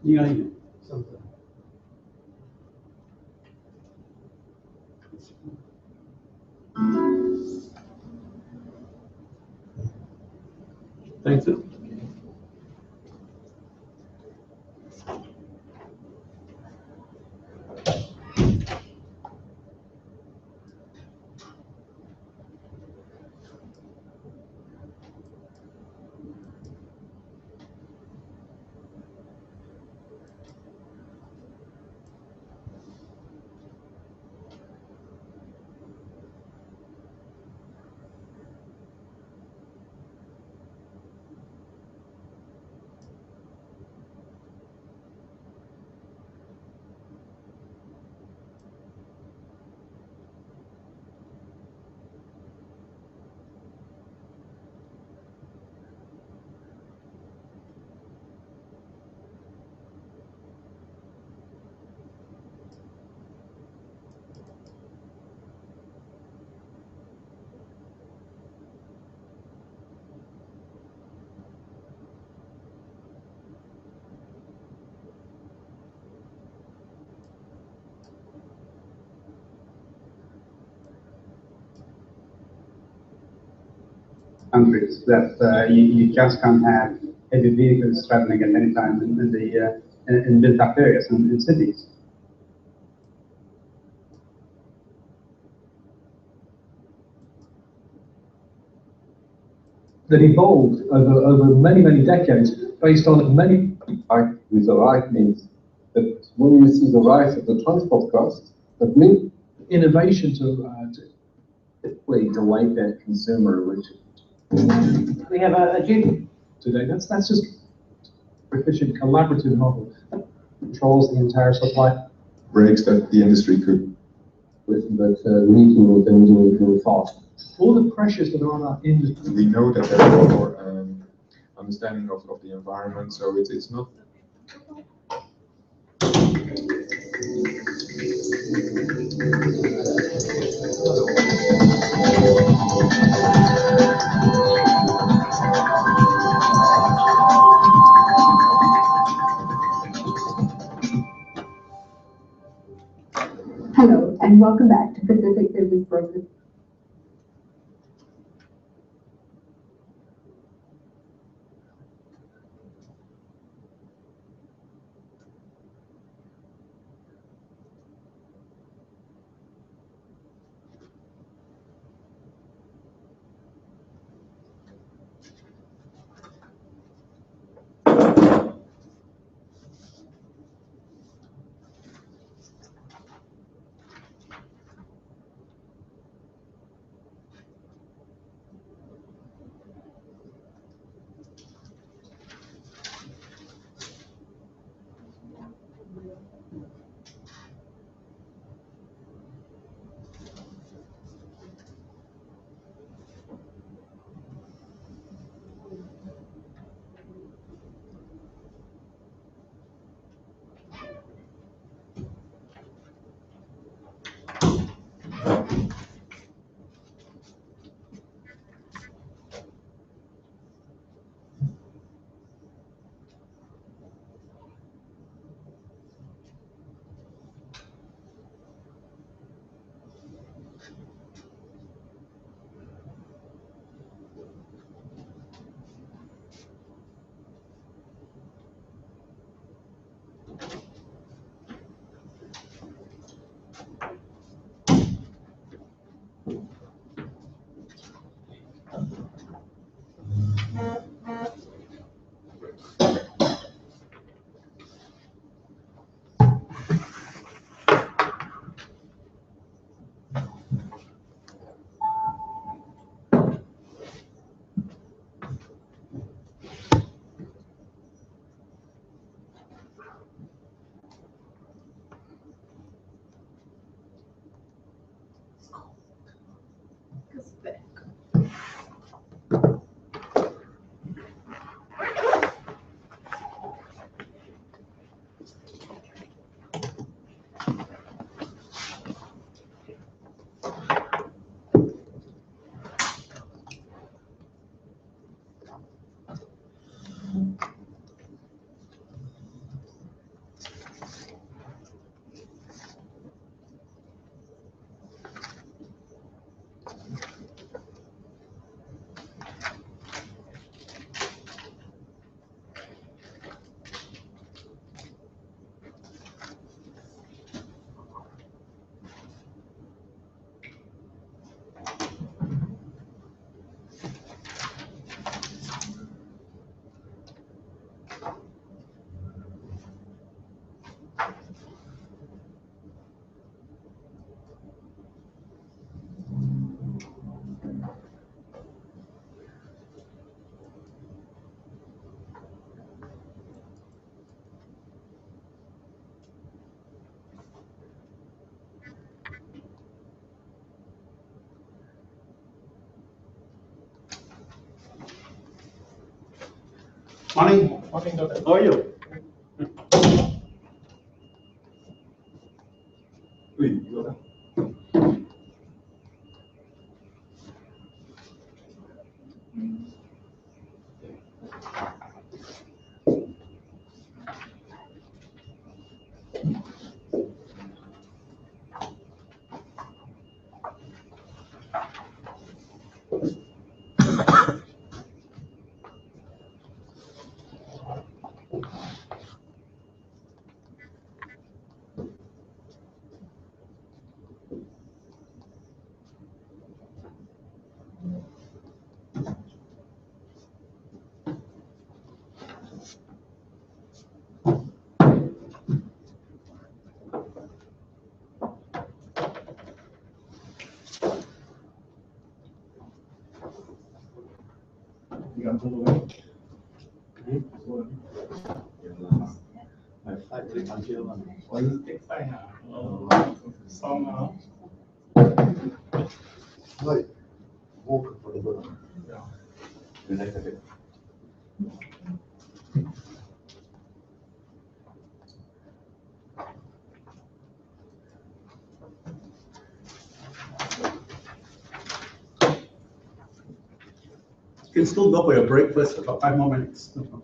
Yeah. Thanks. Countries that you just can't have heavy vehicles traveling at any time in built-up areas and in cities. That evolved over many decades based on many. With the right means that when you see the rise of the transport costs, that means innovation to delight that consumer, which we have a Judy today. That's just efficient collaborative model that controls the entire supply. Breaks that the industry could. we need to move fast. All the pressures that are on our industry. We know that there's more understanding of the environment, so it's not. Hello, and welcome back to Pacific Business Brokers. Morning. Morning, Doctor. How are you? You got to pull away. You can still go for your breakfast for about 5 more minutes. No problem.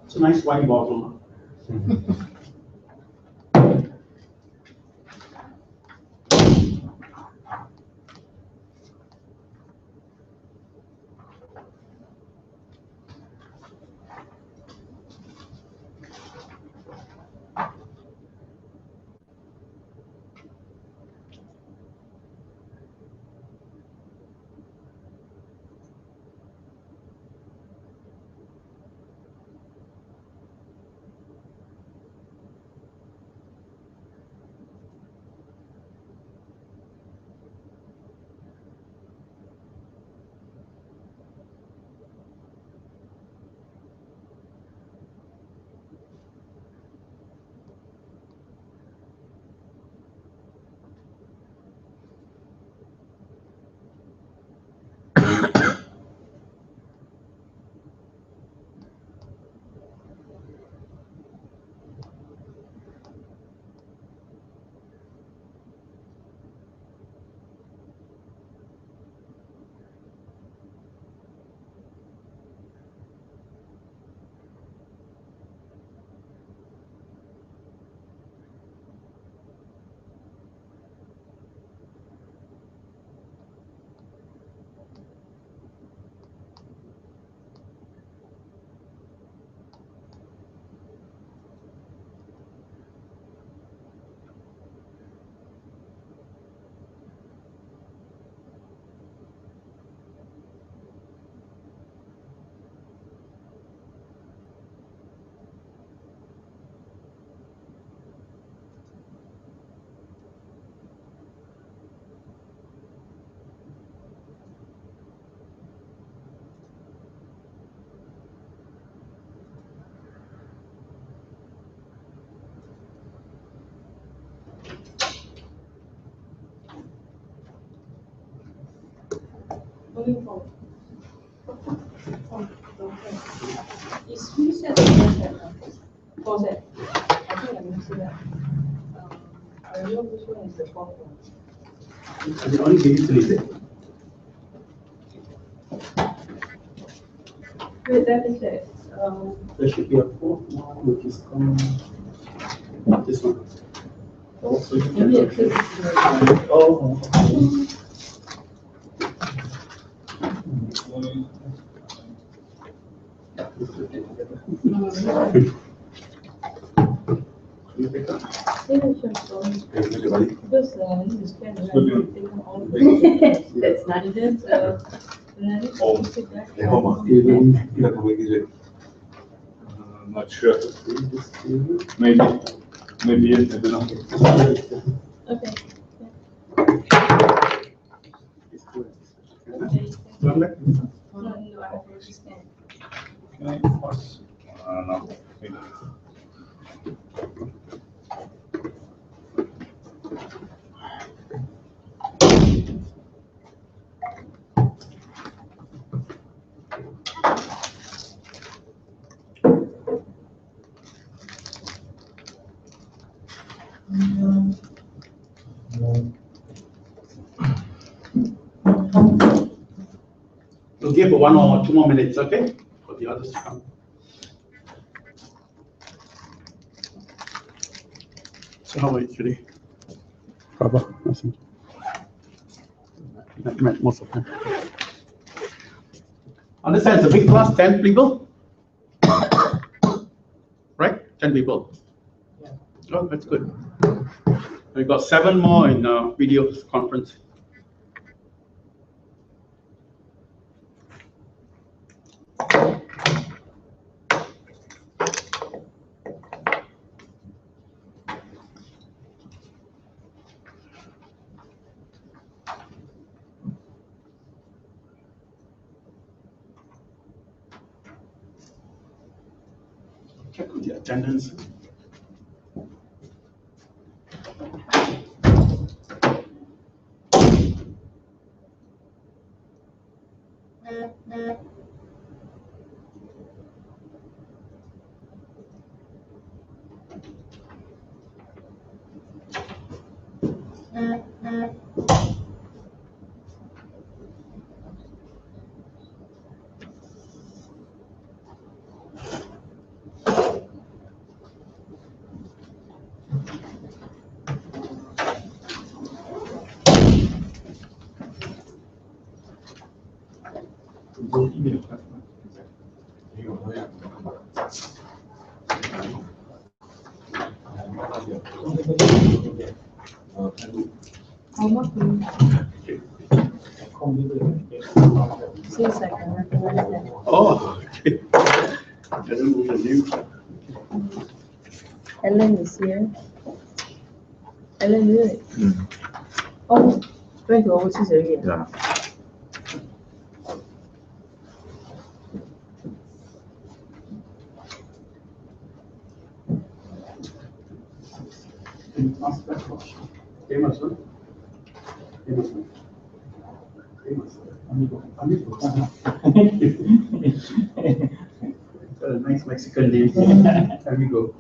It's a nice wine bottle. Moving forward. Is he said for that? I think I missed that. I don't know which one is the fourth one. I can only give you 3 days. Wait, that is it. There should be a fourth one, which is coming. This one. Also, you maybe a can. clip. Oh. You pick up. Because this is kind of like taken all the. That's not it. Then, when I need to sit back. Not sure. Maybe, maybe yes, I don't know. Okay. One back. No, I have to stand. Okay, plus, I don't know. Maybe. We'll give 1 or 2 more minutes, okay? For the others to come. So how are you today? I met most of them. Understand, it's a big class, 10 people? Right? 10 people. Oh, that's good. We've got 7 more in video conference. Check on the attendance. How much? 6 seconds, recommend that. Oh, okay. I don't know the name. Ellen is here. Ellen, do it. Oh, went to overseas already. Yeah. Ask that question. Famous one? Famous one? Famous. Amigo. Amigo. Got a nice Mexican name. Amigo.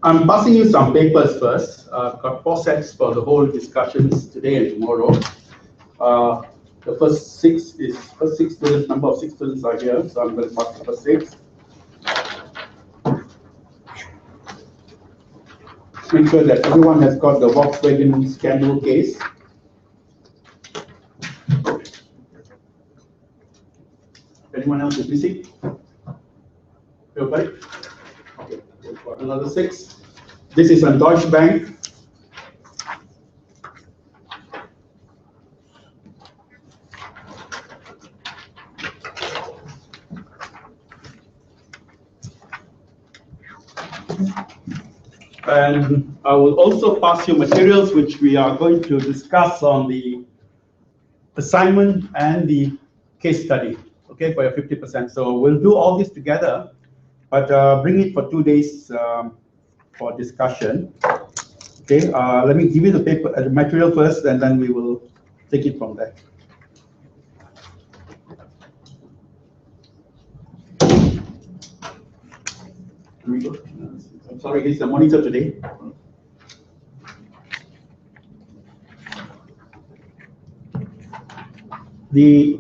I'm passing you some papers first. I've got 4 sets for the whole discussions today and tomorrow. The first 6 students, number of 6 students are here, so I'm going to pass the first 6. Make sure that everyone has got the Volkswagen scandal case. Anyone else is missing? Okay. Okay. We've got another 6. This is on Deutsche Bank. And I will also pass you materials which we are going to discuss on the assignment and the case study, okay, for your 50%. So we'll do all this together, but bring it for 2 days for discussion. Okay, let me give you the paper, the material first, and then we will take it from there. Here we go. I'm sorry, it's the monitor today. The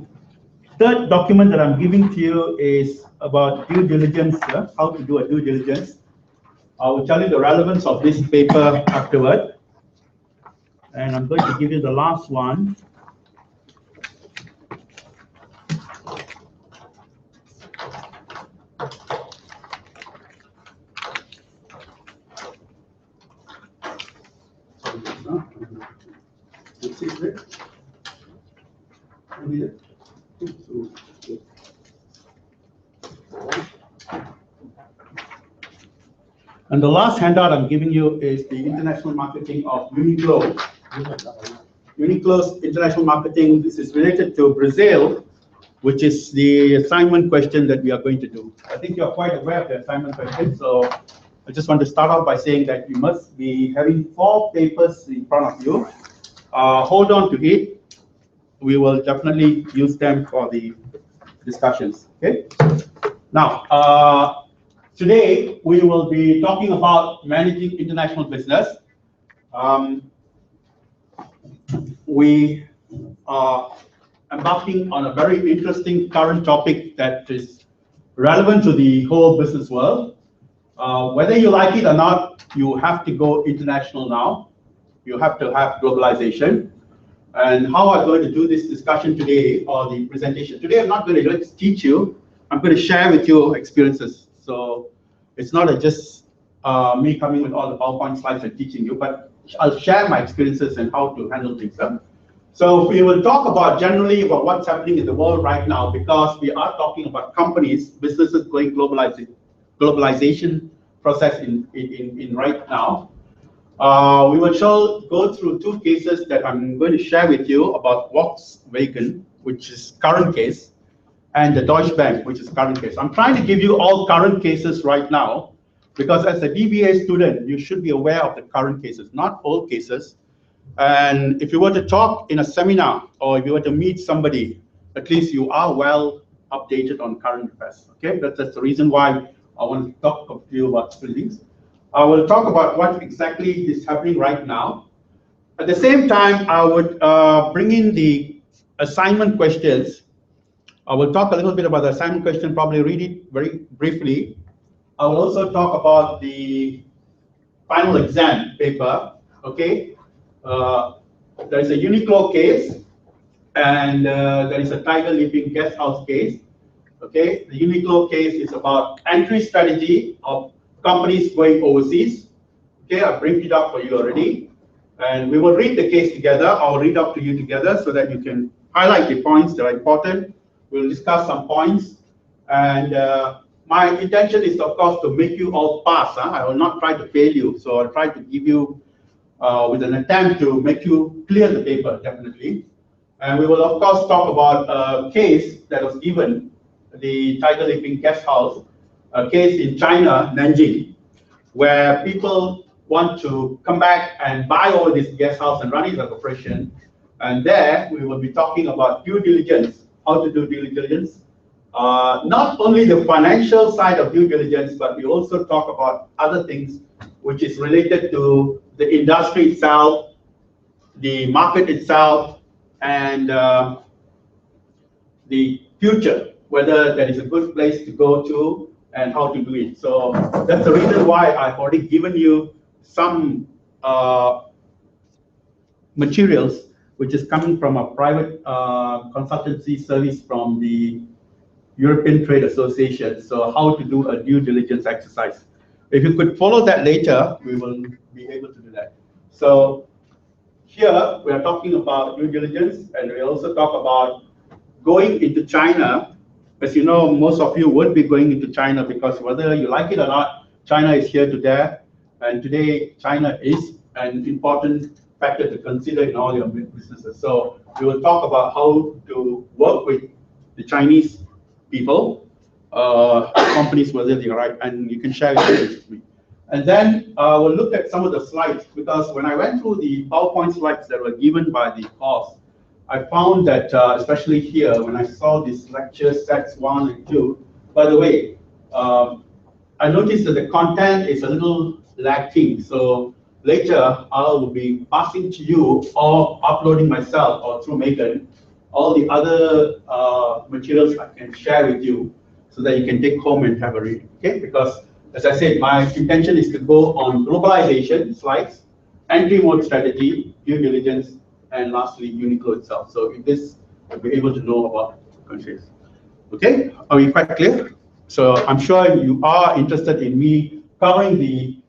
third document that I'm giving to you is about due diligence, how to do a due diligence. I will tell you the relevance of this paper afterward. And I'm going to give you the last one. And the last handout I'm giving you is the international marketing of Uniqlo. Uniqlo's international marketing, this is related to Brazil, which is the assignment question that we are going to do. I think you're quite aware of the assignment question, so I just want to start off by saying that you must be having 4 papers in front of you. Hold on to it. We will definitely use them for the discussions, okay? Now, today we will be talking about managing international business. We are embarking on a very interesting current topic that is relevant to the whole business world. Whether you like it or not, you have to go international now. You have to have globalization. And how I'm going to do this discussion today, or the presentation. Today I'm not going to just teach you, I'm going to share with you experiences. So it's not just me coming with all the PowerPoint slides and teaching you, but I'll share my experiences and how to handle things. So we will talk about generally about what's happening in the world right now, because we are talking about companies, businesses going globalization process in right now. We will go through 2 cases that I'm going to share with you about Volkswagen, which is current case, and the Deutsche Bank, which is current case. I'm trying to give you all current cases right now, because as a DBA student, you should be aware of the current cases, not old cases. And if you were to talk in a seminar, or if you were to meet somebody, at least you are well updated on current affairs. Okay, that's the reason why I want to talk to you about certain things. I will talk about what exactly is happening right now. At the same time, I would bring in the assignment questions. I will talk a little bit about the assignment question, probably read it very briefly. I will also talk about the final exam paper, okay? There is a Uniqlo case, and there is a Tiger Living Guest House case, okay? The Uniqlo case is about entry strategy of companies going overseas. Okay, I've briefed it up for you already. And we will read the case together. I'll read up to you together so that you can highlight the points that are important. We'll discuss some points. And my intention is, of course, to make you all pass. I will not try to fail you. So I'll try to give you, with an attempt to make you clear the paper, definitely. And we will, of course, talk about a case that was given, the Tiger Living Guest House, a case in China, Nanjing, where people want to come back and buy all this guest house and run it as a operation. And there we will be talking about due diligence, how to do due diligence. Not only the financial side of due diligence, but we also talk about other things which is related to the industry itself, the market itself, and the future, whether that is a good place to go to and how to do it. So that's the reason why I've already given you some materials which is coming from a private consultancy service from the European Trade Association. So how to do a due diligence exercise. If you could follow that later, we will be able to do that. So here we are talking about due diligence, and we also talk about going into China. As you know, most of you would be going into China because whether you like it or not, China is here to there. And today, China is an important factor to consider in all your businesses. So we will talk about how to work with the Chinese people, companies, whether they're right, and you can share it with me. And then we'll look at some of the slides, because when I went through the PowerPoint slides that were given by the course, I found that, especially here, when I saw these lecture sets 1 and 2, by the way, I noticed that the content is a little lacking. So later, I will be passing to you or uploading myself or through Megan all the other materials I can share with you so that you can take home and have a read, okay? Because as I said, my intention is to go on globalization slides, entry mode strategy, due diligence, and lastly, Uniqlo itself. So in this, you'll be able to know about countries. Okay, are we quite clear? So I'm sure you are interested in me covering the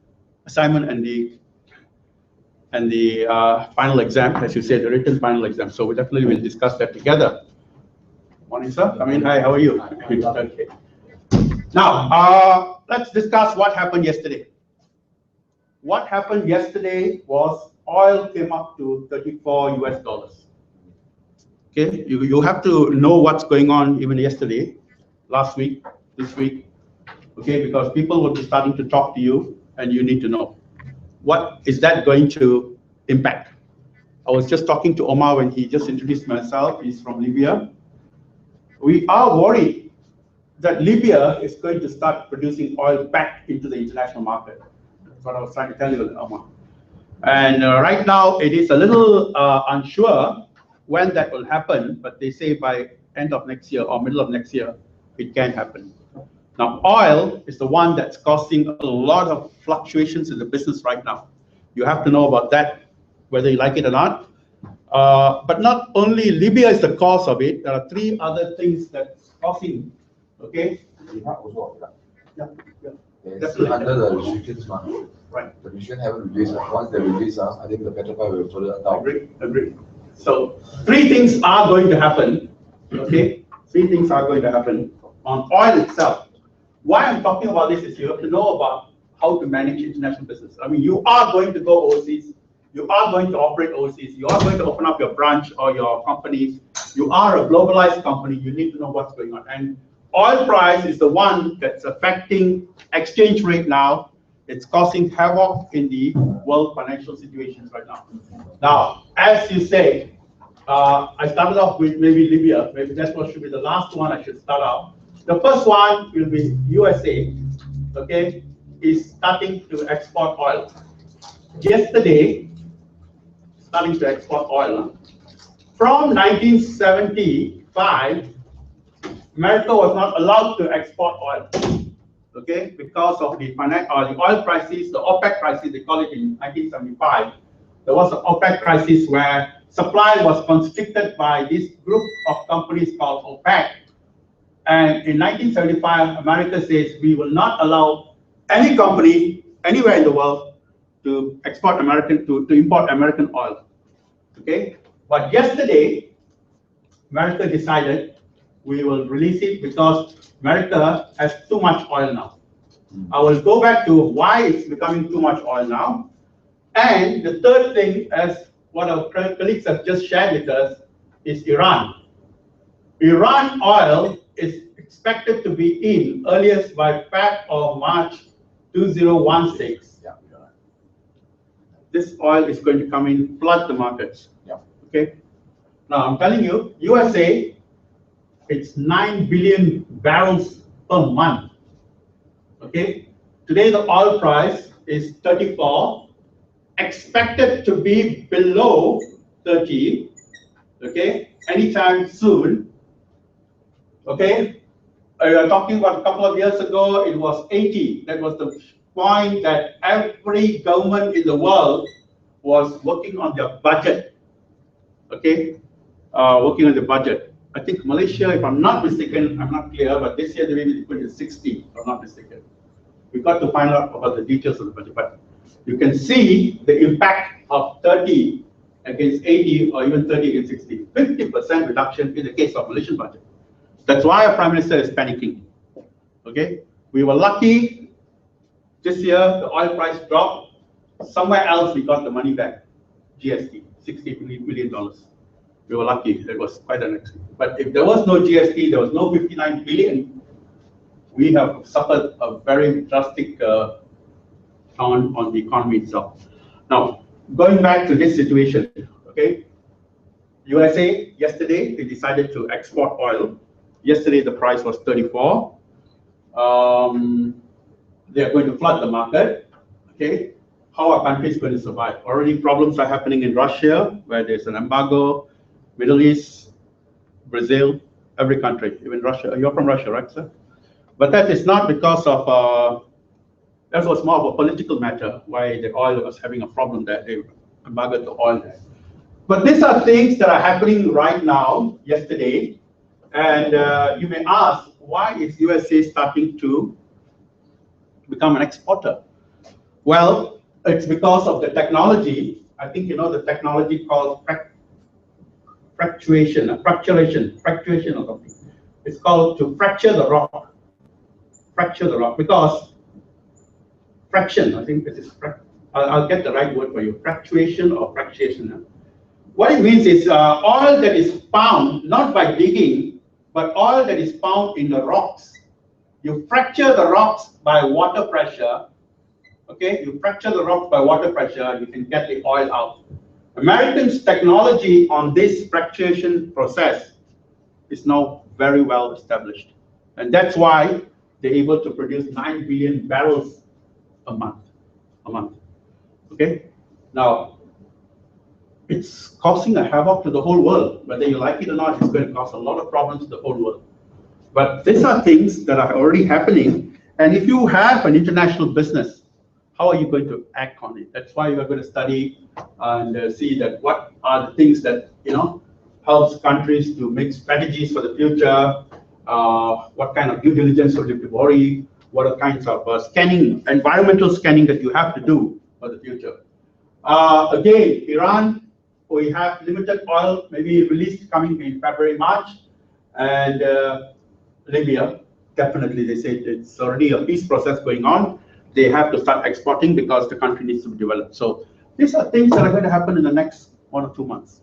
assignment and the final exam, as you said, the written final exam. So we definitely will discuss that together. Morning, sir. I mean, hi, how are you? Okay. Now, let's discuss what happened yesterday. What happened yesterday was oil came up to 34 US dollars. Okay, you have to know what's going on even yesterday, last week, this week, okay, because people will be starting to talk to you and you need to know. What is that going to impact? I was just talking to Omar when he just introduced himself. He's from Libya. We are worried that Libya is going to start producing oil back into the international market. That's what I was trying to tell you, Omar. And right now, it is a little unsure when that will happen, but they say by end of next year or middle of next year, it can happen. Now, oil is the one that's causing a lot of fluctuations in the business right now. You have to know about that, whether you like it or not. But not only Libya is the cause of it, there are three other things that's causing, okay? Yeah. It's under the restrictions, right? The restriction haven't released. Once they release us, I think the petrol price will further down. Agree. So three things are going to happen. Okay, three things are going to happen on oil itself. Why I'm talking about this is you have to know about how to manage international business. I mean, you are going to go overseas. You are going to operate overseas. You are going to open up your branch or your companies. You are a globalized company. You need to know what's going on. And oil price is the one that's affecting exchange rate now. It's causing havoc in the world financial situations right now. Now, as you say, I started off with maybe Libya. Maybe that's what should be the last one I should start out. The first one will be USA, okay, is starting to export oil. Yesterday, starting to export oil. From 1975, America was not allowed to export oil, okay, because of the oil crisis, the OPEC crisis, they call it in 1975. There was an OPEC crisis where supply was constricted by this group of companies called OPEC. And in 1975, America says we will not allow any company anywhere in the world to export to import American oil. Okay? But yesterday, America decided we will release it because America has too much oil now. I will go back to why it's becoming too much oil now. And the third thing, as what our colleagues have just shared with us, is Iran. Iran oil is expected to be in earliest by Feb or March 2016. Yeah. This oil is going to come in, flood the markets. Yeah. Okay. Now I'm telling you, USA, it's 9 billion barrels per month. Okay. Today the oil price is 34, expected to be below 30. Okay. Anytime soon. Okay. We are talking about a couple of years ago, it was 80. That was the point that every government in the world was working on their budget. Okay, working on the budget. I think Malaysia, if I'm not mistaken, I'm not clear, but this year they may be put 60, if I'm not mistaken. We've got to find out about the details of the budget, but you can see the impact of 30 against 80 or even 30 against 60. 50% reduction in the case of Malaysian budget. That's why our Prime Minister is panicking. Okay, we were lucky this year, the oil price dropped. Somewhere else we got the money back. GST, $60 million. We were lucky. It was quite an accident. But if there was no GST, there was no 59 billion, we have suffered a very drastic on the economy itself. Now, going back to this situation, okay, USA, yesterday, they decided to export oil. Yesterday, the price was 34. They are going to flood the market. Okay, how are countries going to survive? Already problems are happening in Russia, where there's an embargo. Middle East, Brazil, every country, even Russia. You're from Russia, right, sir? But that is not because of, that was more of a political matter, why the oil was having a problem there. They embargoed the oil there. But these are things that are happening right now, yesterday. And you may ask, why is USA starting to become an exporter? Well, it's because of the technology. I think you know the technology called fracturation or something. It's called to fracture the rock. Fracture the rock, because fraction, I think this is, I'll get the right word for you, fractuation or fracturation. What it means is oil that is found, not by digging, but oil that is found in the rocks. You fracture the rocks by water pressure, okay? You fracture the rocks by water pressure, you can get the oil out. Americans' technology on this fracturation process is now very well established. And that's why they're able to produce 9 billion barrels a month. Okay? Now, it's causing a havoc to the whole world. Whether you like it or not, it's going to cause a lot of problems to the whole world. But these are things that are already happening. And if you have an international business, how are you going to act on it? That's why we are going to study and see that what are the things that, you know, helps countries to make strategies for the future, what kind of due diligence should you worry, what are kinds of scanning, environmental scanning that you have to do for the future. Again, Iran, we have limited oil, maybe released coming in February, March, and Libya, definitely they say it's already a peace process going on. They have to start exporting because the country needs to be developed. So these are things that are going to happen in the next 1 or 2 months.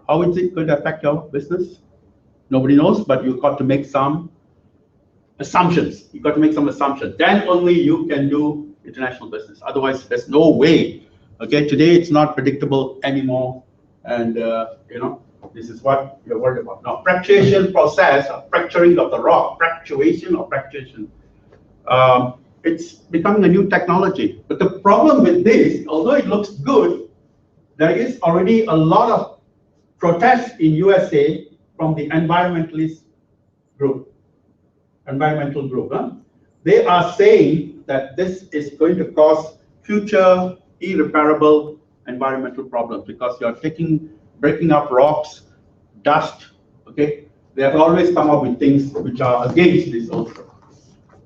How is it going to affect your business? Nobody knows, but you've got to make some assumptions. You've got to make some assumptions. Then only you can do international business. Otherwise, there's no way. Okay, today it's not predictable anymore. And, you know, this is what you're worried about. Now, fracturation process, fracturing of the rock, fractuation or fracturation, it's becoming a new technology. But the problem with this, although it looks good, there is already a lot of protests in USA from the environmental group. Huh? They are saying that this is going to cause future irreparable environmental problems because you're breaking up rocks, dust, okay? They have always come up with things which are against this also.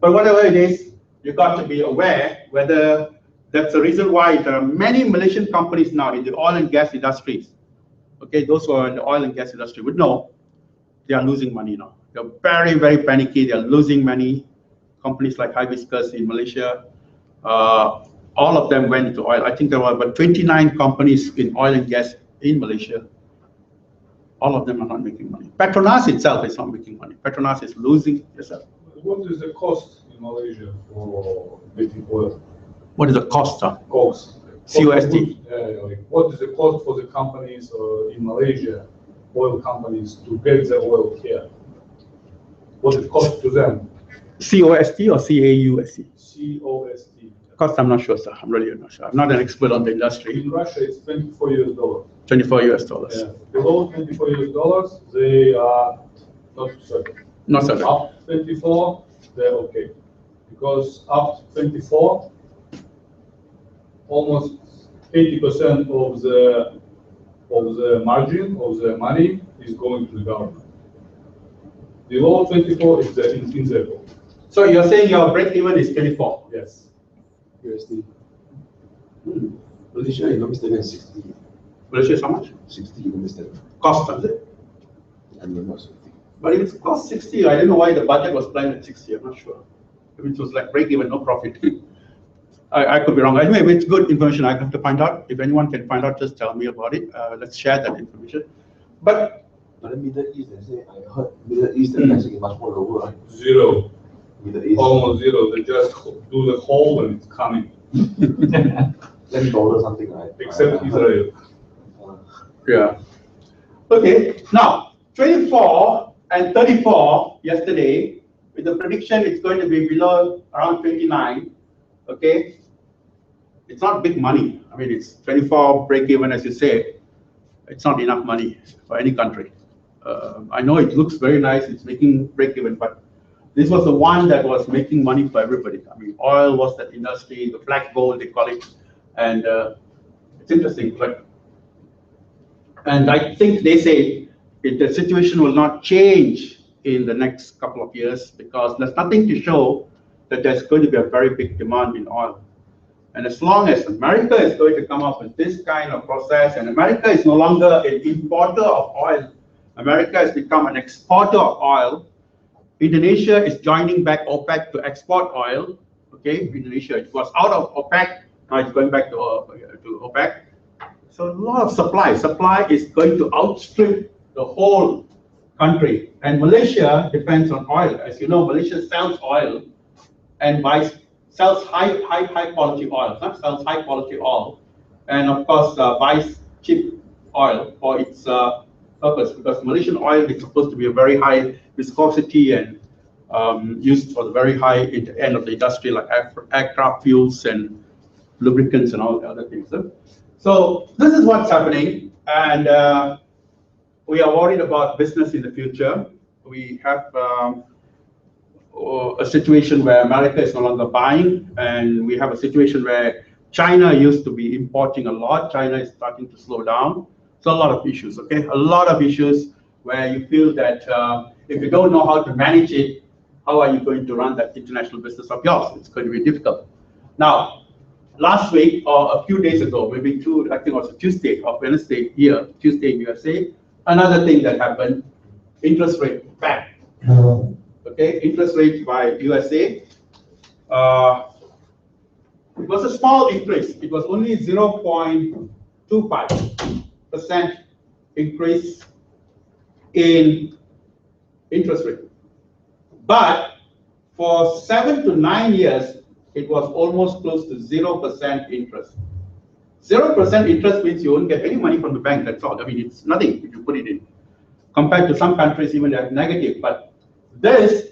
But whatever it is, you've got to be aware whether that's the reason why there are many Malaysian companies now in the oil and gas industries. Okay, those who are in the oil and gas industry would know they are losing money now. They're very, very panicky. They're losing money. Companies like Hibiscus in Malaysia, all of them went into oil. I think there were about 29 companies in oil and gas in Malaysia. All of them are not making money. Petronas itself is not making money. Petronas is losing. Yes, sir. What is the cost in Malaysia for getting oil? What is the cost? Cost. COST. What is the cost for the companies in Malaysia, oil companies, to get the oil here? What it costs to them? COST or CAUST? COST. Cost, I'm not sure, sir. I'm really not sure. I'm not an expert on the industry. In Russia, it's $24. 24 US dollars. Yeah. Below $24, they are not certain. Not certain. Up 24, they're okay. Because up 24, almost 80% of the margin of the money is going to the government. Below 24 is the in. So you're saying your break even is 24? Yes. USD. Malaysia economic statement 60. Malaysia is how much? 60 economic statement. Cost, is it? And not 60. But if it's cost 60, I don't know why the budget was planned at 60. I'm not sure. If it was like break even, no profit. I could be wrong. Anyway, it's good information. I have to find out. If anyone can find out, just tell me about it. Let's share that information. But the Middle East, they say, I heard Middle East, the pricing is much more lower, right? Zero. Middle East. Almost zero. They just do the hole and it's coming. $10 something, right? Except Israel. yeah. Okay. Now, 24 and 34 yesterday, with the prediction it's going to be below around 29. Okay. It's not big money. I mean, it's 24 break even, as you say. It's not enough money for any country. I know it looks very nice, it's making break even, but this was the one that was making money for everybody. I mean, oil was that industry, the black gold, they call it, and it's interesting. And I think they say the situation will not change in the next couple of years because there's nothing to show that there's going to be a very big demand in oil. And as long as America is going to come up with this kind of process, and America is no longer an importer of oil, America has become an exporter of oil. Indonesia is joining back OPEC to export oil. Okay, Indonesia, it was out of OPEC, now it's going back to OPEC. So a lot of supply. Supply is going to outstrip the whole country. And Malaysia depends on oil. As you know, Malaysia sells oil and sells high quality oil. Sells high quality oil, and of course buys cheap oil for its purpose, because Malaysian oil is supposed to be a very high viscosity and used for the very high end of the industry, like aircraft fuels and lubricants and all the other things. So this is what's happening, and we are worried about business in the future. We have a situation where America is no longer buying, and we have a situation where China used to be importing a lot. China is starting to slow down. So a lot of issues, okay? A lot of issues where you feel that if you don't know how to manage it, how are you going to run that international business of yours? It's going to be difficult. Now, last week or a few days ago, maybe I think it was Tuesday or Wednesday here, Tuesday in USA, another thing that happened, interest rate back. Okay, interest rate by USA. It was a small increase. It was only 0.25% increase in interest rate. But for 7 to 9 years, it was almost close to 0% interest. 0% interest means you won't get any money from the bank, that's all. I mean, it's nothing if you put it in. Compared to some countries, even they have negative. But this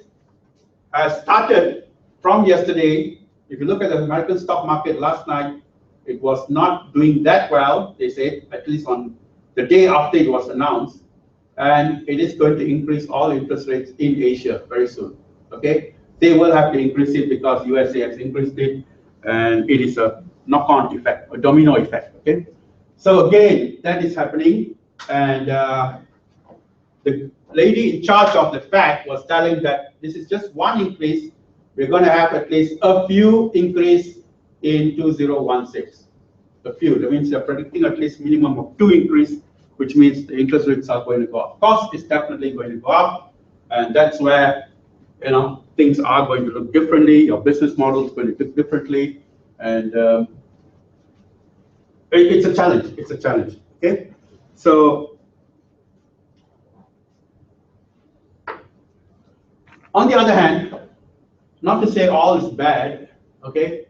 has started from yesterday. If you look at the American stock market last night, it was not doing that well, they say, at least on the day after it was announced. And it is going to increase all interest rates in Asia very soon, okay? They will have to increase it because USA has increased it, and it is a knock-on effect, a domino effect, okay? So again, that is happening, and the lady in charge of the Fed was telling that this is just one increase. We're going to have at least a few increase in 2016. A few, that means they're predicting at least minimum of 2 increase, which means the interest rates are going to go up. Cost is definitely going to go up, and that's where, you know, things are going to look differently. Your business model is going to look differently, and it's a challenge. It's a challenge. Okay, so on the other hand, not to say all is bad. Okay,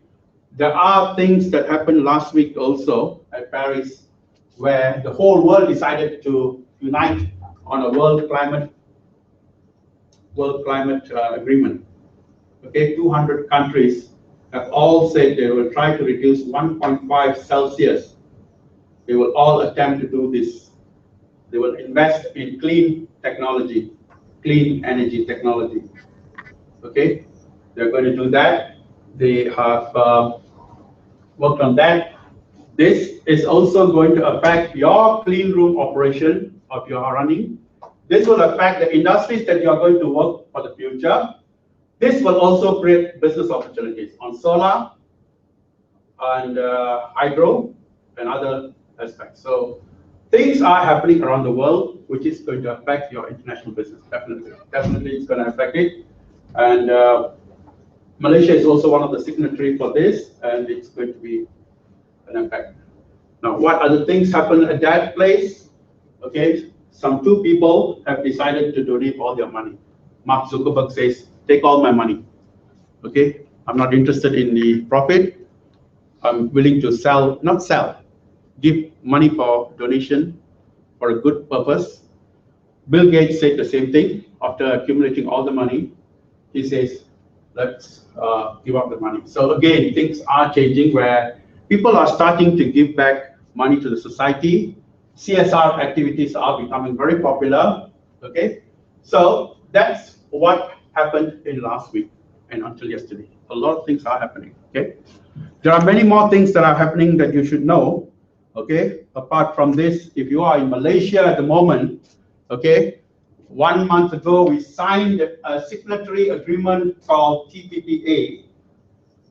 there are things that happened last week also at Paris, where the whole world decided to unite on a world climate agreement. Okay, 200 countries have all said they will try to reduce 1.5 Celsius. They will all attempt to do this. They will invest in clean technology, clean energy technology. Okay, they're going to do that. They have worked on that. This is also going to affect your clean room operation of your running. This will affect the industries that you are going to work for the future. This will also create business opportunities on solar and hydro and other aspects. So things are happening around the world, which is going to affect your international business. Definitely, definitely, it's going to affect it. And Malaysia is also one of the signatories for this, and it's going to be an impact. Now, what other things happen at that place? Okay, some 2 people have decided to donate all their money. Mark Zuckerberg says, take all my money. Okay, I'm not interested in the profit. I'm willing to give money for donation for a good purpose. Bill Gates said the same thing after accumulating all the money. He says, let's give up the money. So again, things are changing where people are starting to give back money to the society. CSR activities are becoming very popular. Okay, so that's what happened in last week and until yesterday. A lot of things are happening. Okay, there are many more things that are happening that you should know. Okay, apart from this, if you are in Malaysia at the moment, okay, 1 month ago we signed a signatory agreement called TPPA,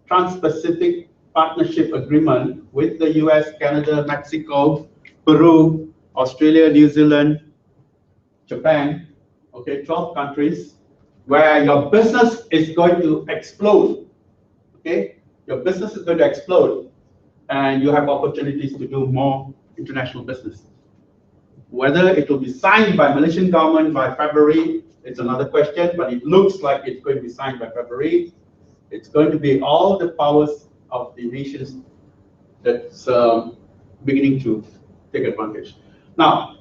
Trans-Pacific Partnership Agreement, with the US, Canada, Mexico, Peru, Australia, New Zealand, Japan, okay, 12 countries, where your business is going to explode, okay? Your business is going to explode, and you have opportunities to do more international business. Whether it will be signed by Malaysian government by February, it's another question, but it looks like it's going to be signed by February. It's going to be all the powers of the nations that's beginning to take advantage. Now,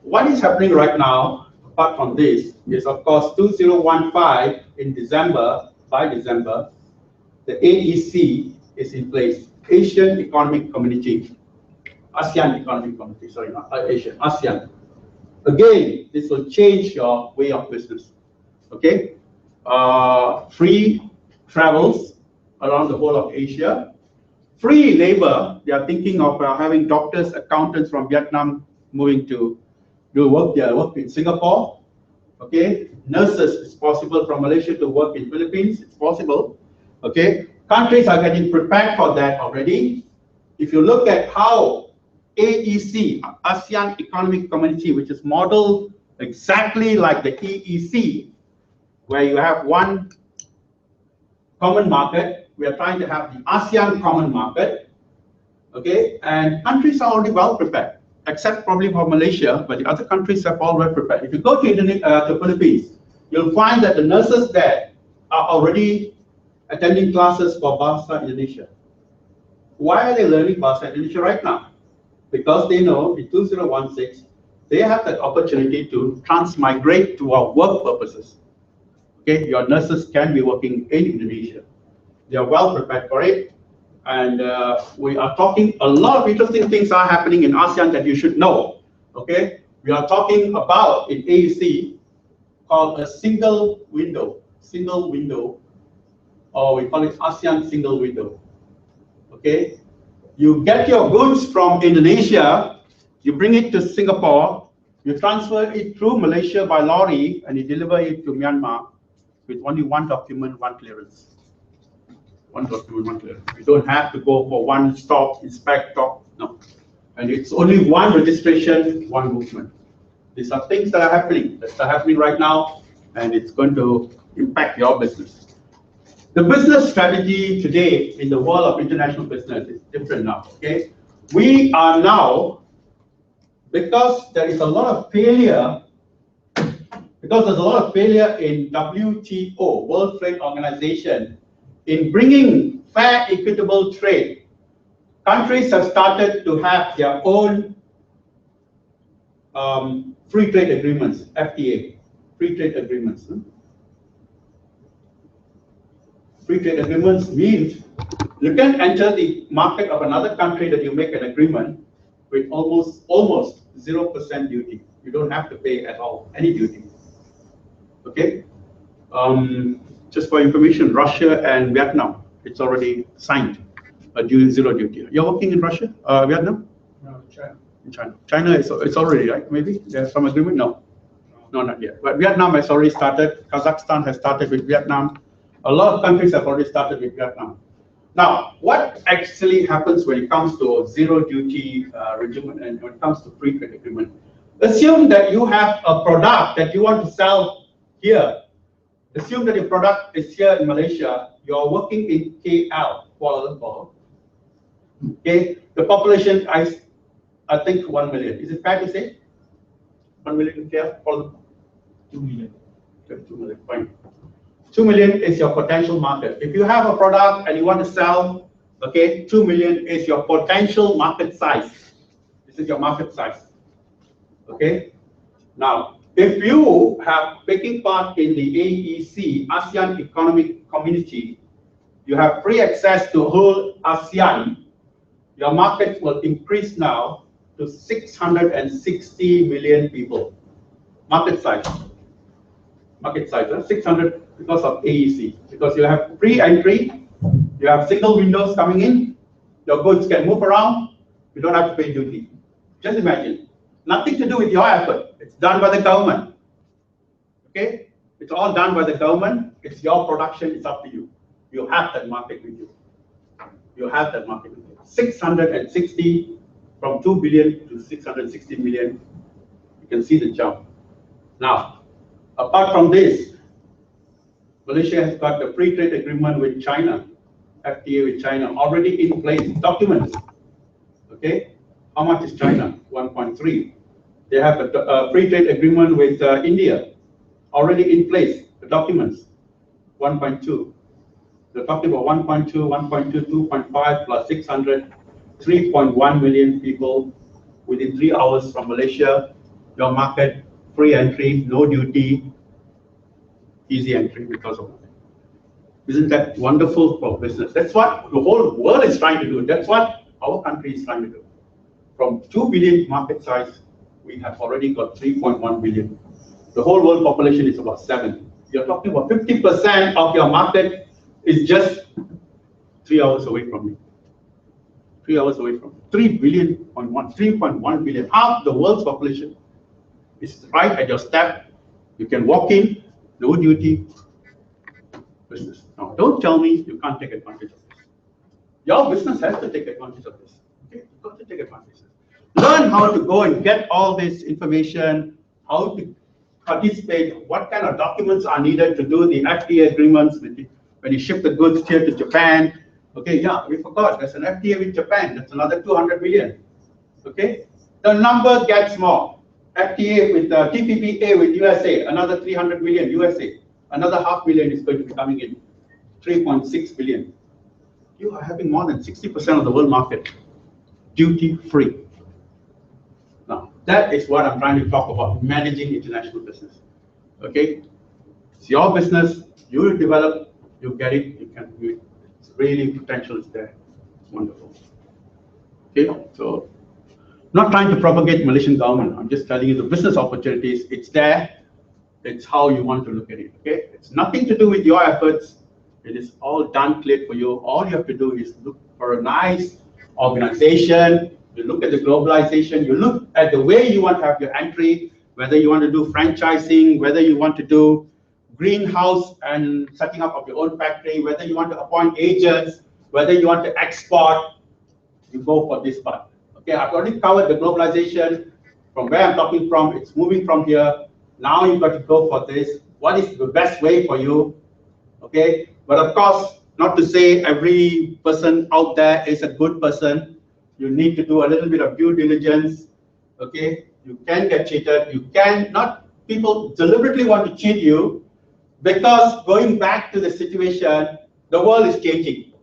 what is happening right now, apart from this, is of course 2015 in December, by December, the AEC is in place, Asian Economic Community, ASEAN Economic Community, sorry, not Asian, ASEAN. Again, this will change your way of business, okay? Free travels around the whole of Asia. Free labor, they are thinking of having doctors, accountants from Vietnam moving to do work in Singapore. Okay, nurses, it's possible from Malaysia to work in Philippines, it's possible. Okay, countries are getting prepared for that already. If you look at how AEC, ASEAN Economic Community, which is modeled exactly like the EEC, where you have one common market, we are trying to have the ASEAN common market, okay, and countries are already well prepared, except probably for Malaysia, but the other countries have already prepared. If you go to the Philippines, you'll find that the nurses there are already attending classes for Bahasa Indonesia. Why are they learning Bahasa Indonesia right now? Because they know in 2016, they have that opportunity to transmigrate to our work purposes. Okay, your nurses can be working in Indonesia. They are well prepared for it. And we are talking, a lot of interesting things are happening in ASEAN that you should know. Okay, we are talking about in AEC called a single window, or we call it ASEAN single window. Okay, you get your goods from Indonesia, you bring it to Singapore, you transfer it through Malaysia by lorry, and you deliver it to Myanmar with only one document, one clearance. One document, one clearance. You don't have to go for one stop, inspect, no. And it's only one registration, one movement. These are things that are happening right now, and it's going to impact your business. The business strategy today in the world of international business is different now, okay? We are now, because there is a lot of failure, because there's a lot of failure in WTO, World Trade Organization, in bringing fair, equitable trade, countries have started to have their own free trade agreements, FTA, free trade agreements. Free trade agreements means you can enter the market of another country that you make an agreement with almost 0% duty. You don't have to pay at all, any duty. Okay? Just for information, Russia and Vietnam, it's already signed a zero duty. You're working in Russia, Vietnam? No, China. In China. China is it's already, right? Maybe there's some agreement? No, not yet. But Vietnam has already started. Kazakhstan has started with Vietnam. A lot of countries have already started with Vietnam. Now, what actually happens when it comes to zero duty regime and when it comes to free trade agreement? Assume that you have a product that you want to sell here. Assume that your product is here in Malaysia. You're working in KL, Kuala Lumpur. Okay, the population, I think 1 million. Is it fair to say? 1 million in KL, Kuala Lumpur? 2 million. 2 million, fine. 2 million is your potential market. If you have a product and you want to sell, okay, 2 million is your potential market size. This is your market size. Okay. Now, if you have taking part in the AEC, ASEAN Economic Community, you have free access to whole ASEAN, your market will increase now to 660 million people. market size. Market size, 600 because of AEC. Because you have free entry, you have single windows coming in, your goods can move around, you don't have to pay duty. Just imagine, nothing to do with your effort. It's done by the government. Okay? It's all done by the government. It's your production. It's up to you. You have that market with you. You have that market with you. 660 from 2 billion to 660 million. You can see the jump. Now, apart from this, Malaysia has got a free trade agreement with China, FTA with China, already in place, documents. Okay? How much is China? 1.3. They have a free trade agreement with India, already in place, the documents, 1.2. They're talking about 1.2, 1.2, 2.5 plus 600, 3.1 million people within 3 hours from Malaysia. Your market, free entry, no duty, easy entry because of that. Isn't that wonderful for business? That's what the whole world is trying to do. That's what our country is trying to do. From 2 billion market size, we have already got 3.1 billion. The whole world population is about 7. You're talking about 50% of your market is just 3 hours away from you. 3 hours away from you. 3 billion, 3.1 billion. Half the world's population is right at your step. You can walk in, no duty, business. Now, don't tell me you can't take advantage of this. Your business has to take advantage of this. Okay? You've got to take advantage of this. Learn how to go and get all this information, how to participate, what kind of documents are needed to do the FTA agreements when you ship the goods here to Japan. Okay, yeah, we forgot, there's an FTA with Japan, that's another 200 million. Okay, the number gets more. FTA with TPPA with USA, another 300 million USA. Another $500 million is going to be coming in, 3.6 billion. You are having more than 60% of the world market duty free. Now, that is what I'm trying to talk about, managing international business. Okay? It's your business, you will develop, you get it, you can do it. It's really, potential is there. It's wonderful. Okay? So, not trying to propagate Malaysian government. I'm just telling you the business opportunities, it's there. It's how you want to look at it. Okay? It's nothing to do with your efforts. It is all done clear for you. All you have to do is look for a nice organization. You look at the globalization, you look at the way you want to have your entry, whether you want to do franchising, whether you want to do greenhouse and setting up of your own factory, whether you want to appoint agents, whether you want to export, you go for this part. Okay, I've already covered the globalization from where I'm talking from. It's moving from here. Now you've got to go for this. What is the best way for you? Okay, but of course, not to say every person out there is a good person. You need to do a little bit of due diligence. Okay, you can get cheated. You can not. People deliberately want to cheat you because going back to the situation, the world is changing.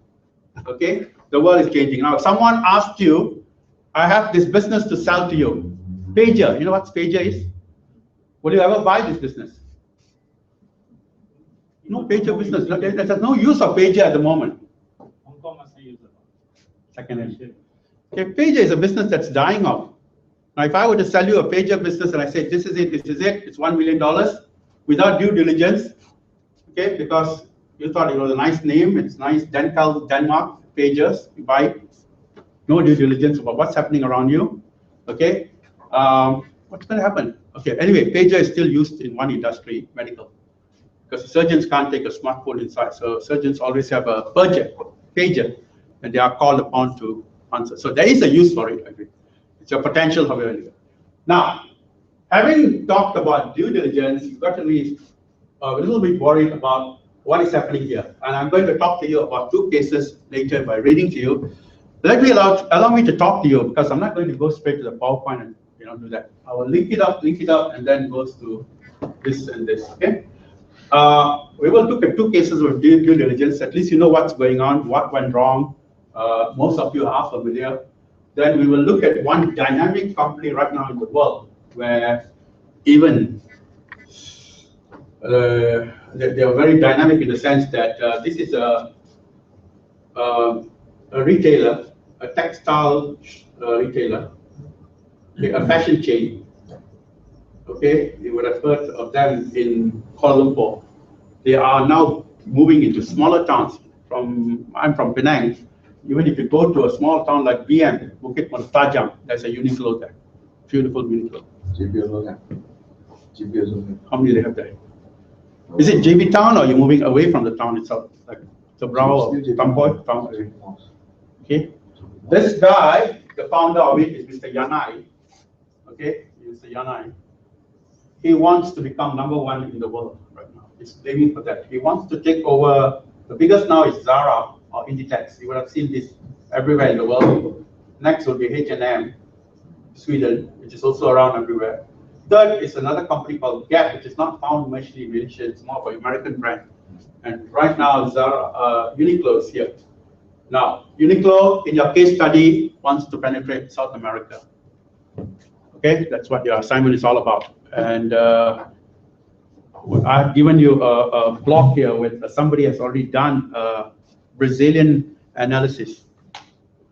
Okay, the world is changing. Now, if someone asked you, I have this business to sell to you. Pager, you know what pager is? Will you ever buy this business? No pager business. There's no use of pager at the moment. Second-hand. Okay, pager is a business that's dying off. Now, if I were to sell you a pager business and I say, this is it, it's $1 million without due diligence, okay, because you thought it was a nice name, it's nice, Denmark, pagers, you buy it, no due diligence about what's happening around you, okay, what's going to happen? Okay, anyway, pager is still used in one industry, medical, because surgeons can't take a smartphone inside, so surgeons always have a pager, and they are called upon to answer. So there is a use for it, I agree. It's a potential, however. Now, having talked about due diligence, you've got to be a little bit worried about what is happening here. And I'm going to talk to you about 2 cases later by reading to you. Allow me to talk to you because I'm not going to go straight to the PowerPoint and do that. I will link it up, and then goes to this and this. Okay. We will look at 2 cases of due diligence. At least you know what's going on, what went wrong. Most of you are familiar. Then we will look at one dynamic company right now in the world where even they are very dynamic in the sense that this is a retailer, a textile retailer, a fashion chain. Okay, you would have heard of them in Kuala Lumpur. They are now moving into smaller towns. I'm from Penang. Even if you go to a small town like BM, Bukit Mertajam, there's a Uniqlo there. Beautiful Uniqlo. How many do they have there? Is it JB town or you're moving away from the town itself? Like Sobrao or Tampoy town? Okay. This guy, the founder of it is Mr. Yanai. Okay, Mr. Yanai. He wants to become #1 in the world right now. He's aiming for that. He wants to take over. The biggest now is Zara or Inditex. You would have seen this everywhere in the world. Next will be H&M, Sweden, which is also around everywhere. Third is another company called Gap, which is not found muchly in Malaysia. It's more of an American brand. And right now, Zara, Uniqlo is here. Now, Uniqlo, in your case study, wants to penetrate South America. Okay, that's what your assignment is all about. And I've given you a block here with somebody has already done a Brazilian analysis.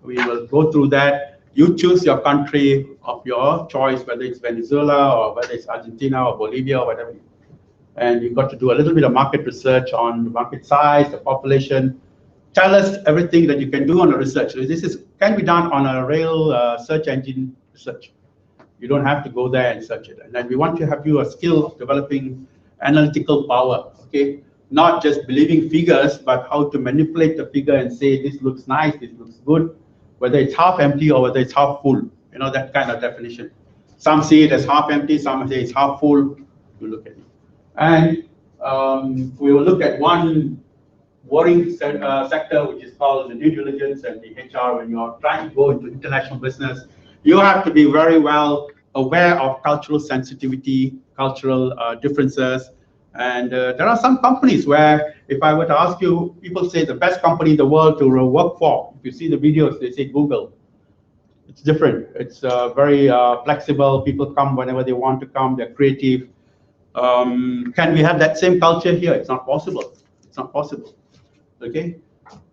We will go through that. You choose your country of your choice, whether it's Venezuela or whether it's Argentina or Bolivia or whatever. And you've got to do a little bit of market research on the market size, the population. Tell us everything that you can do on the research. So this can be done on a real search engine research. You don't have to go there and search it. And then we want to have you a skill of developing analytical power, okay? Not just believing figures, but how to manipulate the figure and say, this looks nice, this looks good, whether it's half empty or whether it's half full, you know, that kind of definition. Some see it as half empty, some say it's half full, you look at it. And we will look at one worrying sector, which is called the due diligence and the HR. When you're trying to go into international business, you have to be very well aware of cultural sensitivity, cultural differences. And there are some companies where, if I were to ask you, people say the best company in the world to work for. If you see the videos, they say Google. It's different. It's very flexible. People come whenever they want to come. They're creative. Can we have that same culture here? It's not possible. It's not possible. Okay.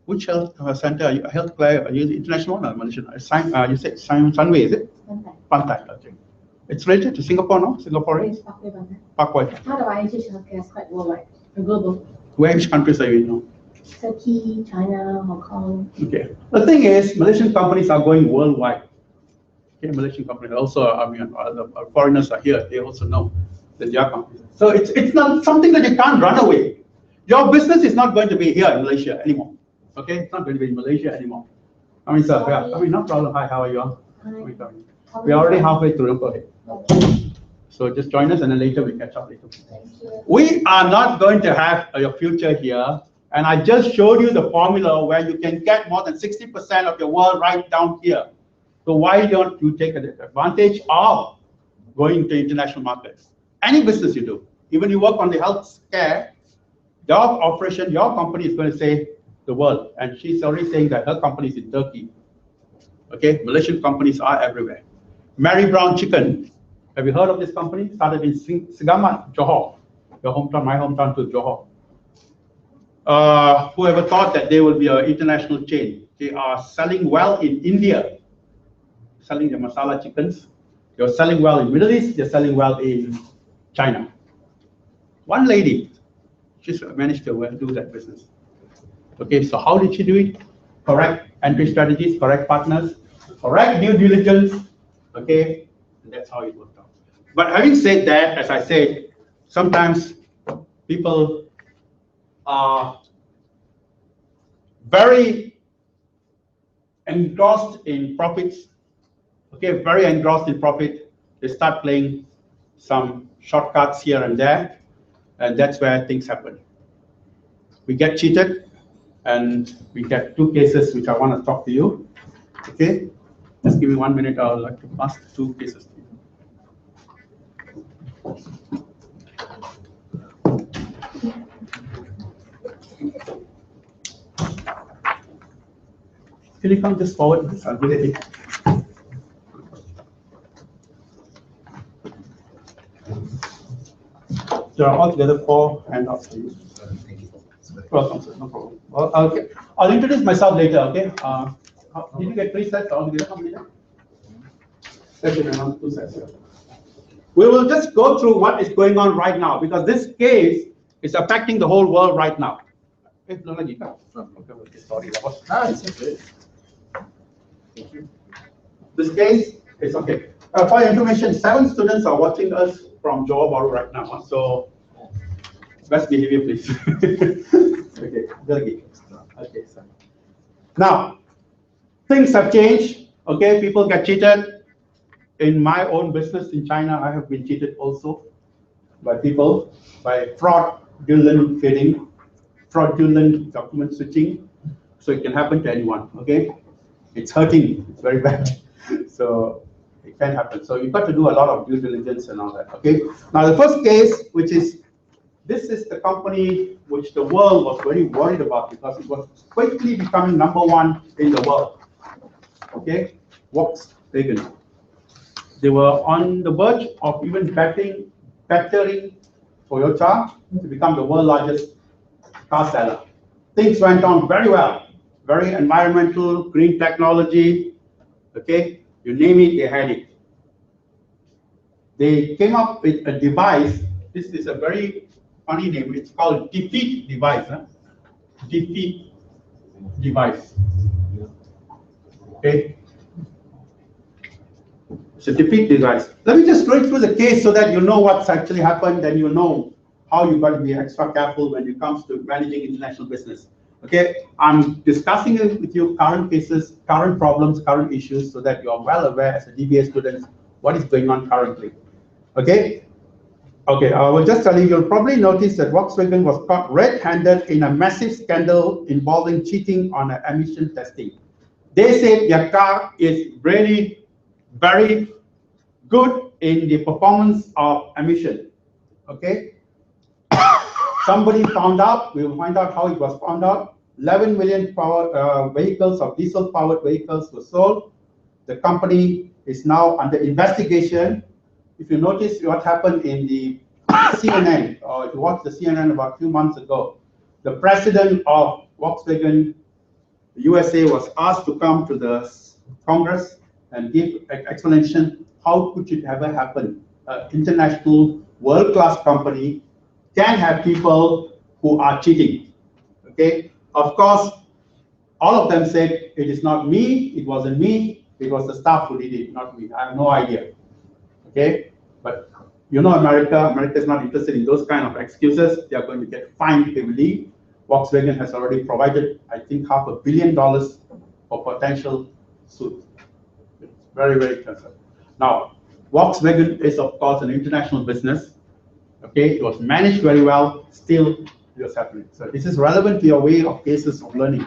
Which health center are you? Healthcare? Are you the international one or Malaysian? You said Sunway, is it? Pantai. Okay. It's related to Singapore, no? Singaporeans? Parkway. How do I teach healthcare is quite worldwide, global. Which countries are you in now? Turkey, China, Hong Kong. Okay. The thing is, Malaysian companies are going worldwide. Okay, Malaysian companies also, I mean, the foreigners are here. They also know that they are companies. So it's not something that you can't run away. Your business is not going to be here in Malaysia anymore. Okay, it's not going to be in Malaysia anymore. I mean, sir, yeah, I mean, no problem. Hi, how are you? Hi. We're already halfway through. Go ahead. So just join us, and then later we catch up later. We are not going to have your future here, and I just showed you the formula where you can get more than 60% of your world right down here. So why don't you take advantage of going to international markets? Any business you do, even you work on the health care, your operation, your company is going to say the world, and she's already saying that her company is in Turkey. Okay, Malaysian companies are everywhere. Mary Brown Chicken, have you heard of this company? Started in Segamat, Johor, your hometown, my hometown to Johor. Whoever thought that they will be an international chain? They are selling well in India, selling the masala chickens. They're selling well in Middle East. They're selling well in China. One lady, she's managed to do that business. Okay, so how did she do it? Correct entry strategies, correct partners, correct due diligence. Okay, and that's how it worked out. But having said that, as I said, sometimes people are very engrossed in profits. Okay, very engrossed in profit. They start playing some shortcuts here and there, and that's where things happen. We get cheated. And we get two cases which I want to talk to you. Okay, just give me 1 minute. I would like to pass the two cases to you. Can you come just forward? I'll get it. There are altogether 4 handouts for you. Welcome, sir. No problem. Well, okay. I'll introduce myself later. Okay. Did you get 3 sets altogether? How many? Session around 2 sets. We will just go through what is going on right now, because this case is affecting the whole world right now. This case is okay. For your information, 7 students are watching us from Johor Bahru right now, so best behavior, please. Okay, okay, so now things have changed. Okay, people get cheated. In my own business in China, I have been cheated also by people, by fraudulent trading, fraudulent document switching. So it can happen to anyone, okay? It's hurting, it's very bad. So it can happen. So you've got to do a lot of due diligence and all that, okay? Now the first case, which is, this is the company which the world was very worried about because it was quickly becoming #1 in the world, okay? Volkswagen. They were on the verge of even battering Toyota to become the world's largest car seller. Things went on very well, very environmental, green technology, okay? You name it, they had it. They came up with a device. This is a very funny name. It's called defeat device. Huh? Defeat device. Okay? It's a defeat device. Let me just go through the case so that you know what's actually happened and you know how you've got to be extra careful when it comes to managing international business. Okay, I'm discussing with you current cases, current problems, current issues, so that you are well aware as a DBA student what is going on currently. Okay, okay. I will just tell you. You'll probably notice that Volkswagen was caught red-handed in a massive scandal involving cheating on emission testing. They said their car is really very good in the performance of emission. Okay. Somebody found out, we will find out how it was found out. 11 million vehicles of diesel-powered vehicles were sold. The company is now under investigation. If you notice what happened in the CNN, or if you watched the CNN about a few months ago, the president of Volkswagen USA was asked to come to the Congress and give an explanation. How could it ever happen? An international world-class company can have people who are cheating, okay? Of course, all of them said, it is not me, it wasn't me, it was the staff who did it, not me. I have no idea, okay? But you know America is not interested in those kind of excuses. They are going to get fined heavily. Volkswagen has already provided, I think, $500 million for potential suit. It's very, very concerned. Now, Volkswagen is, of course, an international business. Okay, it was managed very well, still it was happening. So this is relevant to your way of cases of learning.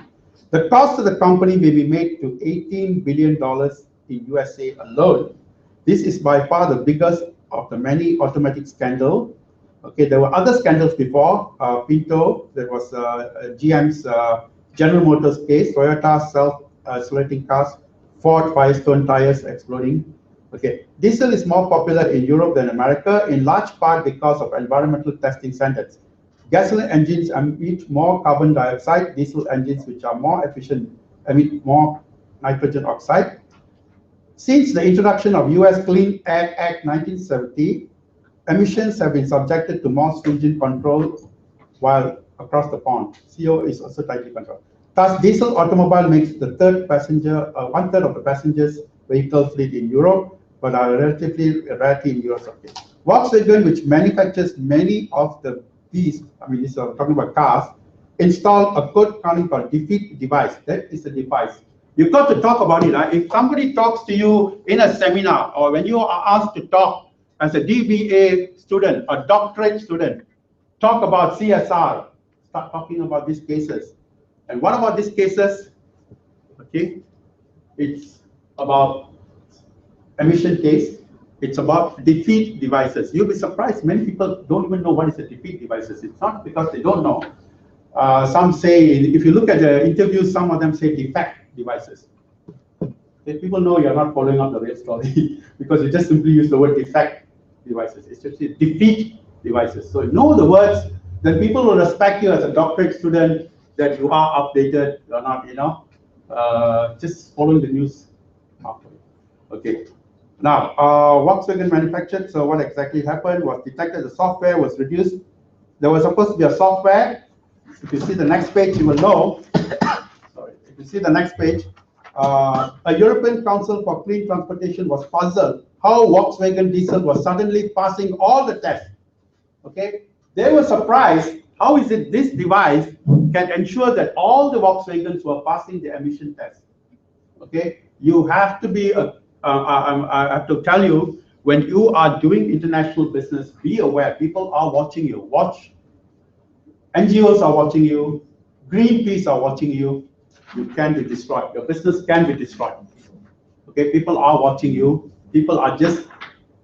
The cost of the company may be made to $18 billion in USA alone. This is by far the biggest of the many automatic scandals. Okay, there were other scandals before. Pinto, there was GM's General Motors case, Toyota self-selecting cars, Ford Firestone tires exploding. Okay, diesel is more popular in Europe than America, in large part because of environmental testing standards. Gasoline engines emit more carbon dioxide. Diesel engines, which are more efficient, emit more nitrogen oxide. Since the introduction of US Clean Air Act 1970, emissions have been subjected to more stringent control while across the pond. CO is also tightly controlled. Thus, diesel automobile makes the one-third of the passengers vehicle fleet in Europe, but are relatively rarity in US. Okay. Volkswagen, which manufactures many of these, this is talking about cars, install a code counting called defeat device. That is a device. You've got to talk about it. Right? If somebody talks to you in a seminar, or when you are asked to talk as a DBA student, a doctorate student, talk about CSR, start talking about these cases. And what about these cases? Okay, it's about emission case. It's about defeat devices. You'll be surprised, many people don't even know what is a defeat devices. It's not because they don't know. Some say, if you look at the interviews, some of them say defect devices. If people know you're not following up the real story because you just simply use the word defect devices. It's just defeat devices. So know the words, then people will respect you as a doctorate student, that you are updated, you're not, just following the news. Okay. Now, Volkswagen manufactured, so what exactly happened was detected the software was reduced. There was supposed to be a software. If you see the next page, you will know. Sorry, if you see the next page, a European Council for Clean Transportation was puzzled how Volkswagen diesel was suddenly passing all the tests. Okay, they were surprised. How is it this device can ensure that all the Volkswagens were passing the emission test? Okay, you have to be I have to tell you, when you are doing international business, be aware people are watching you. Watch. NGOs are watching you. Greenpeace are watching you. You can be destroyed. Your business can be destroyed. Okay, people are watching you. People are just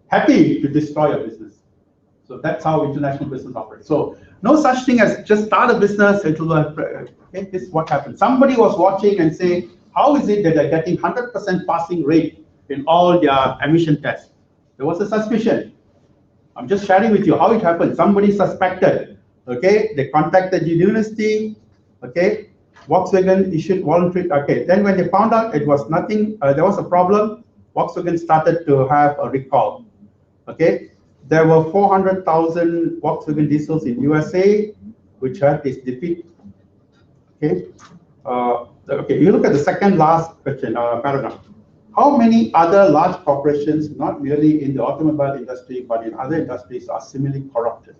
happy to destroy your business. So that's how international business operates. So no such thing as just start a business. It will, okay, this is what happened. Somebody was watching and say, how is it that they're getting 100% passing rate in all their emission tests? There was a suspicion. I'm just sharing with you how it happened. Somebody suspected. Okay, they contacted the university. Okay, Volkswagen issued voluntary. Okay, then when they found out it was nothing, there was a problem. Volkswagen started to have a recall. Okay, there were 400,000 Volkswagen diesels in USA, which had this defeat. Okay, okay. You look at the second last question, paragraph. How many other large corporations, not merely in the automobile industry, but in other industries, are similarly corrupted?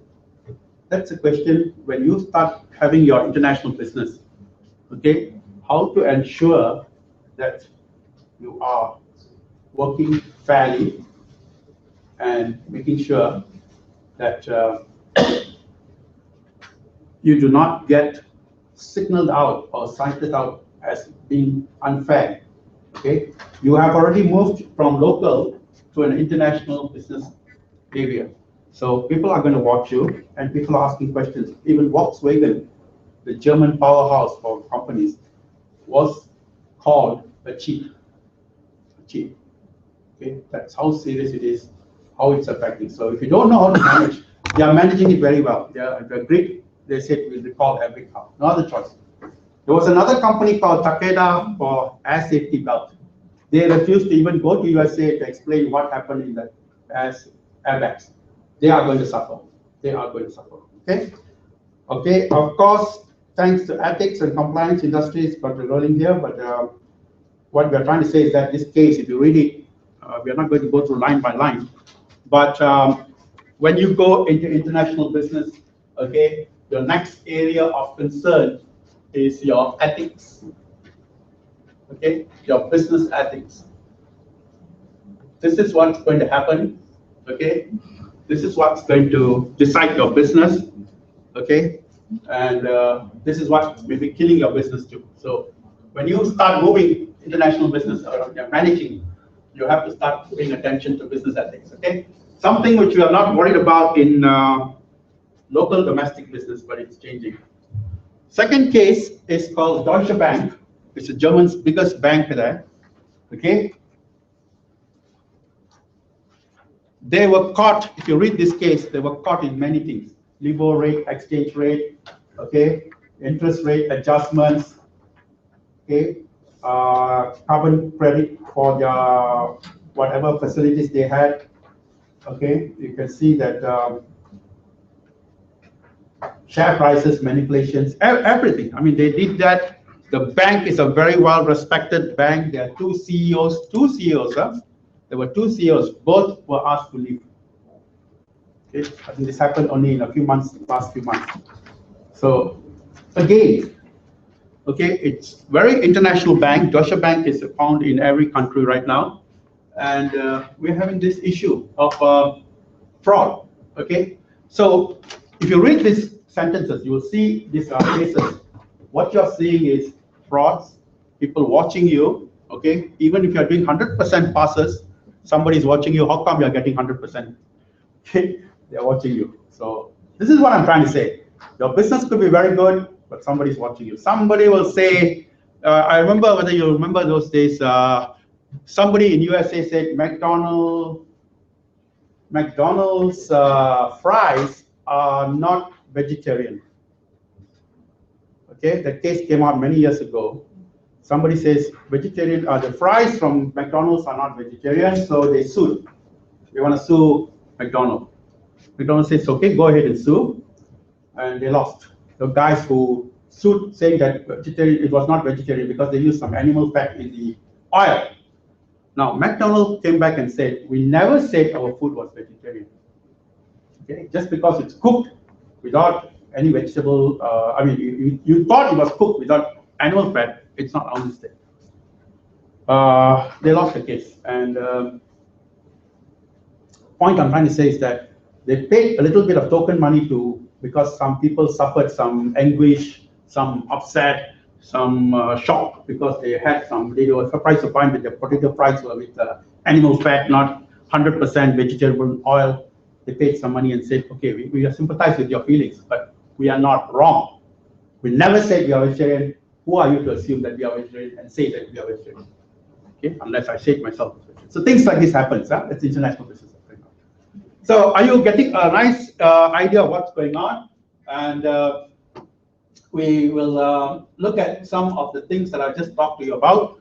That's a question when you start having your international business. Okay, how to ensure that you are working fairly and making sure that you do not get signaled out or cited out as being unfair. Okay, you have already moved from local to an international business area. So people are going to watch you, and people are asking questions. Even Volkswagen, the German powerhouse for companies, was called a cheat. Cheat. Okay, that's how serious it is, how it's affecting. So if you don't know how to manage, they are managing it very well. They're great. They said we'll recall every car. No other choice. There was another company called Takeda for air safety belt. They refused to even go to USA to explain what happened in the airbags. They are going to suffer. They are going to suffer. Okay. Okay. Of course, thanks to ethics and compliance industries, got rolling here. But what we are trying to say is that this case, if you read it, we are not going to go through line by line. But when you go into international business, okay, your next area of concern is your ethics. Okay, your business ethics. This is what's going to happen. Okay, this is what's going to decide your business. Okay, and this is what may be killing your business too. So when you start moving international business or you're managing, you have to start paying attention to business ethics. Okay, something which we are not worried about in local domestic business, but it's changing. Second case is called Deutsche Bank. It's German's biggest bank there. Okay. They were caught, if you read this case, they were caught in many things. LIBOR rate, exchange rate, okay, interest rate adjustments, okay, carbon credit for their whatever facilities they had. Okay, you can see that share prices, manipulations, everything. I mean, they did that. The bank is a very well-respected bank. There are two CEOs, huh? There were two CEOs, both were asked to leave. Okay, I think this happened only in a few months, last few months. So again, okay, it's very international bank. Deutsche Bank is found in every country right now, and we're having this issue of fraud. Okay, so if you read these sentences, you will see these cases. What you're seeing is frauds, people watching you. Okay, even if you're doing 100% passes, somebody's watching you. How come you're getting 100%? Okay, they're watching you. So this is what I'm trying to say. Your business could be very good, but somebody's watching you. Somebody will say, I remember, whether you remember those days, somebody in USA said McDonald's fries are not vegetarian. Okay, that case came out many years ago. somebody says vegetarian, the fries from McDonald's are not vegetarian, so they sued. They want to sue McDonald's. McDonald's says, okay, go ahead and sue, and they lost. The guys who sued saying that vegetarian, it was not vegetarian because they used some animal fat in the oil. Now, McDonald's came back and said, we never said our food was vegetarian. Okay, just because it's cooked without any vegetable, you thought it was cooked without animal fat, it's not our mistake. They lost the case, and point I'm trying to say is that they paid a little bit of token money because some people suffered some anguish, some upset, some shock because they were surprised to find that their potato fries were with animal fat, not 100% vegetable oil. They paid some money and said, okay, we sympathize with your feelings, but we are not wrong. We never said we are vegetarian. Who are you to assume that we are vegetarian and say that we are vegetarian? Okay, unless I shake myself as vegetarian. So things like this happens. That's international business. So are you getting a nice idea of what's going on? And we will look at some of the things that I just talked to you about.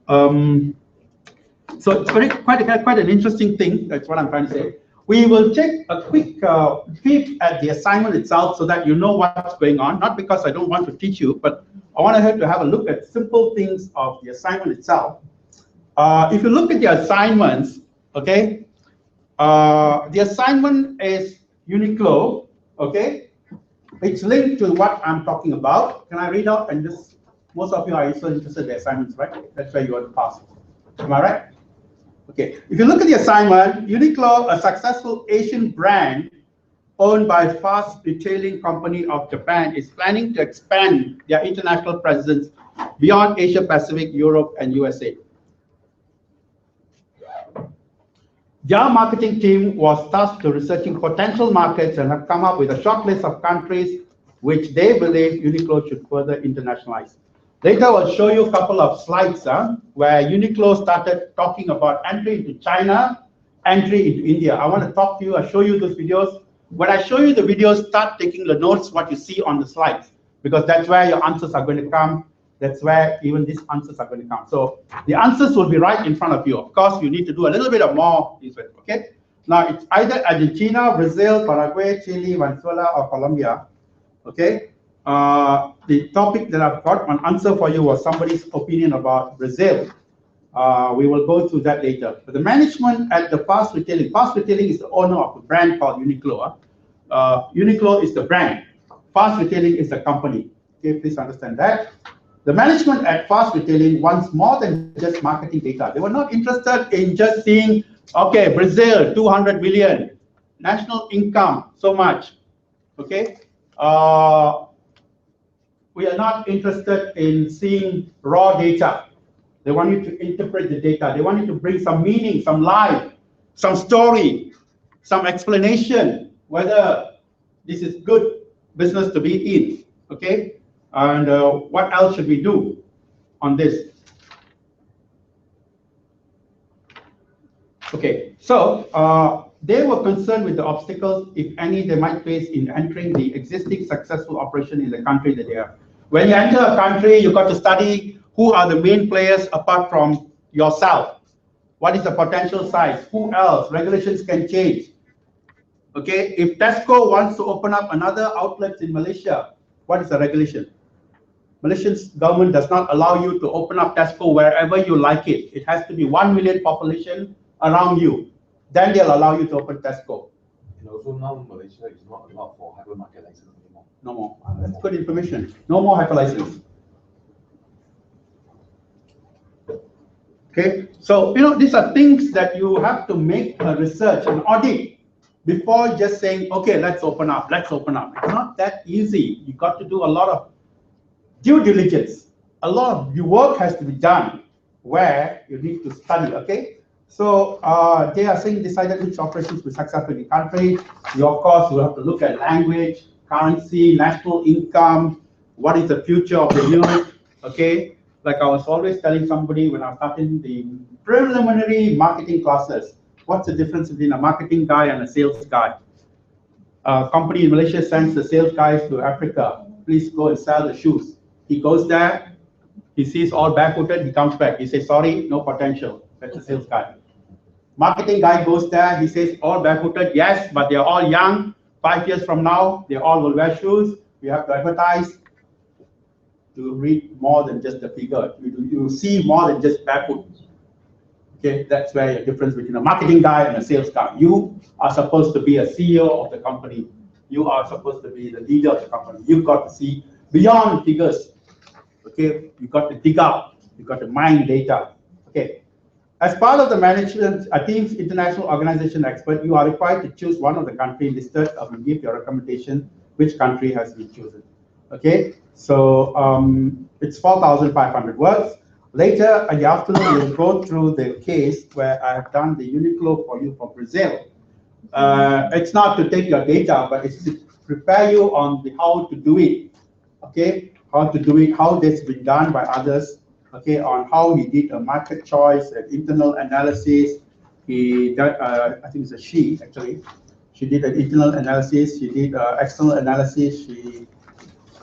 So it's quite an interesting thing. That's what I'm trying to say. We will take a quick peek at the assignment itself so that you know what's going on. Not because I don't want to teach you, but I want to have a look at simple things of the assignment itself. If you look at the assignments, okay, the assignment is Uniqlo, okay? It's linked to what I'm talking about. Can I read out? And this, most of you are also interested in the assignments, right? That's why you want to pass. Am I right? Okay. If you look at the assignment, Uniqlo, a successful Asian brand owned by fast retailing company of Japan, is planning to expand their international presence beyond Asia Pacific, Europe, and USA. Their marketing team was tasked to researching potential markets and have come up with a short list of countries which they believe Uniqlo should further internationalize. Later, I'll show you a couple of slides where Uniqlo started talking about entry into China, entry into India. I want to talk to you, I'll show you those videos. When I show you the videos, start taking the notes, what you see on the slides, because that's where your answers are going to come. That's where even these answers are going to come. So the answers will be right in front of you. Of course, you need to do a little bit of more research, okay? Now, it's either Argentina, Brazil, Paraguay, Chile, Venezuela, or Colombia, okay? The topic that I've got an answer for you was somebody's opinion about Brazil. We will go through that later. But the management at the Fast Retailing is the owner of the brand called Uniqlo. Uniqlo is the brand. Fast Retailing is the company. Okay, please understand that. The management at Fast Retailing wants more than just marketing data. They were not interested in just seeing, okay, Brazil, 200 million, national income, so much, okay? We are not interested in seeing raw data. They want you to interpret the data. They want you to bring some meaning, some life, some story, some explanation, whether this is good business to be in, okay? And what else should we do on this? Okay, so they were concerned with the obstacles, if any, they might face in entering the existing successful operation in the country that they are. When you enter a country, you've got to study who are the main players apart from yourself. What is the potential size? Who else? Regulations can change. Okay, if Tesco wants to open up another outlet in Malaysia, what is the regulation? Malaysian government does not allow you to open up Tesco wherever you like it. It has to be 1 million population around you. Then they'll allow you to open Tesco. And also now Malaysia is not allowed for hypermarket license anymore. No more. That's good information. No more hyper license. Okay, so these are things that you have to make a research, an audit, before just saying, okay, let's open up, let's open up. It's not that easy. You got to do a lot of due diligence. A lot of your work has to be done where you need to study, okay? So they are saying decided which operations will be successful in the country. You, of course, will have to look at language, currency, national income, what is the future of the unit, okay? Like I was always telling somebody when I was starting the preliminary marketing classes, what's the difference between a marketing guy and a sales guy? A company in Malaysia sends the sales guys to Africa. Please go and sell the shoes. He goes there, He sees all barefooted, he comes back. He says, sorry, no potential. That's the sales guy. Marketing guy goes there, he says, all barefooted, yes, but they're all young. 5 years from now, they all will wear shoes. We have to advertise to read more than just the figure. You see more than just barefoot. Okay, that's where the difference between a marketing guy and a sales guy. You are supposed to be a CEO of the company. You are supposed to be the leader of the company. You've got to see beyond figures. Okay, you've got to dig up. You've got to mine data. Okay. As part of the management team's international organization expert, you are required to choose one of the countries listed and give your recommendation which country has been chosen. Okay, so it's 4,500 words. Later in the afternoon, we'll go through the case where I have done the Uniqlo for you for Brazil. It's not to take your data, but it's to prepare you on how to do it. Okay, how to do it, how this has been done by others. Okay, on how he did a market choice, an internal analysis. He did, I think it's a she actually. She did an internal analysis. She did external analysis. She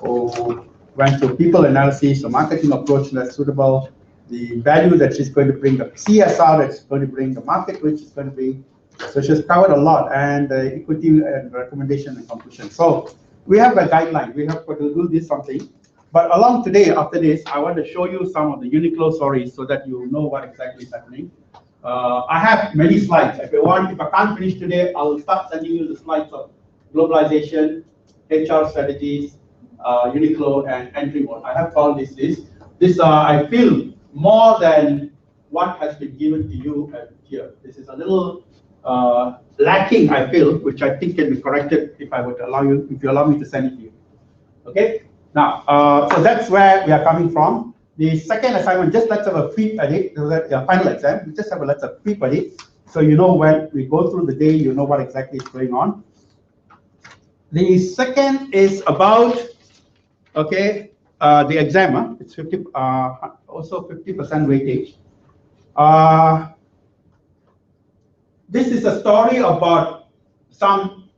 went to people analysis, a marketing approach that's suitable, the value that she's going to bring, the CSR that's going to bring, the market which is going to bring. So she's covered a lot, and the equity and recommendation and conclusion. So we have a guideline. We have to do this something. But along today, after this, I want to show you some of the Uniqlo stories so that you know what exactly is happening. I have many slides. If I can't finish today, I'll start sending you the slides of globalization, HR strategies, Uniqlo, and entry mode. I have called this list. This, I feel, more than what has been given to you here. This is a little lacking, I feel, which I think can be corrected if I would allow you, if you allow me to send it to you. Okay. Now, so that's where we are coming from. The second assignment, just let's have a peep at it. The final exam, we just have let's have a peep at it. So you know when we go through the day, you know what exactly is going on. The second is about, okay, the exam. It's 50, also 50% weightage. This is a story about some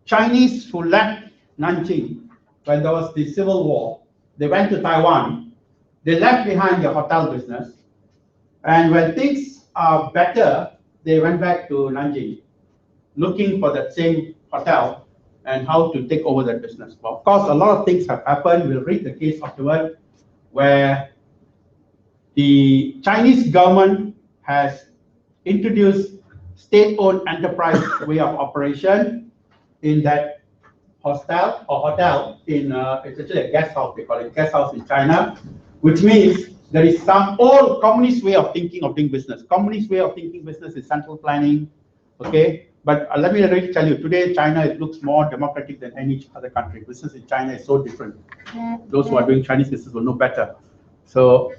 Chinese who left Nanjing when there was the Civil War. They went to Taiwan. They left behind their hotel business. And when things are better, they went back to Nanjing, looking for that same hotel and how to take over that business. But of course, a lot of things have happened. We'll read the case afterward, where the Chinese government has introduced state-owned enterprise way of operation in that hotel in it's actually a guest house. They call it guest house in China, which means there is some old communist way of thinking of doing business. Communist way of thinking business is central planning. Okay, but let me really tell you, today China, it looks more democratic than any other country. Business in China is so different. Those who are doing Chinese business will know better. So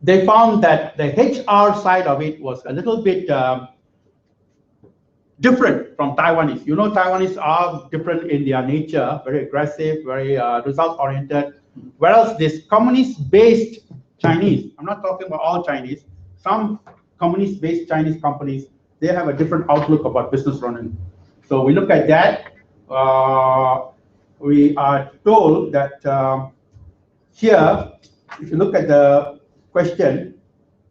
they found that the HR side of it was a little bit different from Taiwanese. You know, Taiwanese are different in their nature, very aggressive, very result-oriented. Whereas this communist-based Chinese, I'm not talking about all Chinese, some communist-based Chinese companies, they have a different outlook about business running. So we look at that. We are told that here, if you look at the question,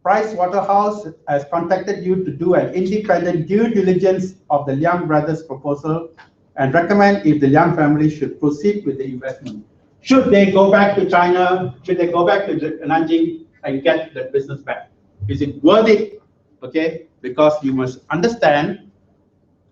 Price Waterhouse has contacted you to do an independent due diligence of the Liang brothers' proposal and recommend if the Liang family should proceed with the investment. Should they go back to China? Should they go back to Nanjing and get that business back? Is it worth it? Okay, because you must understand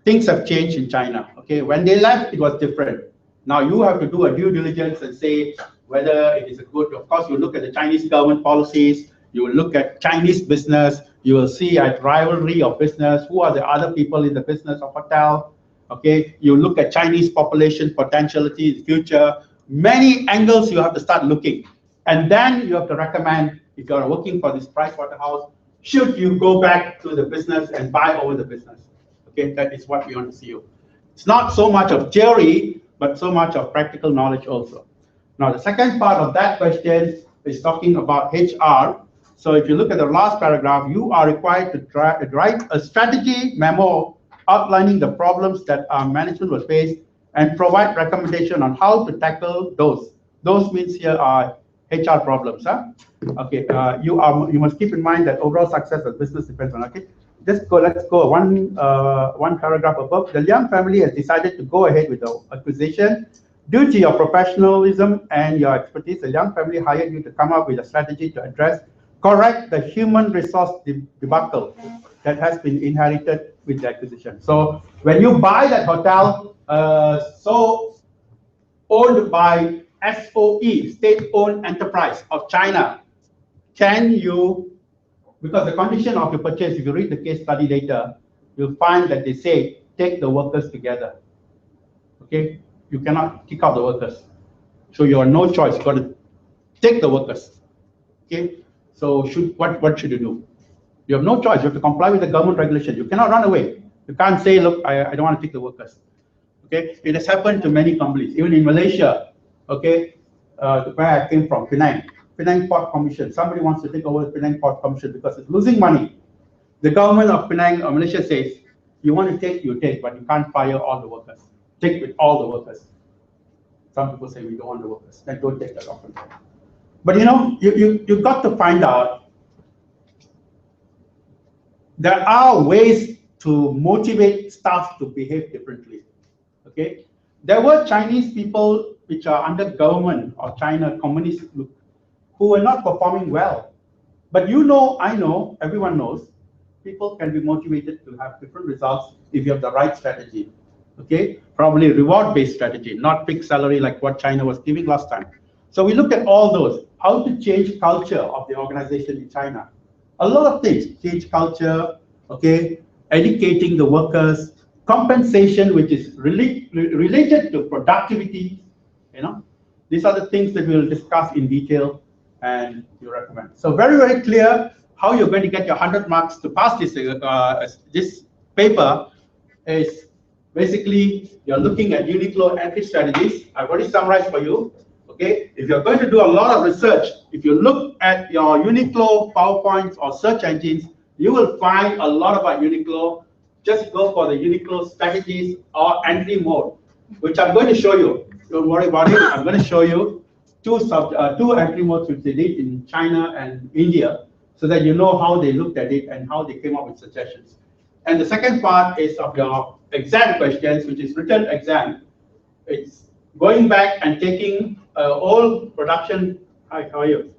things have changed in China. Okay, when they left, it was different. Now you have to do a due diligence and say whether it is a good. Of course, you look at the Chinese government policies. You will look at Chinese business. You will see a rivalry of business. Who are the other people in the business of hotel? Okay, you look at Chinese population potentiality, future. Many angles you have to start looking, and then you have to recommend if you are working for this Price Waterhouse, should you go back to the business and buy over the business? Okay, that is what we want to see you. It's not so much of theory, but so much of practical knowledge also. Now, the second part of that question is talking about HR. So if you look at the last paragraph, you are required to write a strategy memo outlining the problems that our management will face and provide recommendation on how to tackle those. Those means here are HR problems. Huh? Okay, you must keep in mind that overall success of business depends on. Okay, let's go one paragraph above. The Liang family has decided to go ahead with the acquisition. Due to your professionalism and your expertise, the Liang family hired you to come up with a strategy to correct the human resource debacle that has been inherited with the acquisition. So when you buy that hotel, owned by SOE, State-Owned Enterprise of China, can you, because the condition of your purchase, if you read the case study later, you'll find that they say, take the workers together. Okay, you cannot kick out the workers. So you have no choice, you've got to take the workers. Okay, so what should you do? You have no choice, you have to comply with the government regulation. You cannot run away. You can't say, look, I don't want to take the workers. Okay, it has happened to many companies, even in Malaysia. Okay, where I came from, Penang Port Commission. Somebody wants to take over the Penang Port Commission because it's losing money. The government of Penang or Malaysia says, you want to take, you take, but you can't fire all the workers. Take with all the workers. Some people say we don't want the workers. Then don't take that offer. But you know, you've got to find out there are ways to motivate staff to behave differently. Okay, there were Chinese people which are under government of China, communist, who were not performing well. But you know, I know, everyone knows, people can be motivated to have different results if you have the right strategy. Okay, probably reward-based strategy, not fixed salary like what China was giving last time. So we looked at all those, how to change culture of the organization in China. A lot of things, change culture, okay, educating the workers, compensation, which is related to productivity, you know. These are the things that we'll discuss in detail and you recommend. So very, very clear how you're going to get your 100 marks to pass this paper is basically you're looking at Uniqlo entry strategies. I've already summarized for you. Okay, if you're going to do a lot of research, if you look at your Uniqlo PowerPoints or search engines, you will find a lot about Uniqlo. Just go for the Uniqlo strategies or entry mode, which I'm going to show you. Don't worry about it. I'm going to show you two entry modes which they did in China and India, so that you know how they looked at it and how they came up with suggestions. And the second part is of your exam questions, which is written exam. It's going back and taking all production. Hi, how are you?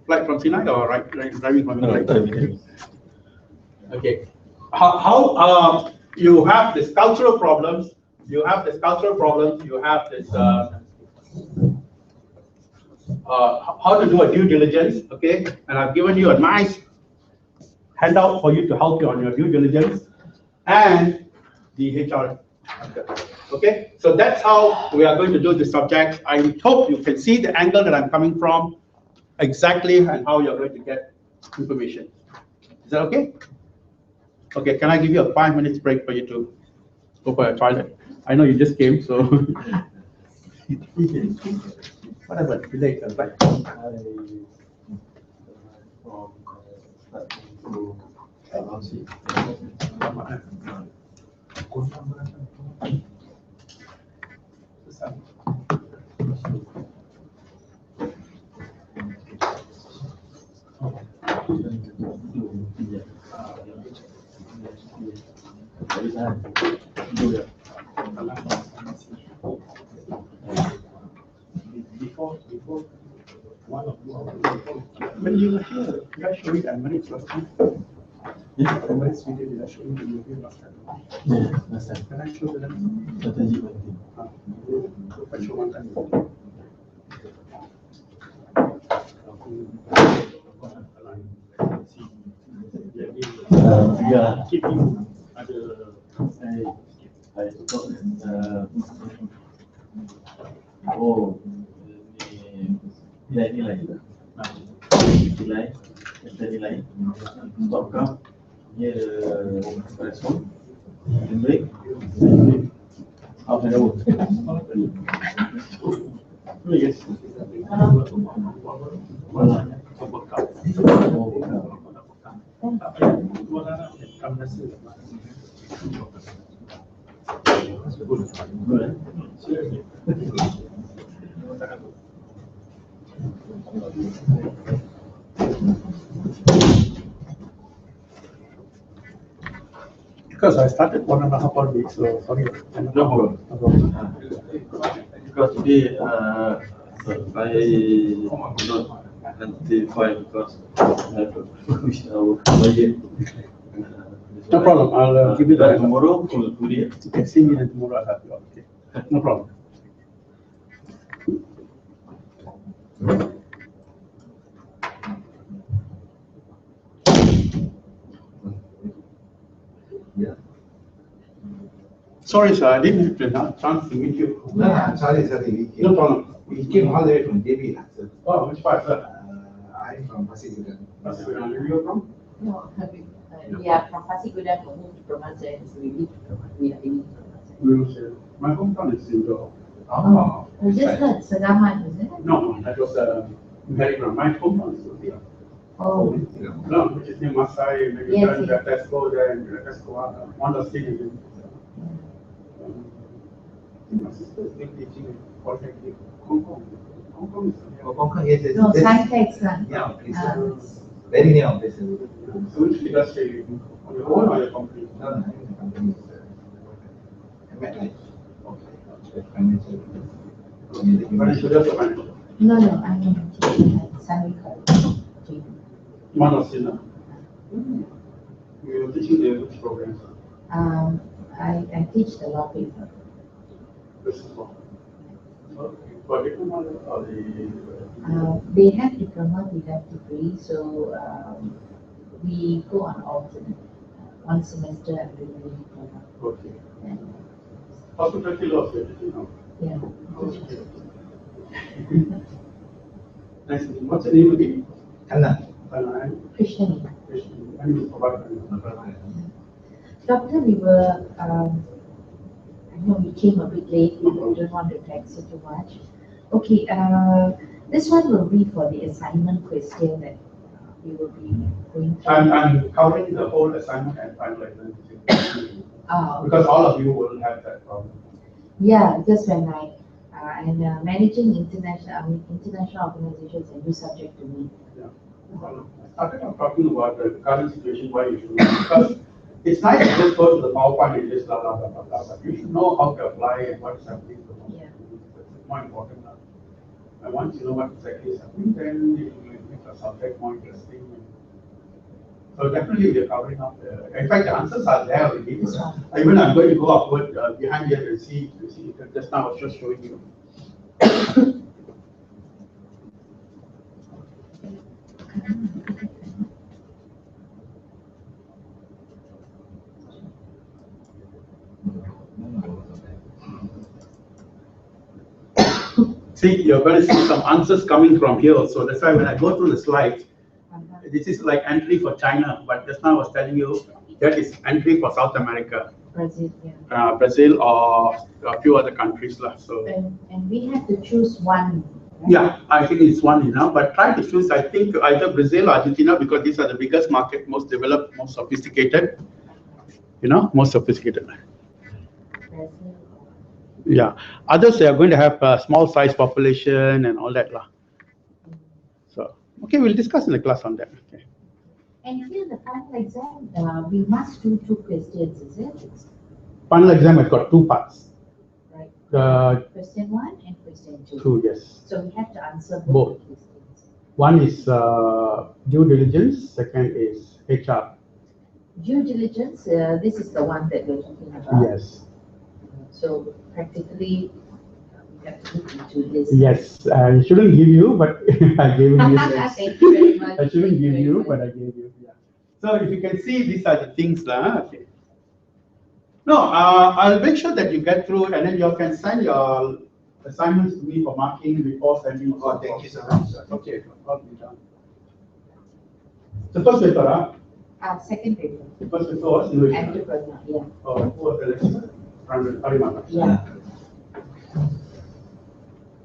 Flight from Sinai or driving from Sinai? Okay. How you have this cultural problems. You have this cultural problems. You have this how to do a due diligence. Okay, and I've given you a nice handout for you to help you on your due diligence and the HR. Okay, so that's how we are going to do this subject. I hope you can see the angle that I'm coming from exactly and how you're going to get information. Is that okay? Okay, can I give you a 5 minutes break for you to go for a toilet? I know you just came, so. Whatever, relate, right? Before one of you, when you were here, did I show you the Emirates last time? Yeah, Emirates video, did I show you the video last time? Yeah, last time. Can I show them? I show one time. Yeah, keep you other. I forgot. Oh, nilai stop cup dia respon break half an hour. Yes. Good. Because I started 1.5 hour week, so sorry. No problem. Because today I not identify because I have a which our budget. No problem. I'll give you that that tomorrow or today. You can see me and tomorrow I'll have you. Okay. No problem. Yeah. Sorry, sir. I didn't have a chance to meet you. No, sorry, we No problem. came all the way from JB, sir. Oh, which part, sir? I'm from Pasigudan. Where are you from? No, we are from Pasigudan, we moved to Promasa, so we live we are living in Promasa. My hometown is Sindor. Oh. We just heard Segaman, is it? No, that was very from my hometown is Sindor. Oh, No, which is near Masai, maybe Yes, turn yes. the Tesco there and Tesco, one of the cities. My sister is still teaching in Polytechnic, Hong Kong. Hong Kong is Oh, Hong Kong, yes, yes. no, Yes. Scientex, lah. Yeah, please. Very near place. so which industry? On your own or your company? No, no, I'm in the company. I'm at like, okay, financial. Financial, just financial. No, no, I mean, Sunny One of Sina. You were teaching the which programs? I teach the law paper. This is what. For diploma or the. They have diploma, we have degree, so we go on alternate. One semester I'm doing the diploma. Okay. And, Hospitality law, you're teaching now. yeah. Nice. What's the name again? Anna. And Christian. Prabakaran. Doctor, we were, I know we came a bit late, we don't want to tax you too much. Okay, this one will be for the assignment question that we will be going through. I'm covering the whole assignment and final examination. Because all of you will have that problem. Yeah, because when and managing international organizations, a new subject to me. Yeah. I started off talking about the current situation, why you should know. Because it's nice to just go to the PowerPoint and just blah, blah, blah, blah, blah, but you should know how to apply and what is happening. Yeah. It's more important now. And once you know what exactly is happening, then it will make the subject more interesting. So definitely we are covering up in fact, the answers are there already. Even I'm going to go upward behind here and see, just now I was just showing you. See, you're going to see some answers coming from here. So that's why when I go through the slides, this is like entry for China, but just now I was telling you that is entry for South America. Brazil, yeah. Brazil or a few other countries. So, and we have to choose one. Right? Yeah, I think it's one enough, but try to choose, I think, either Brazil or Argentina, because these are the biggest market, most developed, most sophisticated, most sophisticated. Brazil. Yeah, others, they are going to have a small size population and all that. So, okay, we'll discuss in the class on that. Okay. And here the final exam, we must do 2 questions, is it? Final exam has got 2 parts. Right. Question 1 and question 2. 2, yes. So we have to answer Both. questions. One is due diligence, second is HR. Due diligence, this is the one that we're talking about. Yes. So practically, we have to look into this. Yes, I shouldn't give you, but I gave you. Thank you very much. I shouldn't give you, but I gave you. Yeah. So if you can see, these are the things. Okay. No, I'll make sure that you get through it, and then you can send your assignments to me for marking before sending. Oh, thank you so much. Okay, all be done. The first paper, Second paper. the first paper was English. Entrepreneur, yeah. Oh, who was the lecturer? Harimana. Yeah.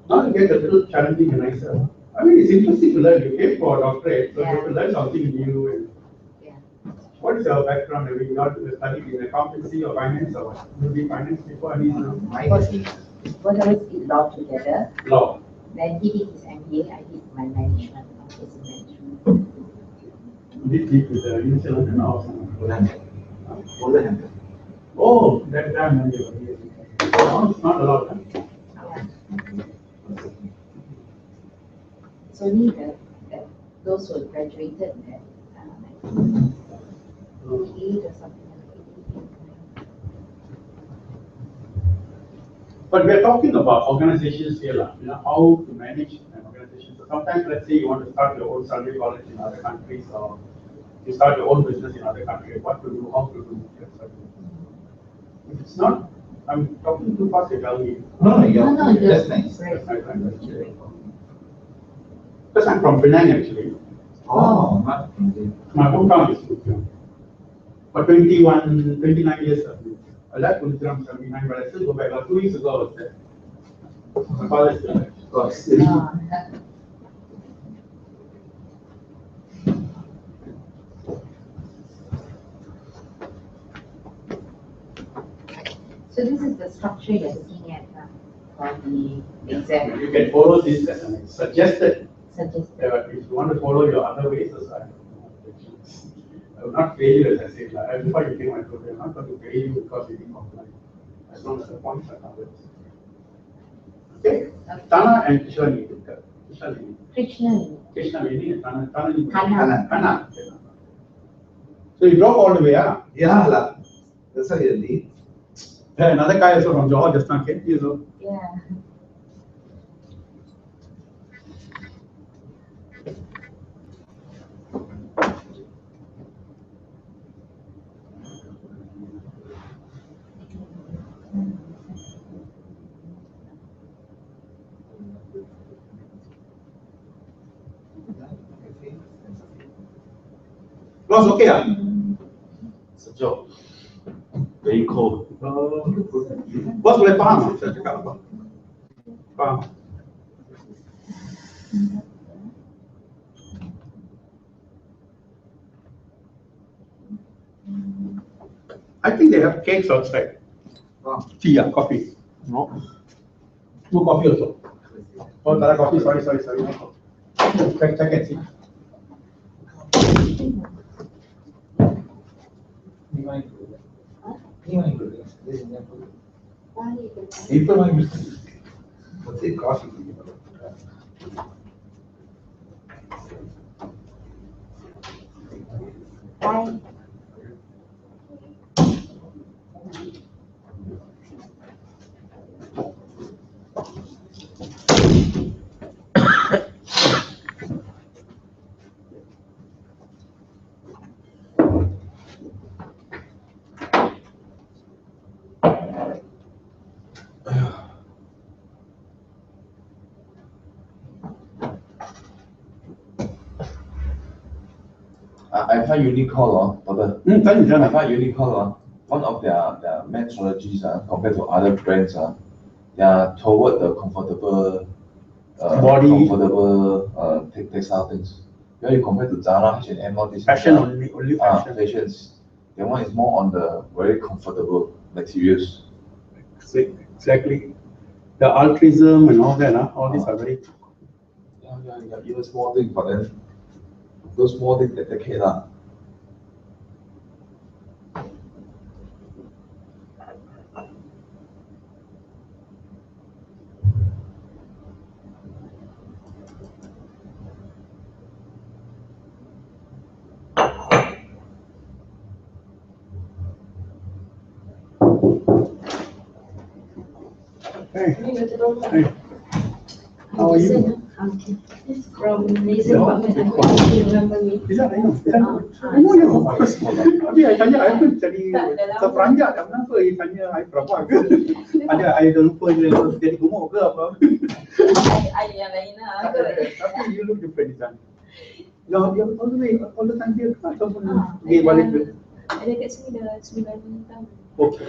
Now you get a little challenging and nicer. I mean, it's interesting to learn. You came for a doctorate, so you have to learn something new. And what is your background? Have you not studied in accountancy or finance or what? You did finance before? What I was in law together. Law. Then he did his MBA, I did my management, business management. Did with the initial London or something? Wolverhampton. Oh, that time when you were here. No, it's not allowed. Huh? It's only those who graduated at 1988 or something like that. But we're talking about organizations here, how to manage an organization. So sometimes, let's say you want to start your own survey college in other countries, or you start your own business in other countries, what to do, how to do. If it's not, I'm talking too fast, you tell me. No, that's nice. That's my friend, actually. Because I'm from Penang, actually. Oh, not from My hometown is Kuching. For 29 years, I left Kuching 79, but I still go back. Like 2 weeks ago, I was there. My father is still there. So this is the structure you're looking at for the exam. You can follow this as a suggested. Suggested. If you want to follow your other ways, I will not fail you, as I said. Before you came, I told you, I'm not going to fail you because you didn't comply. As long as the points are covered. Okay? Tana and Krishnalini. Krishnalini, Tana. So you drop all the way, ah? Yeah, lah. That's how you lead. Another guy also from Johor just now came here, so. Yeah. Was okay, ah? Sejuk. Very cold. Bos boleh faham saya cakap apa? Faham. I think they have cakes outside. Tea, coffee. No. No coffee also. Oh, tak ada coffee. Sorry. Check and see. People might use let's say coffee. Bye. I find Unicall, Doctor. I find Unicall, one of their main strategies compared to other brands, they are toward the comfortable textile things. When you compare to Zara, H&M, all these Fashion only fashion. fashions, the one is more on the very comfortable materials. Exactly. The altruism and all that, all these are very. Yeah, even small things, but then those small things that take care. Hey. Hey. How are you? From Malaysia department, I hope you remember me. I know you. Tapi I tanya, I pun jadi terperanjat. Kenapa you tanya I Prabakaran? Ada I dah lupa je jadi gemuk ke apa? I yang lain lah. Tapi you look different kan? Yang all the time dia ataupun dia balik ke? Ada kat sini dah 9 tahun. Okay.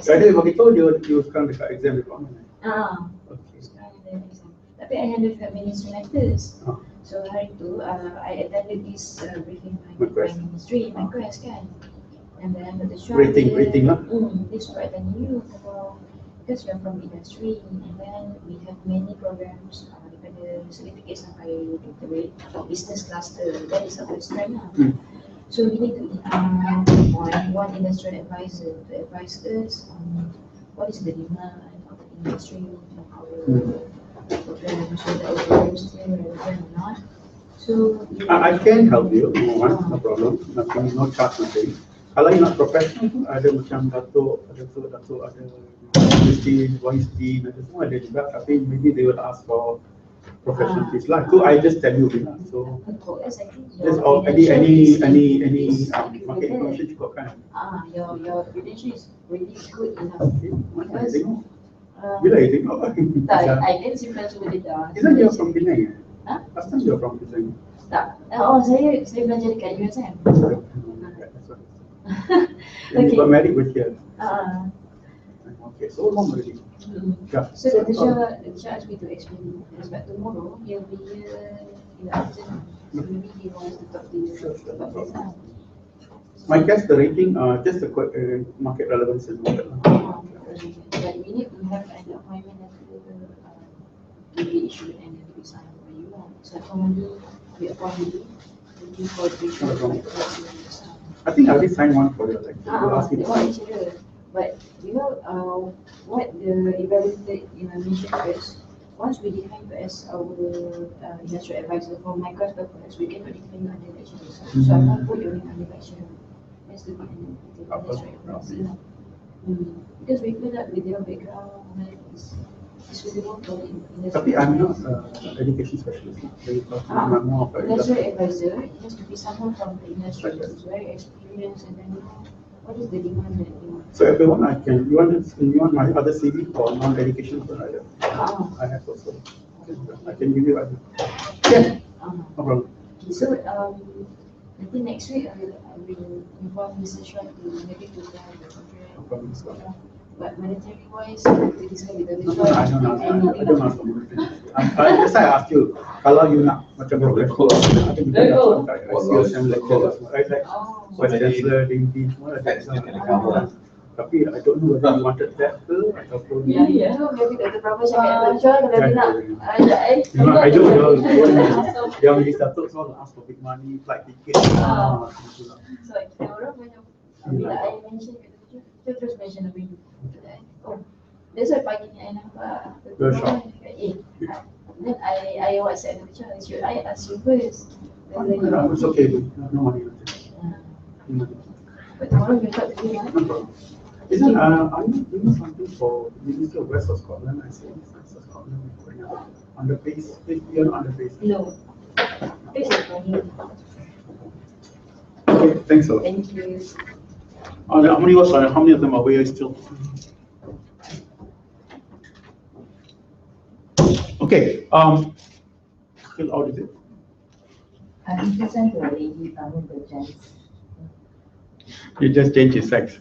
Jadi begitu dia sekarang dekat exam department. Okay. Sekarang ada exam. Tapi I handle ministry matters. So hari tu I attended this briefing by Prime Ministry, my quest kan. And then the shop Rating lah. This what I tell you about because we are from industry and then we have many programs daripada certificate sampai doctorate atau business cluster, that is our strength lah. So we need to appoint one industrial advisor to advise us on what is the demand of the industry of our program, so that our program is still relevant or not. So I can help you, no problem, nothing, no charge, nothing. Kalau you nak professional, ada macam datuk, ada YST, ada semua ada juga, tapi maybe they will ask for professional fees lah. So I just tell you lah. So just any market information cukup kan? Your credential is really good enough. Because Bila you tengok? I can simpan semua data. Isn't you from Penang? Last time you're from Penang. Tak. Saya belajar dekat USM. You got married with here. Okay, so long already. Yeah. So the teacher asked me to explain this, but tomorrow he'll be here in the afternoon. So maybe he wants to talk to you about this now. My guess the rating, just the market relevance is not. But we need to have an appointment letter to be issued and then to be signed by you. So formally, we appoint you, looking for the issue. I think I already signed one for you. Like, but you know what the evaluated mentioned first. Once we define you as our industrial advisor for my class purpose, we cannot define you under lecturer. So I can't put your name under lecturer. It has to be under industrial advisor. Because we feel that with your background, it's suitable for the industry. Tapi I'm not education specialist. I'm more of an industrial advisor. It has to be someone from the industry who's very experienced and then what is the demand that you want. So everyone I can. You want my other CV for non-education provider? I have also. I can give you. Yeah. No problem. So I think next week I will inform Mr. Shah to maybe to the contract. But monetary wise, we discuss with the I don't know. That's why I asked you. Kalau you nak macam professional, I think you can ask lecturer, right? Like vice chancellor, dean, semua ada. Tapi I don't know whether you wanted that ke ataupun. Yeah. So maybe the Prabakaran cakap, Joy kalau dia nak, I don't. Dia pergi satu soal ask for big money, flight ticket. So kita orang banyak. Bila I mention kat dia terus mention apa ini. Oh, that's why pagi ni I nampak. Then I WhatsApp the teacher. Should I ask you first? It's okay. No money. But tomorrow we talk to you, right? Isn't are you doing something for Ministry of West of Scotland? I say West of Scotland underpays. You're not underpays. No. It's okay. Okay, thanks a lot. Thank you. How many of them are here still? Okay. Still out, is it? You present to a lady from the gents. You just change his sex.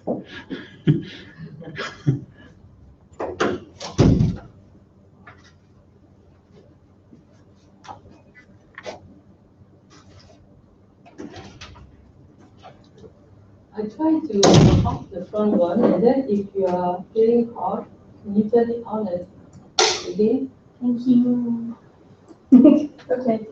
I try to off the front one, and then if you are feeling hot, you turn it on again. Thank you. Okay.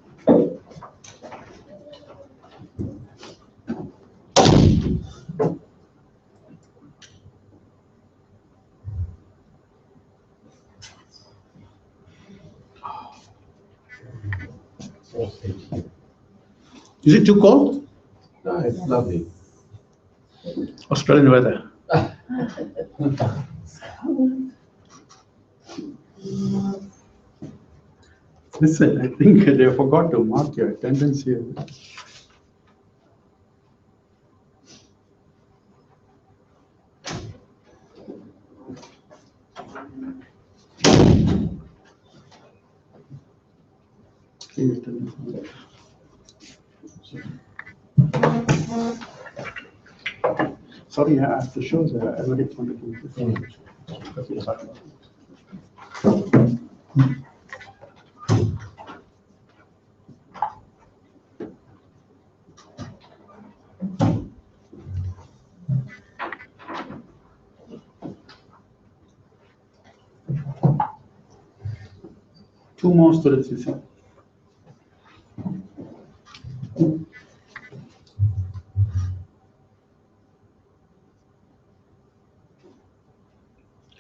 Is it too cold? No, it's lovely. Australian weather. Listen, I think they forgot to mark your attendance here. Sorry, I have to show the analytics on the computer. 2 more students, you see.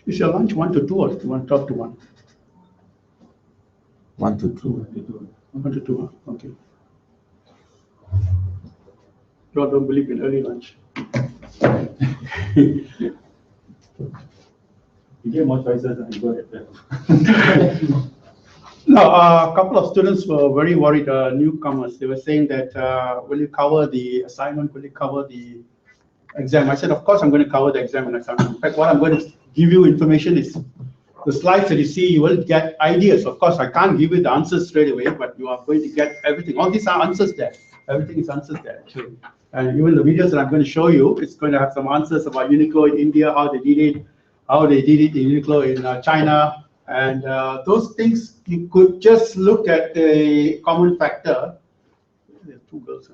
Is your lunch 1 to 2 or 12 to 1? 1 to 2. 1 to 2, okay. You all don't believe in early lunch. You get more choices and you go at that. Now, a couple of students were very worried, newcomers. They were saying that, will you cover the assignment? Will you cover the exam? I said, of course, I'm going to cover the exam and assignment. In fact, what I'm going to give you information is the slides that you see, you will get ideas. Of course, I can't give you the answers straight away, but you are going to get everything. All these are answers there. Everything is answers there, actually. And even the videos that I'm going to show you, it's going to have some answers about Uniqlo in India, how they did it in Uniqlo in China. And those things, you could just look at the common factor. There are 2 girls.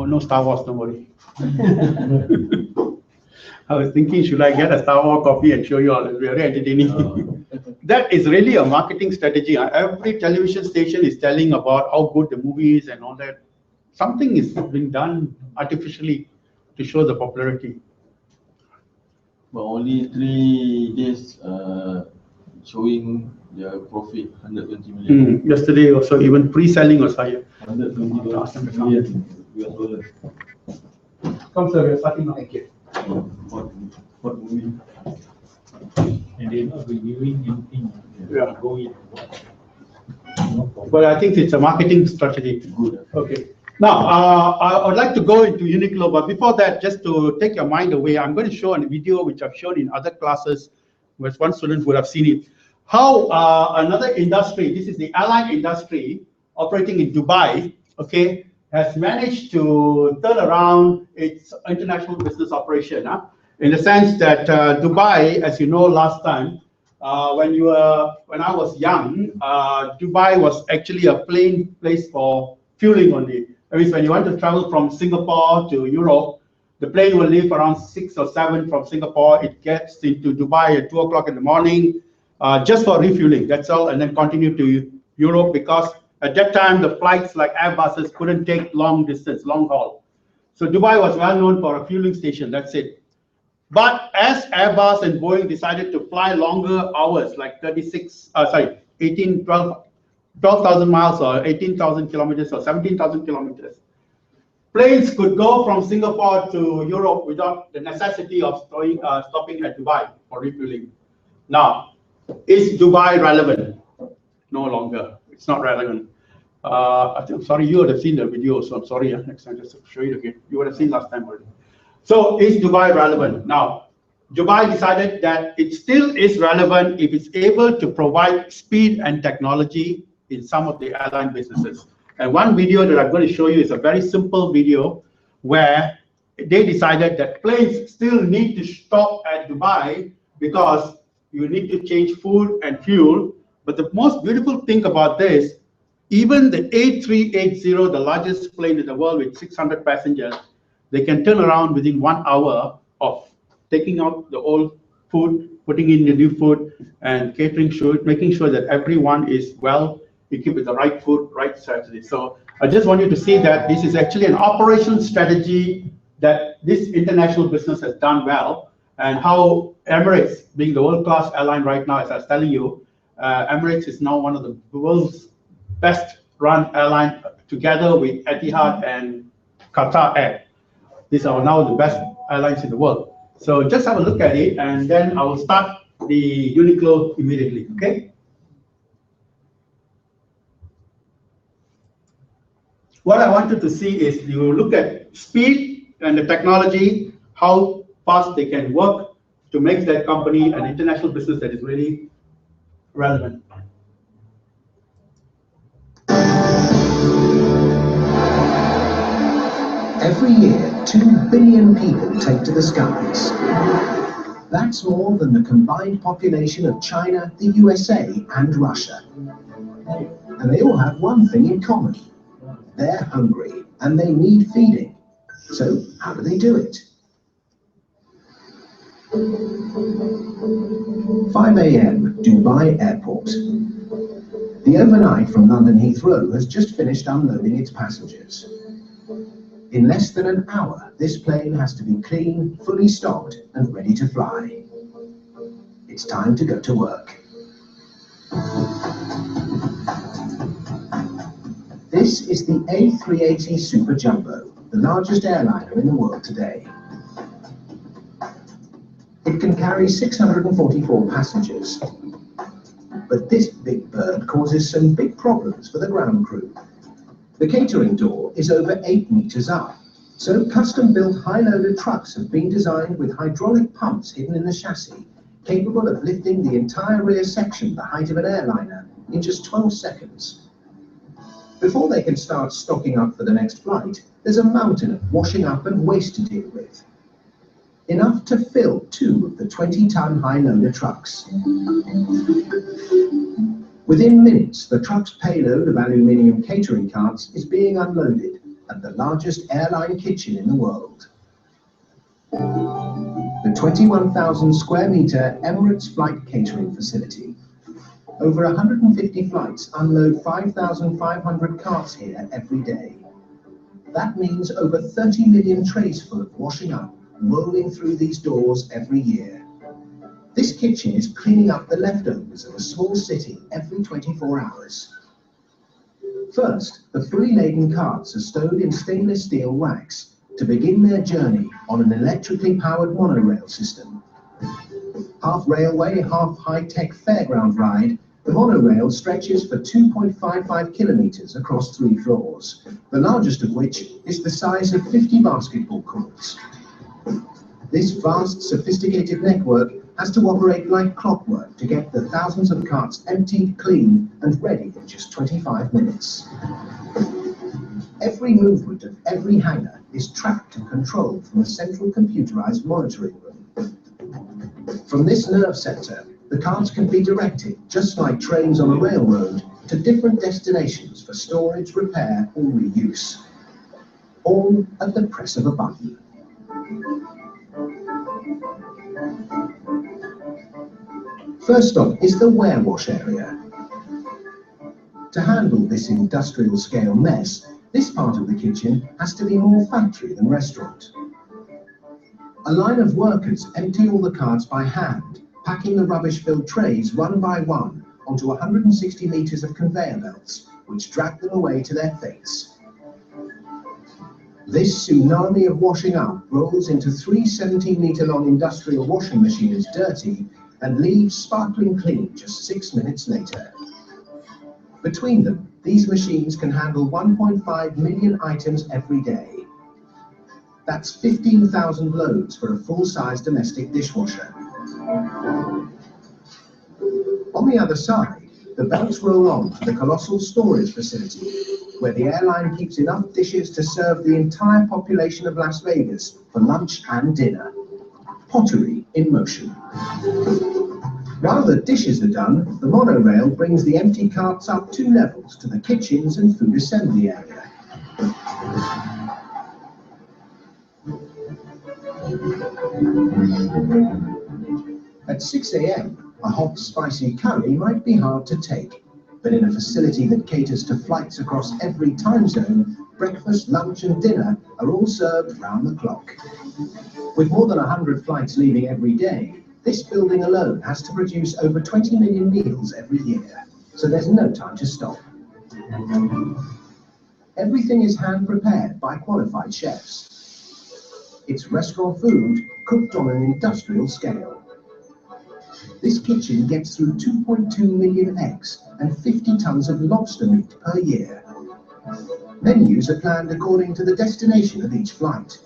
No Star Wars, don't worry. I was thinking, should I get a Star Wars copy and show you all? It's very entertaining. That is really a marketing strategy. Every television station is telling about how good the movie is and all that. Something is being done artificially to show the popularity. But only 3 days showing their profit, 120 million. Yesterday also, even pre-selling was higher. 120 million US dollars. Come sir, we're starting now. Thank you. What movie? And they're not reviewing anything. Yeah. Go in. But I think it's a marketing strategy. Good. Okay. Now, I would like to go into Uniqlo, but before that, just to take your mind away, I'm going to show a video which I've shown in other classes, where one student would have seen it. How another industry, this is the airline industry operating in Dubai, okay, has managed to turn around its international business operation, in the sense that Dubai, as you know, last time, when I was young, Dubai was actually a plain place for fueling only. That means when you want to travel from Singapore to Europe, the plane will leave around 6 or 7 from Singapore. It gets into Dubai at 2 o'clock in the morning, just for refueling. That's all, and then continue to Europe, because at that time the flights like Airbuses couldn't take long distance, long haul. So Dubai was well known for a fueling station. That's it. But as Airbus and Boeing decided to fly longer hours, like 12,000 miles or 18,000 kilometers or 17,000 kilometers, planes could go from Singapore to Europe without the necessity of stopping at Dubai for refueling. Now, is Dubai relevant? No longer. It's not relevant. I'm sorry, you would have seen the video, so I'm sorry. Next time, just show you again. You would have seen last time already. So, is Dubai relevant? Now, Dubai decided that it still is relevant if it's able to provide speed and technology in some of the airline businesses. And one video that I'm going to show you is a very simple video where they decided that planes still need to stop at Dubai because you need to change food and fuel. But the most beautiful thing about this, even the A380, the largest plane in the world with 600 passengers, they can turn around within 1 hour of taking out the old food, putting in the new food, and catering food, making sure that everyone is well equipped with the right food, right strategy. So I just want you to see that this is actually an operation strategy that this international business has done well, and how Emirates, being the world-class airline right now, as I was telling you, Emirates is now one of the world's best run airline, together with Etihad and Qatar Air. These are now the best airlines in the world. So just have a look at it, and then I will start the Uniqlo immediately, okay? What I wanted to see is you look at speed and the technology, how fast they can work to make that company an international business that is really relevant. Every year, 2 billion people take to the skies. That's more than the combined population of China, the USA, and Russia. And they all have one thing in common. They're hungry and they need feeding. So how do they do it? 5 a.m. Dubai Airport. The overnight from London Heathrow has just finished unloading its passengers. In less than an hour, this plane has to be clean, fully stocked, and ready to fly. It's time to go to work. This is the A380 Super Jumbo, the largest airliner in the world today. It can carry 644 passengers. But this big bird causes some big problems for the ground crew. The catering door is over 8 meters up, so custom-built high-loader trucks have been designed with hydraulic pumps hidden in the chassis, capable of lifting the entire rear section the height of an airliner in just 12 seconds. Before they can start stocking up for the next flight, there's a mountain of washing up and waste to deal with. Enough to fill 2 of the 20-ton high-loader trucks. Within minutes, the truck's payload of aluminium catering carts is being unloaded at the largest airline kitchen in the world. The 21,000 square meter Emirates Flight Catering Facility. Over 150 flights unload 5,500 carts here every day. That means over 30 million trays full of washing up rolling through these doors every year. This kitchen is cleaning up the leftovers of a small city every 24 hours. First, the fully laden carts are stowed in stainless steel racks to begin their journey on an electrically powered monorail system. Half railway, half high-tech fairground ride, the monorail stretches for 2.55 kilometers across 3 floors, the largest of which is the size of 50 basketball courts. This vast, sophisticated network has to operate like clockwork to get the thousands of carts emptied, cleaned, and ready in just 25 minutes. Every movement of every hangar is tracked and controlled from a central computerized monitoring room. From this nerve center, the carts can be directed, just like trains on a railroad, to different destinations for storage, repair, or reuse. All at the press of a button. First stop is the warewash area. To handle this industrial scale mess, this part of the kitchen has to be more factory than restaurant. A line of workers empty all the carts by hand, packing the rubbish-filled trays one by one onto 160 meters of conveyor belts, which drag them away to their fates. This tsunami of washing up rolls into 3 17-meter-long industrial washing machines dirty and leaves sparkling clean just 6 minutes later. Between them, these machines can handle 1.5 million items every day. That's 15,000 loads for a full-size domestic dishwasher. On the other side, the belts roll on to the colossal storage facility, where the airline keeps enough dishes to serve the entire population of Las Vegas for lunch and dinner. Pottery in motion. While the dishes are done, the monorail brings the empty carts up 2 levels to the kitchens and food assembly area. At 6 a.m., a hot, spicy curry might be hard to take, but in a facility that caters to flights across every time zone, breakfast, lunch and dinner are all served round the clock. With more than 100 flights leaving every day, this building alone has to produce over 20 million meals every year, so there's no time to stop. Everything is hand-prepared by qualified chefs. It's restaurant food cooked on an industrial scale. This kitchen gets through 2.2 million eggs and 50 tons of lobster meat per year. Menus are planned according to the destination of each flight.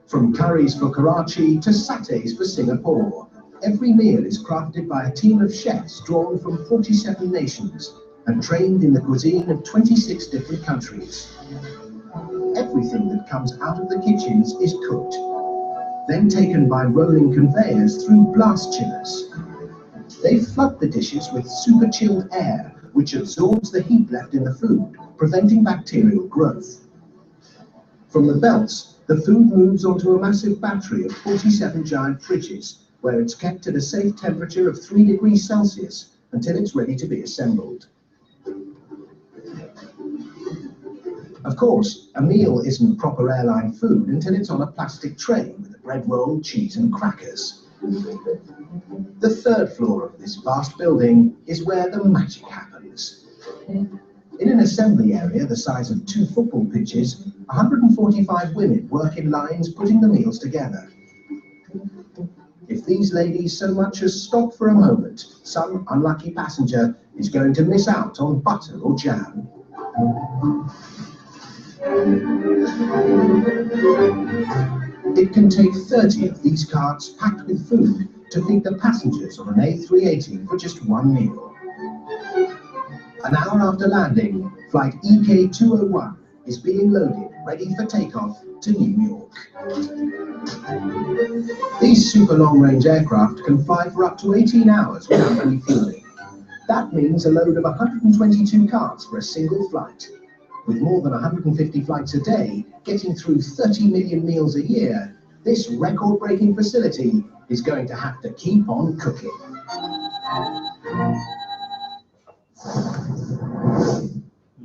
From curries for Karachi to satays for Singapore, every meal is crafted by a team of chefs drawn from 47 nations and trained in the cuisine of 26 different countries. Everything that comes out of the kitchens is cooked, then taken by rolling conveyors through blast chillers. They flood the dishes with super chilled air, which absorbs the heat left in the food, preventing bacterial growth. From the belts, the food moves onto a massive battery of 47 giant fridges, where it's kept at a safe temperature of 3 degrees Celsius until it's ready to be assembled. Of course, a meal isn't proper airline food until it's on a plastic tray with a bread roll, cheese and crackers. The third floor of this vast building is where the magic happens. In an assembly area the size of 2 football pitches, 145 women work in lines putting the meals together. If these ladies so much as stop for a moment, some unlucky passenger is going to miss out on butter or jam. It can take 30 of these carts packed with food to feed the passengers on an A380 for just one meal. An hour after landing, flight EK201 is being loaded, ready for takeoff to New York. These super long-range aircraft can fly for up to 18 hours without refueling. That means a load of 122 carts for a single flight. With more than 150 flights a day, getting through 30 million meals a year, this record-breaking facility is going to have to keep on cooking.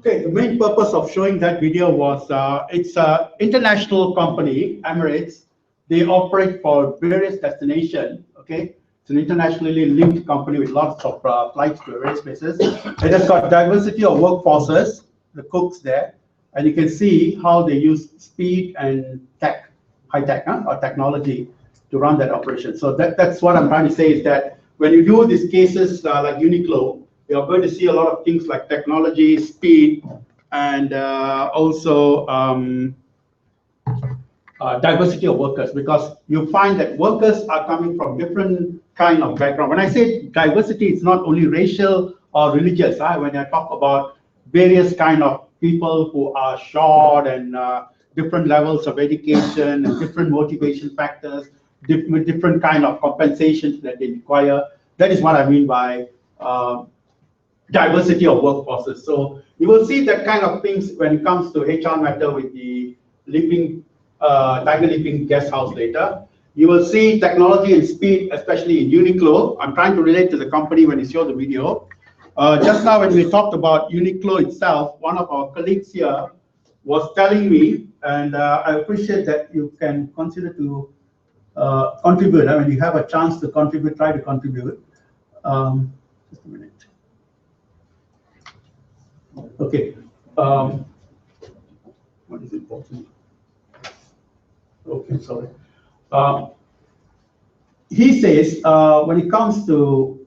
Okay, the main purpose of showing that video was it's an international company, Emirates. They operate for various destinations. Okay, it's an internationally linked company with lots of flights to various places. It has got diversity of workforces, the cooks there, and you can see how they use speed and tech, high tech or technology to run that operation. So that's what I'm trying to say is that when you do these cases like Uniqlo, you're going to see a lot of things like technology, speed, and also diversity of workers, because you find that workers are coming from different kind of background. When I say diversity, it's not only racial or religious. When I talk about various kind of people who are short and different levels of education and different motivation factors, different kind of compensations that they require. That is what I mean by diversity of workforces. So you will see that kind of things when it comes to HR matter with the Tiger Leaping guest house later. You will see technology and speed, especially in Uniqlo. I'm trying to relate to the company when you show the video. Just now when we talked about Uniqlo itself, one of our colleagues here was telling me, and I appreciate that you can consider to contribute. When you have a chance to contribute, try to contribute. Just a minute. Okay. What is important? Okay, sorry. He says when it comes to,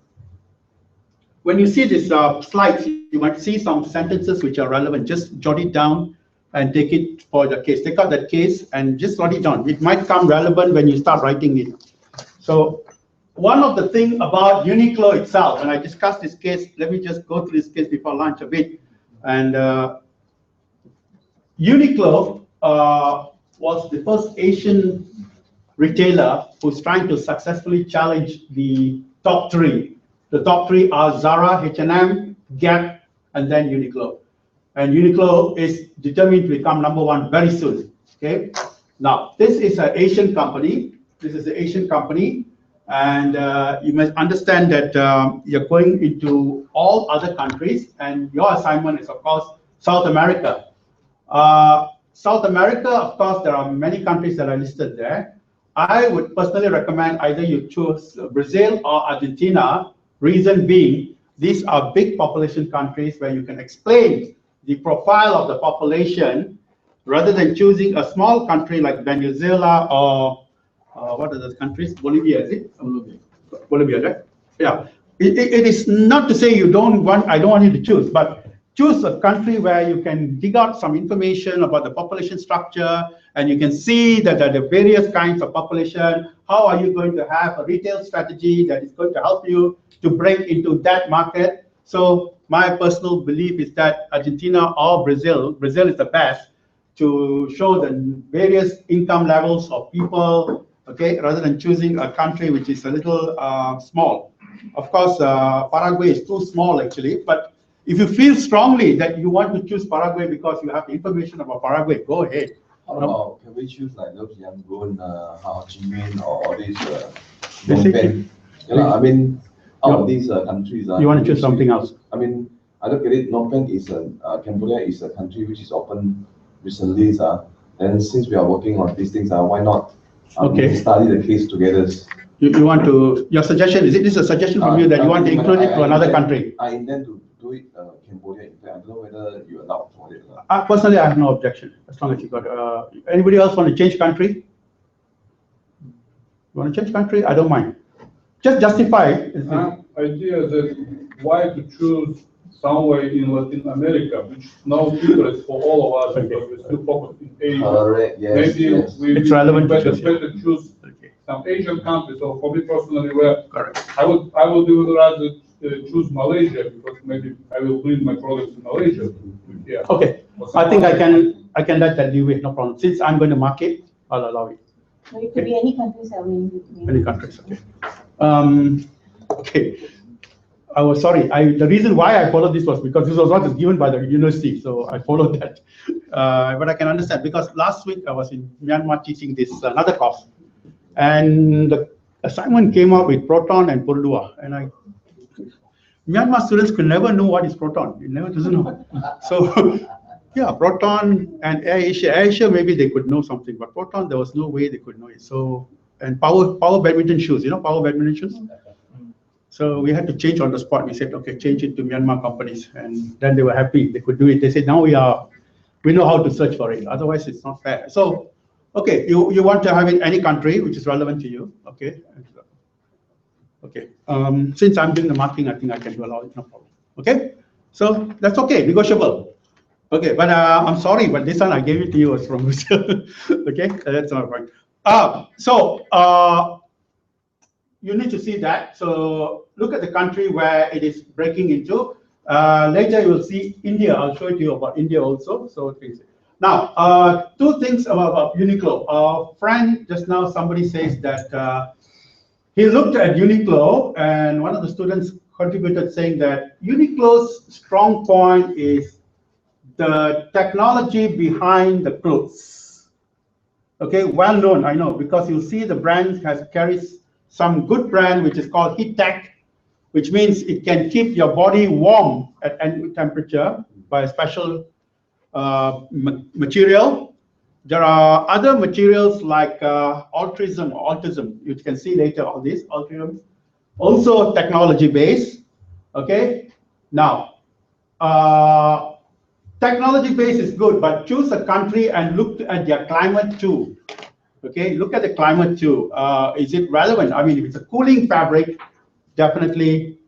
when you see this slides, you might see some sentences which are relevant. Just jot it down and take it for the case. Take out that case and just jot it down. It might come relevant when you start writing it. So one of the things about Uniqlo itself, and I discussed this case, let me just go through this case before lunch a bit. And Uniqlo was the first Asian retailer who's trying to successfully challenge the top three. The top three are Zara, H&M, Gap, and then Uniqlo. And Uniqlo is determined to become #1 very soon. Okay. Now this is an Asian company. This is an Asian company, and you must understand that you're going into all other countries, and your assignment is, of course, South America. South America, of course, there are many countries that are listed there. I would personally recommend either you choose Brazil or Argentina. Reason being, these are big population countries where you can explain the profile of the population rather than choosing a small country like Venezuela or what are those countries? Bolivia, is it? Bolivia, right? Yeah. It is not to say you don't want, I don't want you to choose, but choose a country where you can dig out some information about the population structure, and you can see that there are various kinds of population. How are you going to have a retail strategy that is going to help you to break into that market? So my personal belief is that Argentina or Brazil is the best to show the various income levels of people, okay, rather than choosing a country which is a little small. Of course, Paraguay is too small actually, but if you feel strongly that you want to choose Paraguay because you have information about Paraguay, go ahead. How about, can we choose like those Yangon, Ho Chi Minh, or all these Basically- Phnom Penh? Yeah, I mean, out of these countries. You want to choose something else? I mean, I look at it, Phnom Penh is Cambodia is a country which is open recently, and since we are working on these things, why not Okay. study the case together? You want to, your suggestion, is it this a suggestion from you that you want to include it to another country? I intend to do it Cambodia. In fact, I don't know whether you allow for it. Personally, I have no objection, as long as you got, anybody else want to change country? You want to change country? I don't mind. Just justify it. Idea that why to choose somewhere in Latin America, which now differs for all of us, because we're still focused in Asia. Correct, yes, Maybe yes. It's relevant to better choose. choose some Asian countries. So for me personally, where Correct. I would rather choose Malaysia, because maybe I will bring my products to Malaysia. Yeah. Okay, I think I can let that leeway, no problem. Since I'm going to market, I'll allow it. So it could be any countries that we. Many countries, okay. Okay. I was sorry. The reason why I followed this was because this was not given by the university, so I followed that. But I can understand, because last week I was in Myanmar teaching this another course, and the assignment came up with proton and purdua, and Myanmar students could never know what is proton. They never doesn't know. So yeah, proton and Air-Asia maybe they could know something, but proton there was no way they could know it. So, and power badminton shoes, you know, power badminton shoes. So we had to change on the spot. We said, okay, change it to Myanmar companies, and then they were happy. They could do it. They said, now we know how to search for it. Otherwise, it's not fair. So, okay, you want to have it any country which is relevant to you, okay? Okay. Since I'm doing the marketing, I think I can do a lot. No problem. Okay. So that's okay. Negotiable. Okay, but I'm sorry, but this one I gave it to you was from Brazil. Okay, that's not right. You need to see that. So look at the country where it is breaking into. Later you will see India. I'll show it to you about India also. So now, two things about Uniqlo. Frank, just now somebody says that he looked at Uniqlo, and one of the students contributed saying that Uniqlo's strong point is the technology behind the clothes. Okay, well known, I know, because you see the brand carries some good brand which is called Heat Tech, which means it can keep your body warm at any temperature by a special material. There are other materials like autism. You can see later all this, autism, also technology based. Okay, now technology based is good, but choose a country and look at their climate too. Okay, look at the climate too. Is it relevant? I mean, if it's a cooling fabric, definitely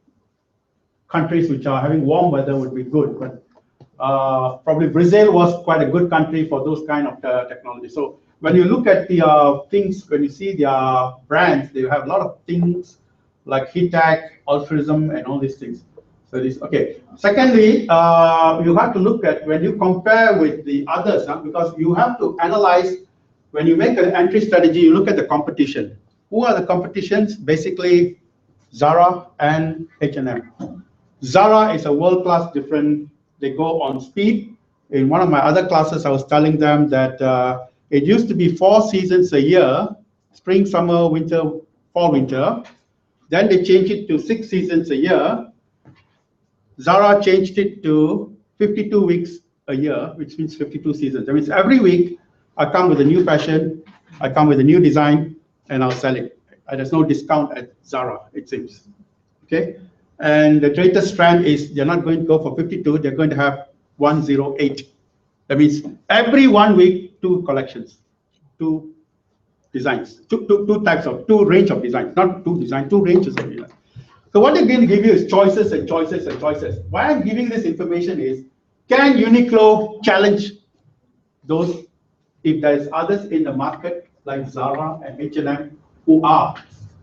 countries which are having warm weather would be good. But probably Brazil was quite a good country for those kind of technology. So when you look at the things, when you see their brands, they have a lot of things like Heat Tech, altruism, and all these things. So this okay. Secondly, you have to look at when you compare with the others, because you have to analyze. When you make an entry strategy, you look at the competition. Who are the competitions? Basically, Zara and H&M. Zara is a world-class different. They go on speed. In one of my other classes, I was telling them that it used to be 4 seasons a year: spring, summer, winter, fall, winter. Then they changed it to 6 seasons a year. Zara changed it to 52 weeks a year, which means 52 seasons. That means every week I come with a new fashion, I come with a new design, and I'll sell it. There's no discount at Zara, it seems. Okay? And the greatest trend is they're not going to go for 52, they're going to have 108. That means every 1 week, 2 collections, 2 designs, two range of designs, not 2 designs, 2 ranges of designs. So what they're going to give you is choices and choices and choices. Why I'm giving this information is, can Uniqlo challenge those if there's others in the market like Zara and H&M who are,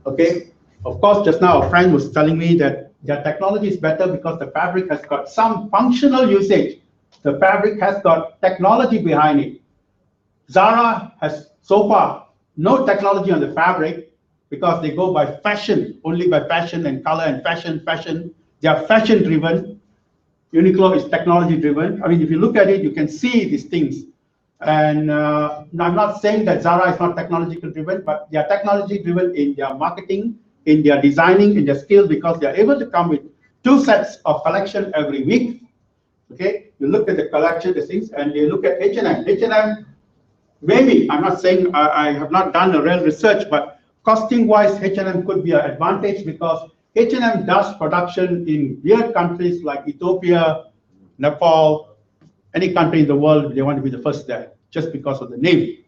okay? Of course, just now a friend was telling me that their technology is better because the fabric has got some functional usage. The fabric has got technology behind it. Zara has so far no technology on the fabric because they go by fashion, only by fashion and color and fashion. They are fashion driven. Uniqlo is technology driven. I mean, if you look at it, you can see these things. And I'm not saying that Zara is not technological driven, but they are technology driven in their marketing, in their designing, in their skills, because they are able to come with 2 sets of collection every week. Okay, you look at the collection, the things, and you look at H&M. H&M, maybe, I'm not saying I have not done a real research, but costing-wise, H&M could be an advantage because H&M does production in weird countries like Ethiopia, Nepal, any country in the world. They want to be the first there, just because of the name.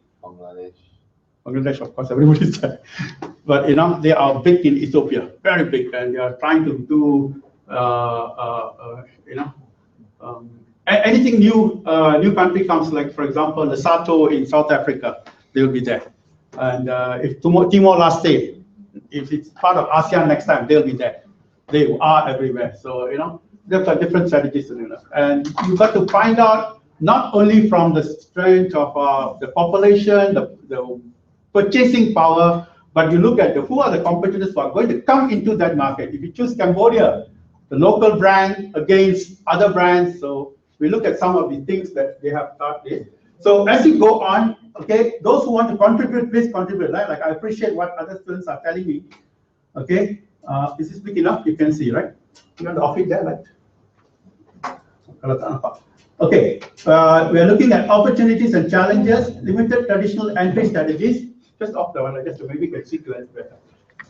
Bangladesh, of course, everybody's there. But you know, they are big in Ethiopia, very big, and they are trying to do, anything new, new country comes, like for example, Lesotho in South Africa, they will be there. And if Timor-Leste, if it's part of ASEAN next time, they'll be there. They are everywhere. So, you know, there's a different strategies to do that. And you've got to find out not only from the strength of the population, the purchasing power, but you look at who are the competitors who are going to come into that market. If you choose Cambodia, the local brand against other brands. So we look at some of the things that they have taught this. So as you go on, okay, those who want to contribute, please contribute. Right? Like I appreciate what other students are telling me. Okay, is this big enough? You can see, right? You want to off it there, right? Okay, we are looking at opportunities and challenges, limited traditional entry strategies. Just off the one, just to maybe get sequence better.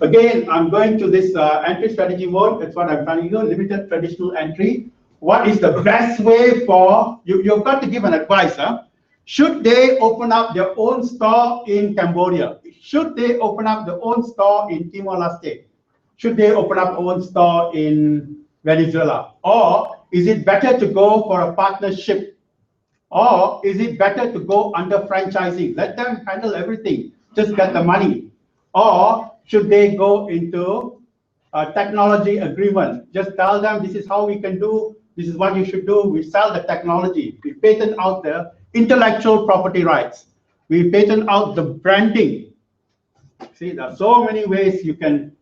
Again, I'm going to this entry strategy mode. That's what I'm trying to do, limited traditional entry. What is the best way for, you've got to give an advice, huh? Should they open up their own store in Cambodia? Should they open up their own store in Timor-Leste? Should they open up their own store in Venezuela? Or is it better to go for a partnership? Or is it better to go under franchising? Let them handle everything, just get the money. Or should they go into a technology agreement? Just tell them this is how we can do, this is what you should do. We sell the technology. We patent out the intellectual property rights. We patent out the branding. See, there are so many ways you can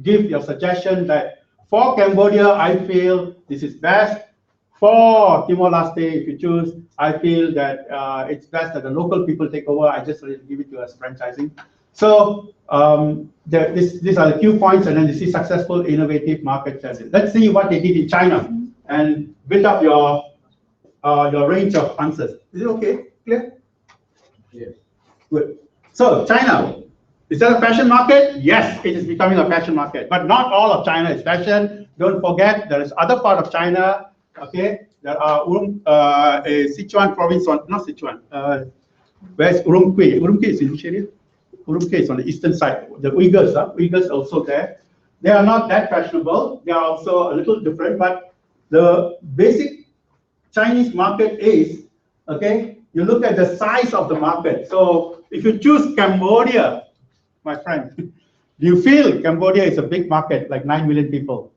give your suggestion that for Cambodia, I feel this is best. For Timor-Leste, if you choose, I feel that it's best that the local people take over. I just give it to us franchising. So these are the few points, and then you see successful, innovative market strategy. Let's see what they did in China and build up your range of answers. Is it okay? Clear? Yes. Good. So China, is that a fashion market? Yes, it is becoming a fashion market, but not all of China is fashion. Don't forget, there is other part of China. Okay, there are Sichuan province, not Sichuan. Where's Urumqi? Urumqi is in which area? Urumqi is on the eastern side. The Uyghurs, Uyghurs also there. They are not that fashionable. They are also a little different, but the basic Chinese market is, okay, you look at the size of the market. So if you choose Cambodia, my friend, do you feel Cambodia is a big market, like 9 million people?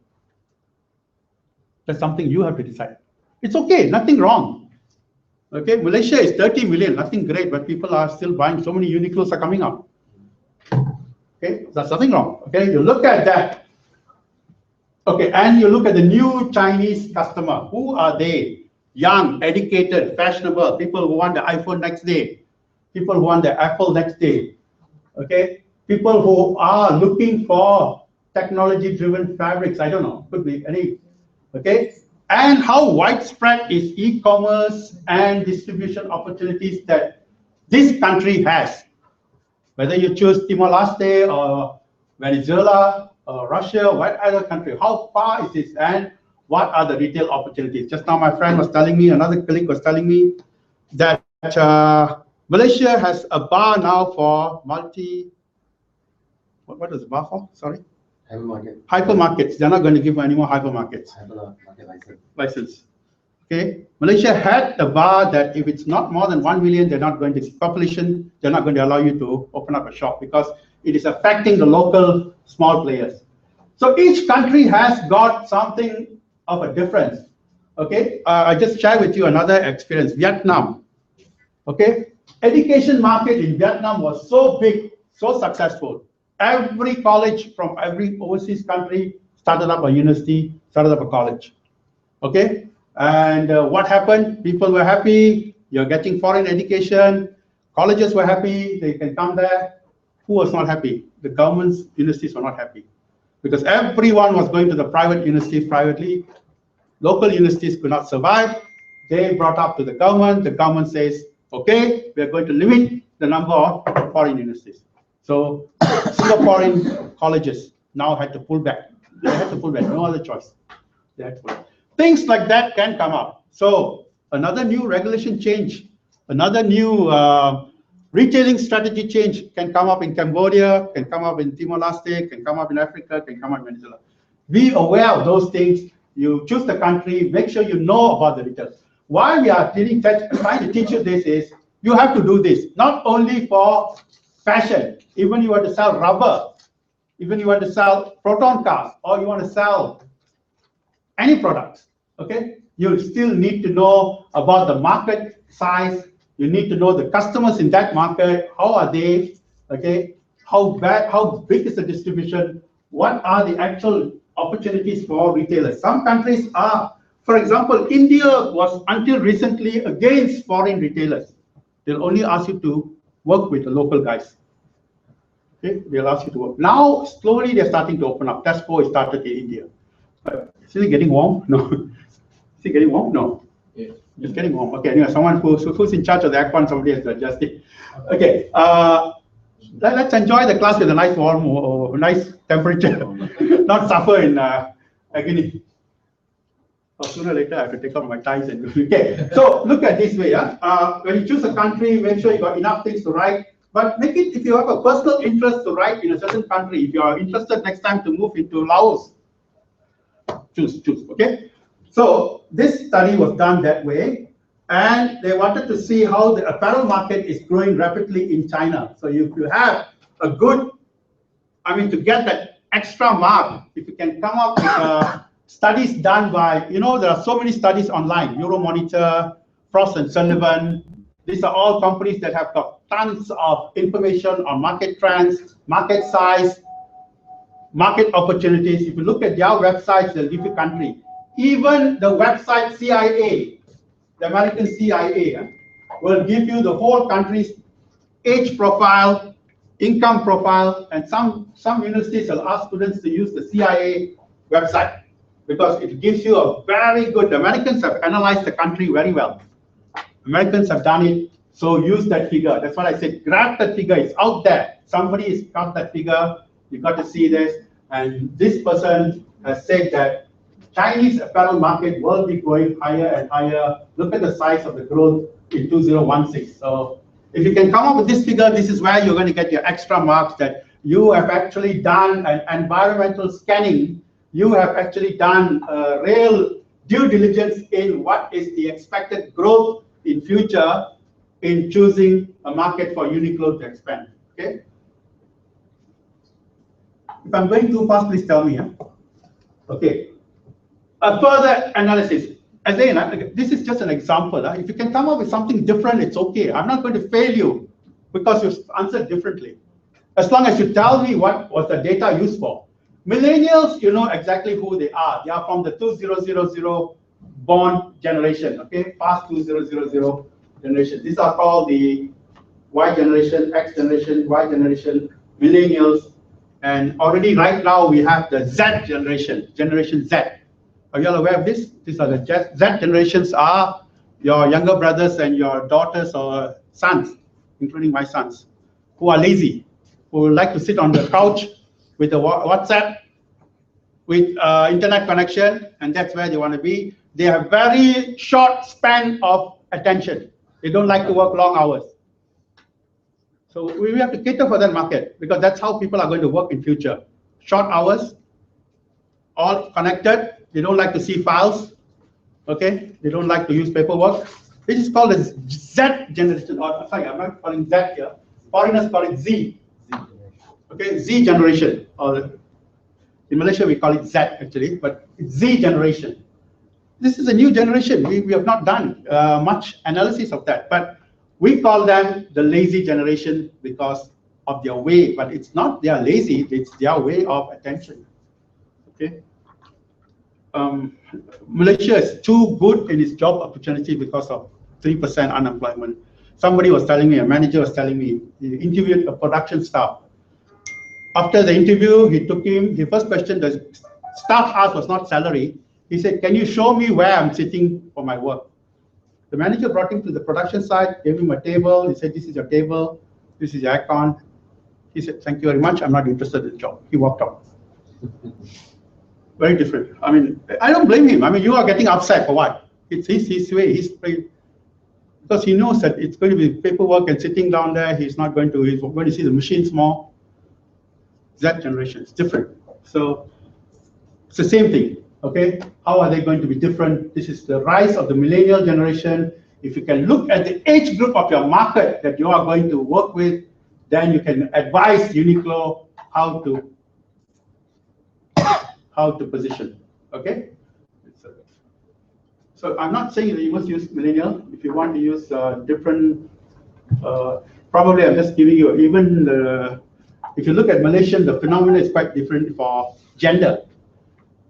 That's something you have to decide. It's okay, nothing wrong. Okay, Malaysia is 30 million, nothing great, but people are still buying. So many Uniqlos are coming up. Okay, there's nothing wrong. Okay, you look at that. Okay, and you look at the new Chinese customer. Who are they? Young, educated, fashionable, people who want the iPhone next day, people who want the Apple next day. Okay, people who are looking for technology-driven fabrics. I don't know, could be any. Okay, and how widespread is e-commerce and distribution opportunities that this country has? Whether you choose Timor-Leste or Venezuela or Russia, what other country, how far is this, and what are the retail opportunities? Just now my friend was telling me, another colleague was telling me that Malaysia has a bar now for what is the bar for? Sorry? Hypermarkets. They're not going to give any more hypermarkets. Hypermarket license. Okay. Malaysia had a bar that if it's not more than 1 million, they're not going to population. They're not going to allow you to open up a shop because it is affecting the local small players. So each country has got something of a difference. Okay. I just share with you another experience. Vietnam. Okay. Education market in Vietnam was so big, so successful. Every college from every overseas country started up a university, started up a college. Okay, and what happened? People were happy. You're getting foreign education. Colleges were happy, they can come there. Who was not happy? The government's universities were not happy because everyone was going to the private universities privately. Local universities could not survive. They brought up to the government. The government says, okay, we are going to limit the number of foreign universities. So Singaporean colleges now had to pull back. They had to pull back, no other choice. They had to pull back. Things like that can come up. So another new regulation change, another new retailing strategy change can come up in Cambodia, can come up in Timor-Leste, can come up in Africa, can come up in Venezuela. Be aware of those things. You choose the country, make sure you know about the retail. Why we are trying to teach you this is, you have to do this, not only for fashion, even you want to sell rubber, even you want to sell proton cars, or you want to sell any products, okay? You still need to know about the market size. You need to know the customers in that market. How are they, okay? How big is the distribution? What are the actual opportunities for retailers? Some countries are, for example, India was until recently against foreign retailers. They'll only ask you to work with the local guys. Okay, they'll ask you to work. Now, slowly they're starting to open up. Tesco is started in India. Is it getting warm? No. Is it getting warm? No. Yeah. It's getting warm. Okay, anyway, someone who's in charge of the aircon, somebody has to adjust it. Okay, let's enjoy the class with a nice warm or nice temperature, not suffer in agony. Sooner or later, I have to take off my ties and okay. So look at this way. When you choose a country, make sure you got enough things to write. But make it, if you have a personal interest to write in a certain country, if you are interested next time to move into Laos, choose, okay? So this study was done that way, and they wanted to see how the apparel market is growing rapidly in China. So if you have a good, to get that extra mark, if you can come up with studies done by, there are so many studies online, Euromonitor, Frost & Sullivan. These are all companies that have got tons of information on market trends, market size, market opportunities. If you look at their websites, they'll give you country. Even the website CIA, the American CIA, will give you the whole country's age profile, income profile, and some universities will ask students to use the CIA website because it gives you a very good, the Americans have analyzed the country very well. Americans have done it, so use that figure. That's what I said, grab that figure, it's out there. Somebody has got that figure, you got to see this, and this person has said that Chinese apparel market will be going higher and higher. Look at the size of the growth in 2016. So if you can come up with this figure, this is where you're going to get your extra marks that you have actually done an environmental scanning. You have actually done real due diligence in what is the expected growth in future in choosing a market for Uniqlo to expand. Okay. If I'm going too fast, please tell me. Okay. A further analysis. Again, this is just an example. If you can come up with something different, it's okay. I'm not going to fail you because you answered differently. As long as you tell me what was the data used for. Millennials, you know exactly who they are. They are from the 2000 born generation, okay? Past 2000 generation. These are called the Y generation, X generation, Y generation, millennials. And already right now we have the Z generation, Generation Z. Are you all aware of this? These are the Z generations are your younger brothers and your daughters or sons, including my sons, who are lazy, who like to sit on the couch with a WhatsApp, with internet connection, and that's where they want to be. They have very short span of attention. They don't like to work long hours. So we have to cater for that market because that's how people are going to work in future. Short hours, all connected. They don't like to see files. Okay, they don't like to use paperwork. This is called the Z generation. Or sorry, I'm not calling Z here. Foreigners call it Z. Okay, Z generation. Or in Malaysia we call it Z actually, but it's Z generation. This is a new generation. We have not done much analysis of that, but we call them the lazy generation because of their way. But it's not they are lazy; it's their way of attention. Okay. Malaysia is too good in its job opportunity because of 3% unemployment. Somebody was telling me, a manager was telling me, he interviewed a production staff. After the interview, he took him, the first question the staff asked was not salary. He said, can you show me where I'm sitting for my work? The manager brought him to the production site, gave him a table. He said, this is your table, this is your aircon. He said, thank you very much, I'm not interested in the job. He walked out. Very different. I mean, I don't blame him. I mean, you are getting upset for what? It's his way. Because he knows that it's going to be paperwork and sitting down there. He's going to see the machines more. That generation is different. So it's the same thing. Okay, how are they going to be different? This is the rise of the millennial generation. If you can look at the age group of your market that you are going to work with, then you can advise Uniqlo how to position. Okay. So I'm not saying that you must use millennial. If you want to use different, probably I'm just giving you if you look at Malaysian, the phenomenon is quite different for gender.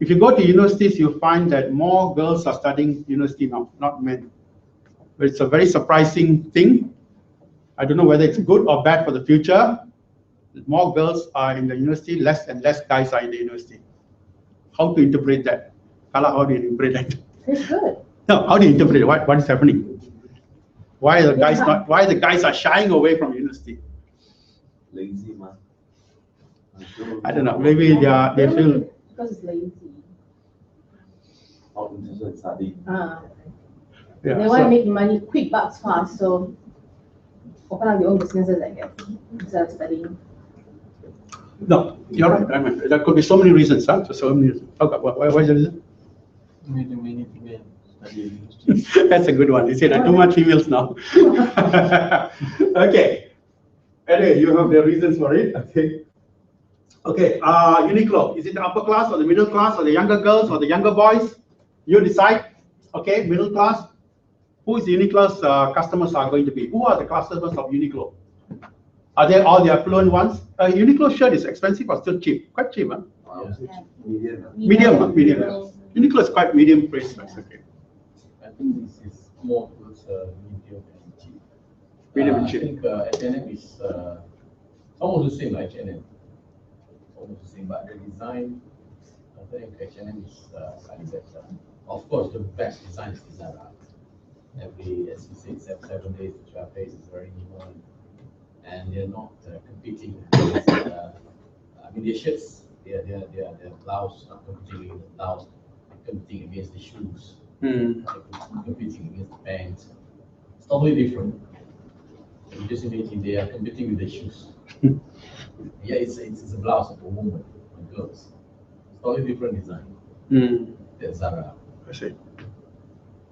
If you go to universities, you find that more girls are studying university now, not men. But it's a very surprising thing. I don't know whether it's good or bad for the future. More girls are in the university, less and less guys are in the university. How to interpret that? Kala, how do you interpret that? It's good. No, how do you interpret it? What is happening? Why the guys are shying away from university? Lazy, man. I don't know. Maybe they feel because it's lazy. Not interested in studying. They want to make money, quick bucks fast, so open up your own businesses, I guess, instead of studying. No, you're right. I mean, there could be so many reasons. Huh? So many reasons. Okay, why is the reason? Many females study university. That's a good one. You see, there are too much females now. Okay. Anyway, you have the reasons for it. Okay. Okay. Uniqlo. Is it the upper class or the middle class or the younger girls or the younger boys? You decide. Okay. Middle class. Who is Uniqlo's customers are going to be? Who are the customers of Uniqlo? Are they all the affluent ones? Uniqlo shirt is expensive or still cheap? Quite cheap, huh? Yeah. Medium. Medium. Uniqlo is quite medium price. Okay. I think this is more towards medium and cheap. Medium and cheap. I think H&M is almost the same like H&M. Almost the same, but the design, I think H&M is slightly better. Of course, the best design is Zara. Every, as you say, 7 days, 12 days is very new. And they're not competing against, I mean, their shirts, their blouse, not competing against the blouse, competing against the shoes, competing against the pants. It's totally different. You just imagine they are competing with the shoes. Yeah, it's a blouse of a woman, of girls. It's totally different design. That's Zara. I see.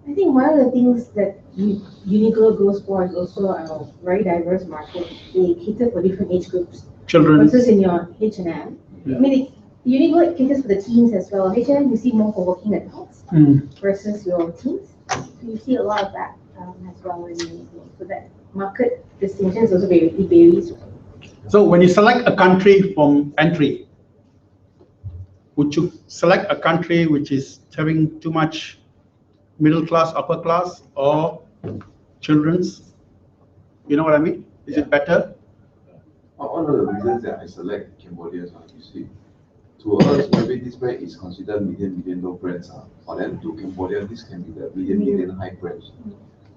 I think one of the things that Uniqlo goes for is also a very diverse market. They cater for different age groups. Children. Versus in your H&M. Yeah. I mean, Uniqlo caters for the teens as well. H&M you see more for working adults versus your teens. So you see a lot of that as well in Uniqlo. So that market distinction is also it varies. So when you select a country from entry, would you select a country which is having too much middle class, upper class, or children's? You know what I mean? Is it better? One of the reasons that I select Cambodia, you see, to us, maybe this brand is considered medium low brands. For them, to Cambodia, this can be the medium high brands.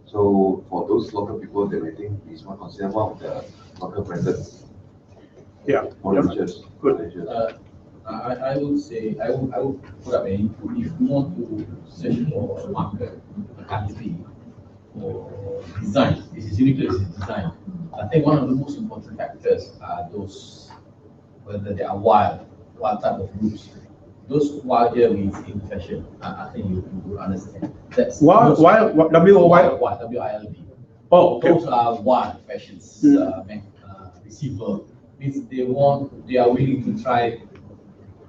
So for those local people, then I think it's considered one of the local branded. Yeah. Good. I would say I would put up an input. If you want to search for a market, a country, or design, this is Uniqlo's design. I think one of the most important factors are those whether they are wild type of looks. Those wild earrings in fashion, I think you will understand. That's wild, W-O-Y? W-I-L-D. Oh, okay. Those are wild fashions. Receiver means they are willing to try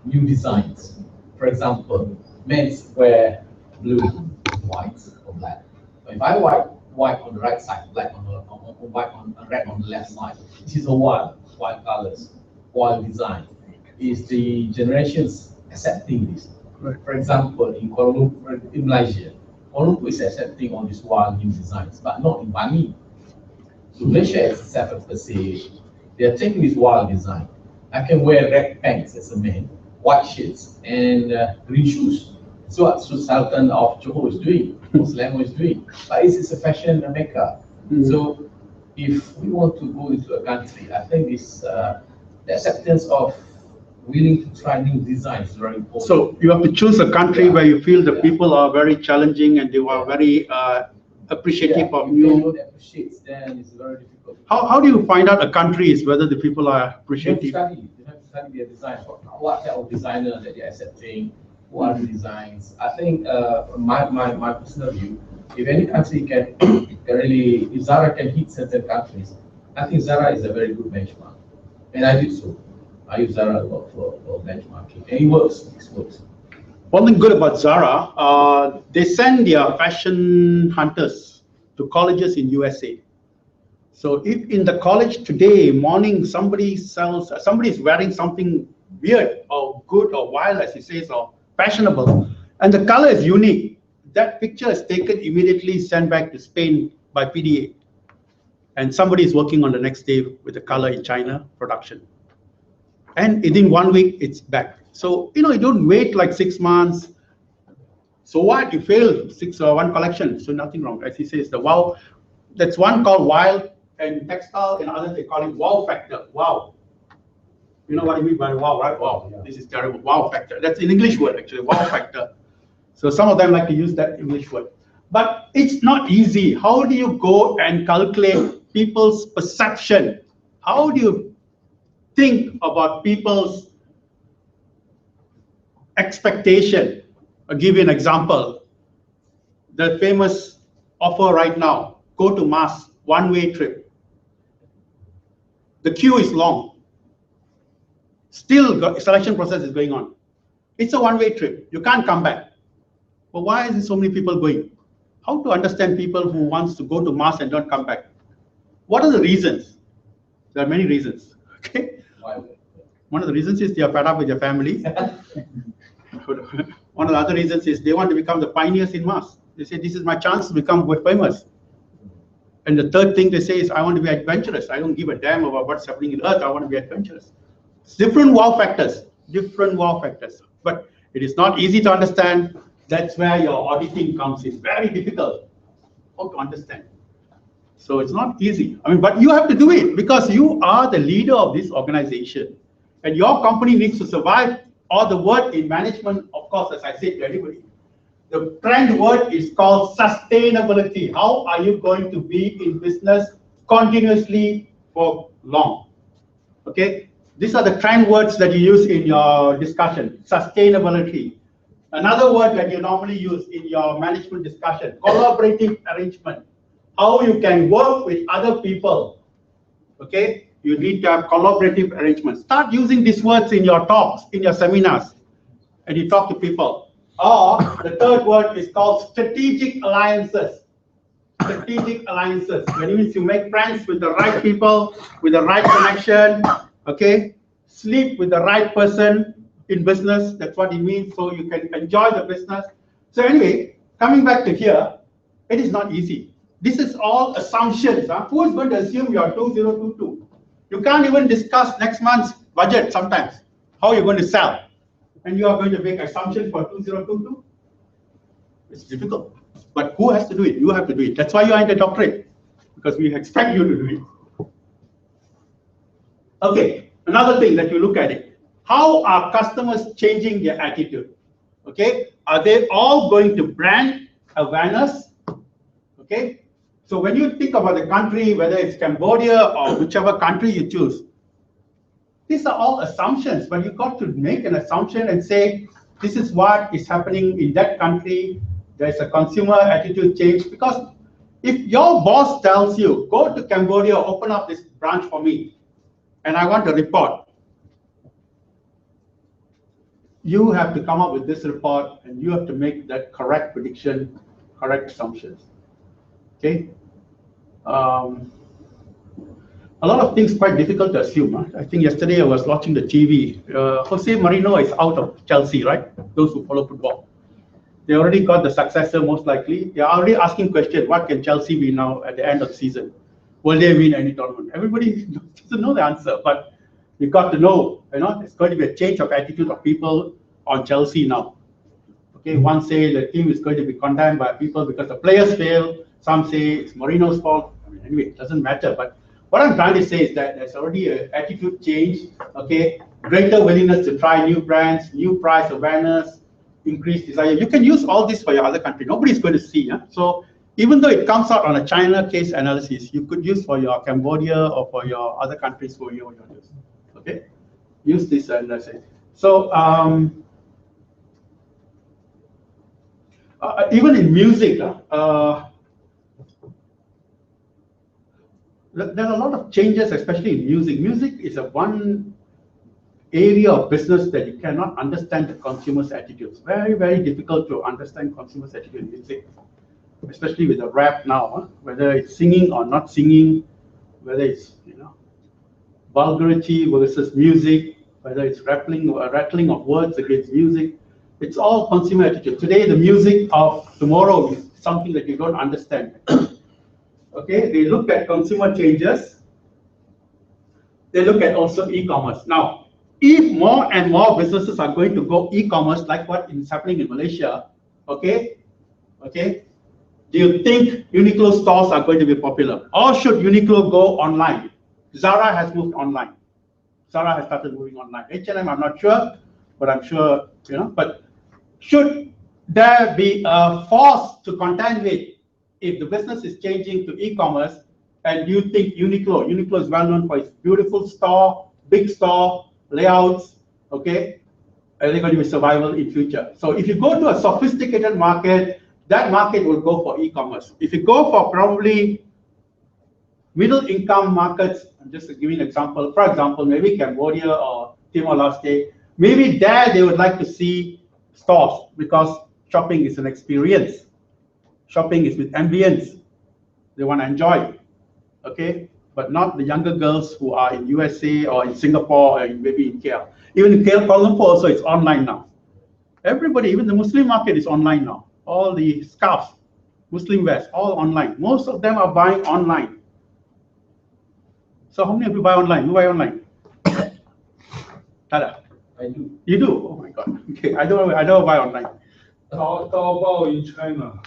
new designs. For example, men's wear blue, white, or black. But if I wear white on the right side, black on red on the left side, this is a wild colors, wild design. Is the generations accepting this? Right. For example, in Kuala Lumpur, in Malaysia, Kuala Lumpur is accepting all these wild new designs, but not in Bani. So Malaysia is separate per se. They are taking this wild design. I can wear red pants as a man, white shirts, and green shoes. So what Sultan of Johor is doing, Selangor is doing. But it's a fashion mecca. So if we want to go into a country, I think this the acceptance of willing to try new designs is very important. So you have to choose a country where you feel the people are very challenging and they are very appreciative of you. you. Don't appreciate, then it's very difficult. How do you find out a country is whether the people are appreciative? You have to study their design. What type of designer that they're accepting? What are the designs? I think my personal view, if any country can really, if Zara can hit certain countries, I think Zara is a very good benchmark. And I did so. I use Zara a lot for benchmarking. And it works. It works. One thing good about Zara, they send their fashion hunters to colleges in USA. So if in the college today morning somebody is wearing something weird or good or wild, as he says, or fashionable, and the color is unique, that picture is taken immediately, sent back to Spain by PDA, and somebody is working on the next day with the color in China production, and within 1 week it's back. So you don't wait like 6 months. So what? You failed one collection, so nothing wrong. As he says, the wow, that's one called wild and textile, and others they call it wow factor. Wow. You know what I mean by wow, right? Wow, this is terrible. Wow factor. That's an English word, actually, wow factor. So some of them like to use that English word. But it's not easy. How do you go and calculate people's perception? How do you think about people's expectation? I'll give you an example. The famous offer right now, go to Mars, one-way trip. The queue is long. Still, selection process is going on. It's a one-way trip. You can't come back. But why is there so many people going? How to understand people who wants to go to Mars and don't come back? What are the reasons? There are many reasons. Okay. One of the reasons is they are fed up with their family. One of the other reasons is they want to become the pioneers in Mars. They say, this is my chance to become famous. And the third thing they say is, I want to be adventurous. I don't give a damn about what's happening in Earth. I want to be adventurous. It's different wow factors, But it is not easy to understand. That's where your auditing comes in. Very difficult. How to understand. So it's not easy. But you have to do it because you are the leader of this organization. And your company needs to survive. Or the word in management, of course, as I said to everybody, the trend word is called sustainability. How are you going to be in business continuously for long? Okay, these are the trend words that you use in your discussion. Sustainability. Another word that you normally use in your management discussion, collaborative arrangement. How you can work with other people. Okay, you need to have collaborative arrangements. Start using these words in your talks, in your seminars, and you talk to people. Or the third word is called strategic alliances. Strategic alliances. When means you make friends with the right people, with the right connection, okay? Sleep with the right person in business. That's what it means, so you can enjoy the business. So anyway, coming back to here, it is not easy. This is all assumptions. Who is going to assume you are 2022? You can't even discuss next month's budget sometimes. How you're going to sell. And you are going to make assumptions for 2022? It's difficult. But who has to do it? You have to do it. That's why you are in the doctorate, because we expect you to do it. Okay, another thing that you look at it. How are customers changing their attitude? Okay, are they all going to brand awareness? Okay, so when you think about the country, whether it's Cambodia or whichever country you choose, these are all assumptions, but you've got to make an assumption and say, this is what is happening in that country. There's a consumer attitude change. Because if your boss tells you, go to Cambodia, open up this branch for me, and I want a report, you have to come up with this report, and you have to make that correct prediction, correct assumptions. Okay? A lot of things quite difficult to assume. I think yesterday I was watching the TV. Jose Mourinho is out of Chelsea, right? Those who follow football. They already got the successor most likely. They are already asking questions. What can Chelsea be now at the end of the season? Will they win any tournament? Everybody doesn't know the answer, but you got to know. There's going to be a change of attitude of people on Chelsea now. Okay, one say the team is going to be condemned by people because the players fail. Some say it's Mourinho's fault. Anyway, it doesn't matter. But what I'm trying to say is that there's already an attitude change. Okay, greater willingness to try new brands, new price awareness, increased desire. You can use all this for your other country. Nobody's going to see. So even though it comes out on a China case analysis, you could use for your Cambodia or for your other countries who you use. Okay, use this analysis. So even in music, there are a lot of changes, especially in music. Music is one area of business that you cannot understand the consumer's attitudes. Very, very difficult to understand consumer's attitude in music, especially with the rap now, whether it's singing or not singing, whether it's vulgarity versus music, whether it's rattling of words against music. It's all consumer attitude. Today, the music of tomorrow is something that you don't understand. Okay, they look at consumer changes. They look at also e-commerce. Now, if more and more businesses are going to go e-commerce, like what is happening in Malaysia, okay, do you think Uniqlo stores are going to be popular? Or should Uniqlo go online? Zara has moved online. Zara has started moving online. H&M, I'm not sure, but I'm sure, but should there be a force to contend with if the business is changing to e-commerce? And do you think Uniqlo is well known for its beautiful store, big store, layouts, okay? Are they going to be survival in future? So if you go to a sophisticated market, that market will go for e-commerce. If you go for probably middle income markets, I'm just giving an example. For example, maybe Cambodia or Timor-Leste, maybe there they would like to see stores because shopping is an experience. Shopping is with ambience. They want to enjoy, okay? But not the younger girls who are in USA or in Singapore or maybe in KL. Even in KL, Kuala Lumpur also, it's online now. Everybody, even the Muslim market is online now. All the scarves, Muslim wears, all online. Most of them are buying online. So how many of you buy online? You buy online? Tada. I do. You do? Oh my God. Okay, I don't buy online. Taobao in China.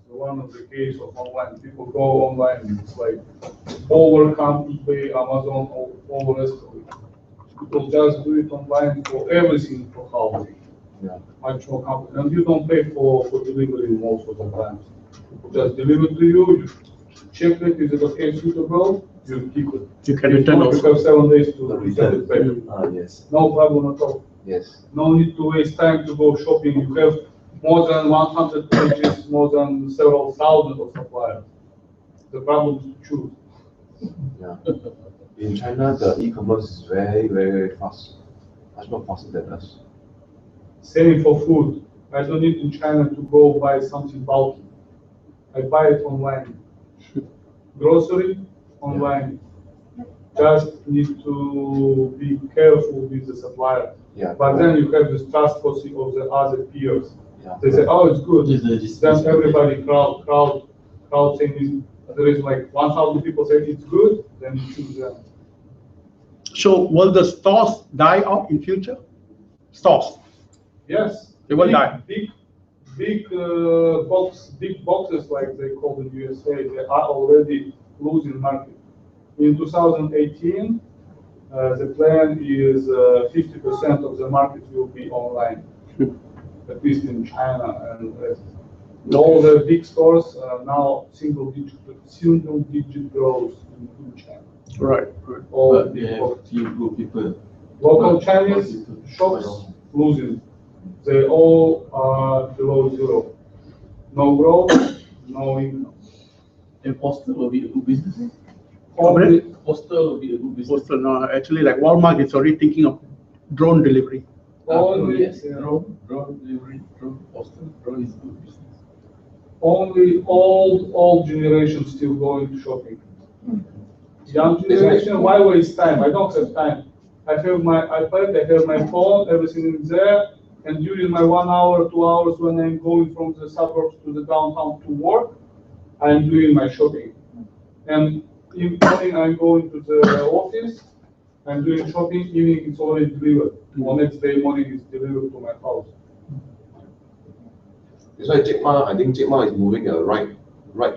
One of the case of online, people go online, it's like overcome eBay, Amazon, all the rest of it. People just do it online for everything for housing. Yeah. Much more complicated. And you don't pay for delivery most of the times. People just deliver to you check it, is it okay, suitable, you keep it. You can return also. You have 7 days to return it back. Yes. No problem at all. Yes. No need to waste time to go shopping. You have more than 100 pages, more than several thousand of suppliers. The problem is to choose. Yeah. In China, the e-commerce is very, very, very fast. Much more faster than us. Same for food. I don't need in China to go buy something bulky. I buy it online. Grocery, online. Just need to be careful with the supplier. Yeah. But then you have this trust of the other peers. Yeah. They say, oh, it's good. Then everybody crowd saying there is like 1,000 people say it's good, then you choose them. So will the stores die out in future? Stores? Yes. They will die. Big boxes like they call in USA, they are already losing market. In 2018, the plan is 50% of the market will be online, at least in China, and all the big stores now single digit growth in China. Right. All But they have few people. local Chinese shops losing. They all are below zero. No growth, no income. And postal will be a good business. Postal will be a good business. Postal, no, actually, like Walmart is already thinking of drone delivery. Yes, drone delivery, drone postal, drone is good business. Only old generation still going shopping. Young generation, why waste time? I don't have time. I have my iPad, I have my phone, everything is there. and during my 1 hour, 2 hours when I'm going from the suburbs to the downtown to work, I'm doing my shopping. And in the morning I'm going to the office, I'm doing shopping, evening it's already delivered. Or next day morning it's delivered to my house. That's why Jack Ma, I think Jack Ma is moving a right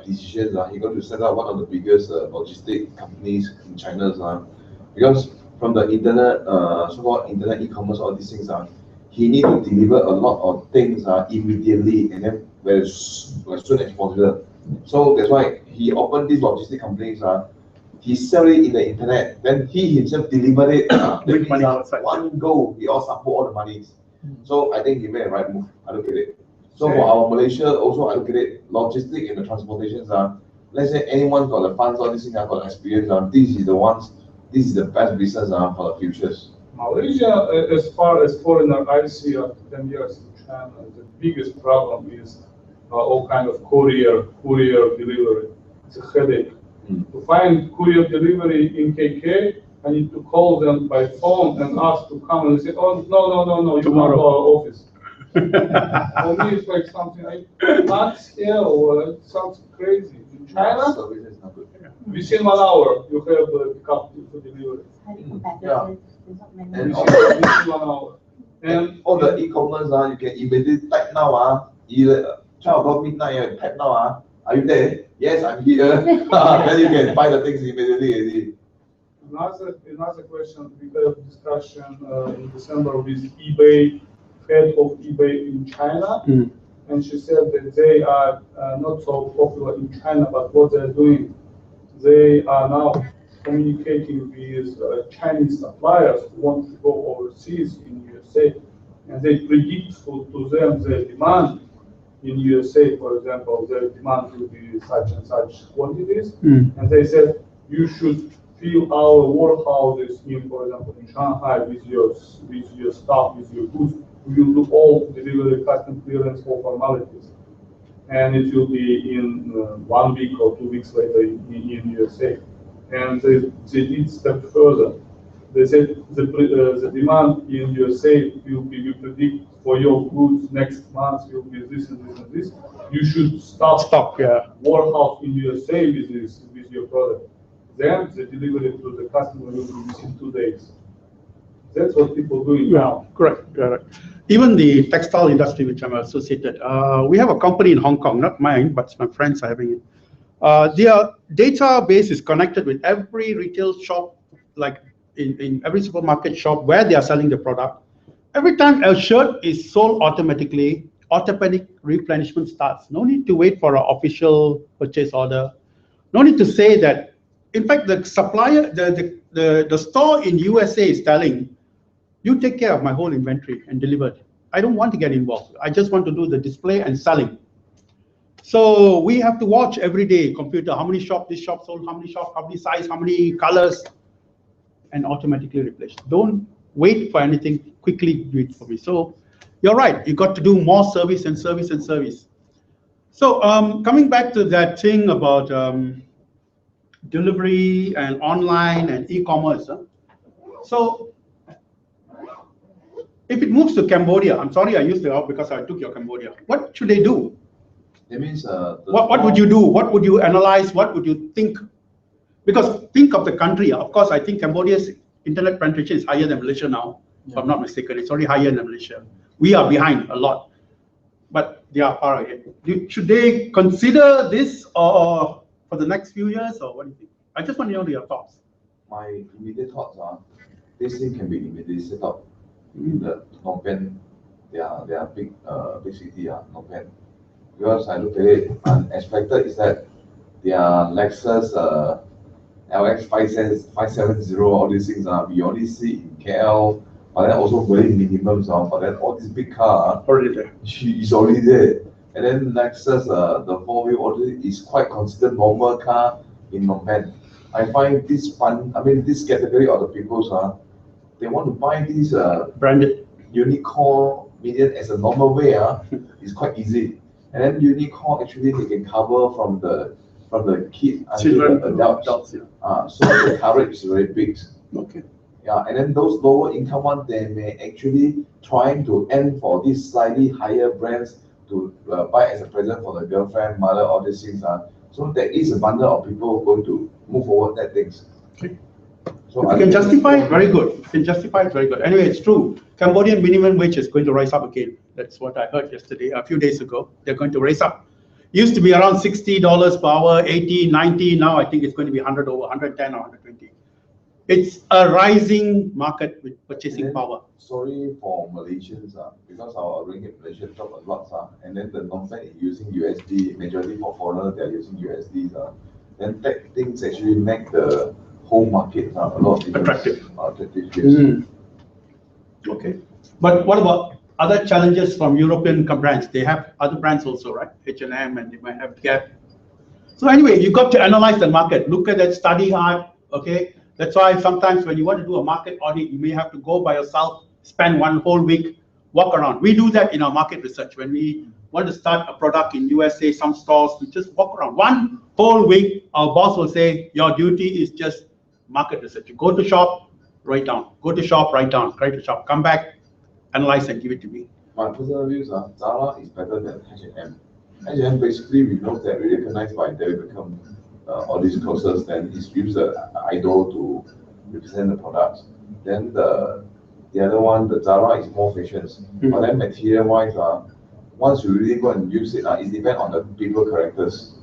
decision. He's going to set up one of the biggest logistic companies in China. Because from the internet, so-called internet e-commerce, all these things, he need to deliver a lot of things immediately and then as soon as possible. So that's why he opened these logistic companies. He sell it in the internet, then he himself deliver it. Make money outside. One go, he all support all the monies. So I think he made a right move. I look at it. So for our Malaysia, also I look at it, logistic and the transportations let's say anyone got the funds, all these things, got experience, this is the best business for the futures. Malaysia, as far as foreigner I see after 10 years in China, the biggest problem is all kind of courier delivery. It's a headache. To find courier delivery in KK, I need to call them by phone and ask to come, and they say, oh, no, you come to our office. For me, it's like something like not scale, it sounds crazy. In China, within 1 hour, you have the cup to deliver. Yeah. Within 1 hour. And all the e-commerce, you can immediately type now, 12 o'clock midnight, type now, are you there? Yes, I'm here. Then you can buy the things immediately. Another question, we had a discussion in December with eBay, head of eBay in China, and she said that they are not so popular in China, but what they're doing, they are now communicating with Chinese suppliers who want to go overseas in USA, and they predict to them their demand in USA, for example, their demand will be such and such quantities, and they said you should fill our warehouses in, for example, in Shanghai with your stuff, with your goods. We will do all delivery, custom clearance, all formalities, and it will be in 1 week or 2 weeks later in USA. And they did step further. They said the demand in USA will be, we predict for your goods next month will be this and this and this. You should stop warehouse in USA with your product. Then the delivery to the customer will be within 2 days. That's what people do now. Correct. Even the textile industry, which I'm associated, we have a company in Hong Kong, not mine, but my friends are having it. Their database is connected with every retail shop, like in every supermarket shop where they are selling the product. Every time a shirt is sold automatically, automatic replenishment starts. No need to wait for an official purchase order. No need to say that. In fact, the supplier, the store in USA is telling, you take care of my whole inventory and deliver it. I don't want to get involved. I just want to do the display and selling. So we have to watch every day, computer, how many shops this shop sold, how many shops, how many size, how many colors, and automatically replace. Don't wait for anything, quickly do it for me. So you're right, you got to do more service and service and service. So coming back to that thing about delivery and online and e-commerce. So if it moves to Cambodia, I'm sorry I used it out because I took your Cambodia. What should they do? That means what would you do? What would you analyze? What would you think? Because think of the country. Of course, I think Cambodia's internet penetration is higher than Malaysia now. If I'm not mistaken, it's already higher than Malaysia. We are behind a lot, but they are far ahead. Should they consider this or for the next few years, or what do you think? I just want to know your thoughts. My immediate thoughts are, this thing can be immediately set up in the Phnom Penh, their big city, Phnom Penh. Because I look at it, unexpected is that their Lexus LX 570, all these things, we only see in KL, but then also very minimum, but then all these big car is already there. And then Lexus, the 4-wheel already is quite considered normal car in Phnom Penh. I find this fun, this category of the people, they want to buy these branded unicorn median as a normal way, it's quite easy. And then unicorn actually they can cover from the kid until the adults. So the coverage is very big. Okay. Yeah, and then those lower income ones, they may actually trying to aim for these slightly higher brands to buy as a present for the girlfriend, mother, all these things. So there is a bundle of people going to move forward that things. Okay. So if you can justify it, very good. You can justify it, very good. Anyway, it's true. Cambodian minimum wage is going to rise up again. That's what I heard yesterday, a few days ago. They're going to raise up. Used to be around $60 per hour, 80, 90. Now I think it's going to be 100 over 110 or 120. It's a rising market with purchasing power. Sorry for Malaysians, because our ringgit Malaysian dropped a lot, and then the non-bank is using USD, majority for foreigners, they're using USD, then that things actually make the whole market a lot attractive. Yes. Okay. But what about other challenges from European brands? They have other brands also, right? H&M, and they might have Gap. So anyway, you got to analyze the market. Look at that, study hard, okay? That's why sometimes when you want to do a market audit, you may have to go by yourself, spend one whole week, walk around. We do that in our market research. When we want to start a product in USA, some stores, we just walk around. One whole week, our boss will say, your duty is just market research. You go to shop, write down. Go to shop, write down. Go to shop, come back, analyze and give it to me. My personal views are Zara is better than H&M. H&M basically we know that we recognize by David Beckham, all these closest, then he's used the idol to represent the products. Then the other one, the Zara is more fashion. But then material wise, once you really go and use it, it depends on the people characters.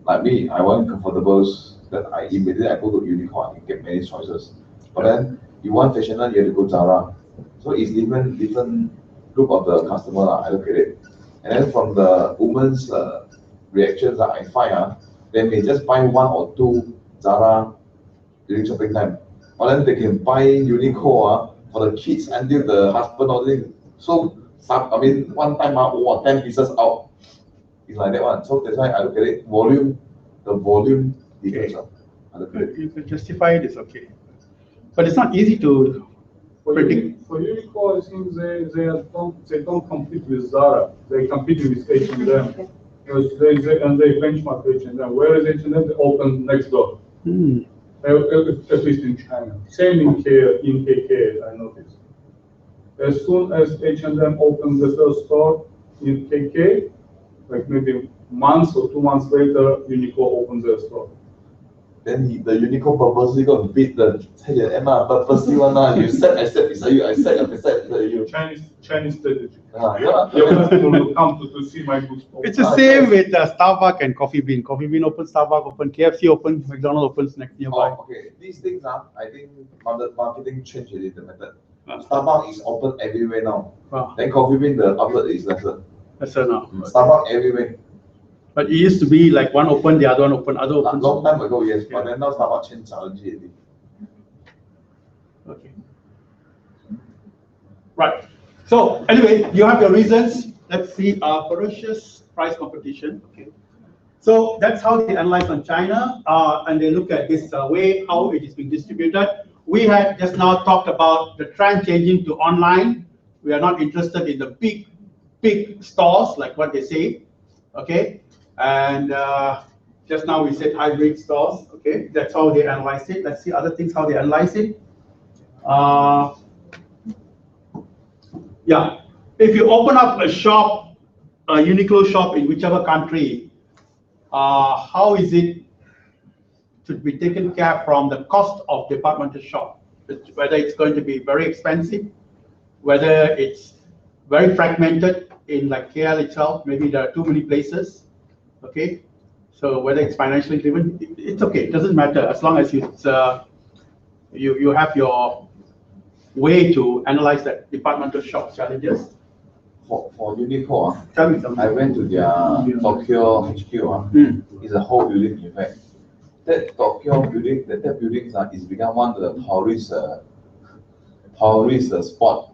Like me, I want comfortables that I immediately I go to Uniqlo, I can get many choices. But then you want fashion, you have to go Zara. So it's different group of the customer, I look at it. And then from the woman's reactions that I find, they may just buy one or two Zara during shopping time. Or then they can buy Uniqlo for the kids until the husband or thing. So, I mean, one time, 10 pieces out. It's like that one. So that's why I look at it. The volume difference. I look at it. You can justify it, it's okay. But it's not easy to predict. For Uniqlo, I think they don't compete with Zara. They compete with H&M. Because they benchmark H&M. Whereas H&M they open next door. At least in China. Same in KK, I noticed. As soon as H&M opens the first store in KK, like maybe months or 2 months later, Uniqlo opens their store. Then the Uniqlo purposely go and beat the H&M, purposely one. You said I said beside you, I said beside you. Chinese strategy. Yeah. Your customer will come to see my goods. It's the same with Starbucks and Coffee Bean. Coffee Bean opens, Starbucks open, KFC opens, McDonald's opens next nearby. Okay, these things I think marketing changed a little method. Starbucks is open everywhere now. Then Coffee Bean, the outlet is lesser. Lesser now. Starbucks everywhere. But it used to be like one open, the other one open, other open. Long time ago, yes, but then now Starbucks changed strategy. Okay. Right. So anyway, you have your reasons. Let's see, ferocious price competition. Okay. So that's how they analyze on China, and they look at this way how it is being distributed. We had just now talked about the trend changing to online. We are not interested in the big stores like what they say. Okay. And just now we said hybrid stores. Okay, that's how they analyze it. Let's see other things how they analyze it. Yeah, if you open up a shop, a Uniqlo shop in whichever country, how is it to be taken care from the cost of departmental shop? Whether it's going to be very expensive, whether it's very fragmented in like KL itself, maybe there are too many places. Okay, so whether it's financially driven, it's okay. It doesn't matter as long as you have your way to analyze that departmental shop challenges. For Uniqlo, tell me something. I went to their Tokyo HQ. It's a whole building, in fact. That Tokyo building, that building is become one of the tourist spot.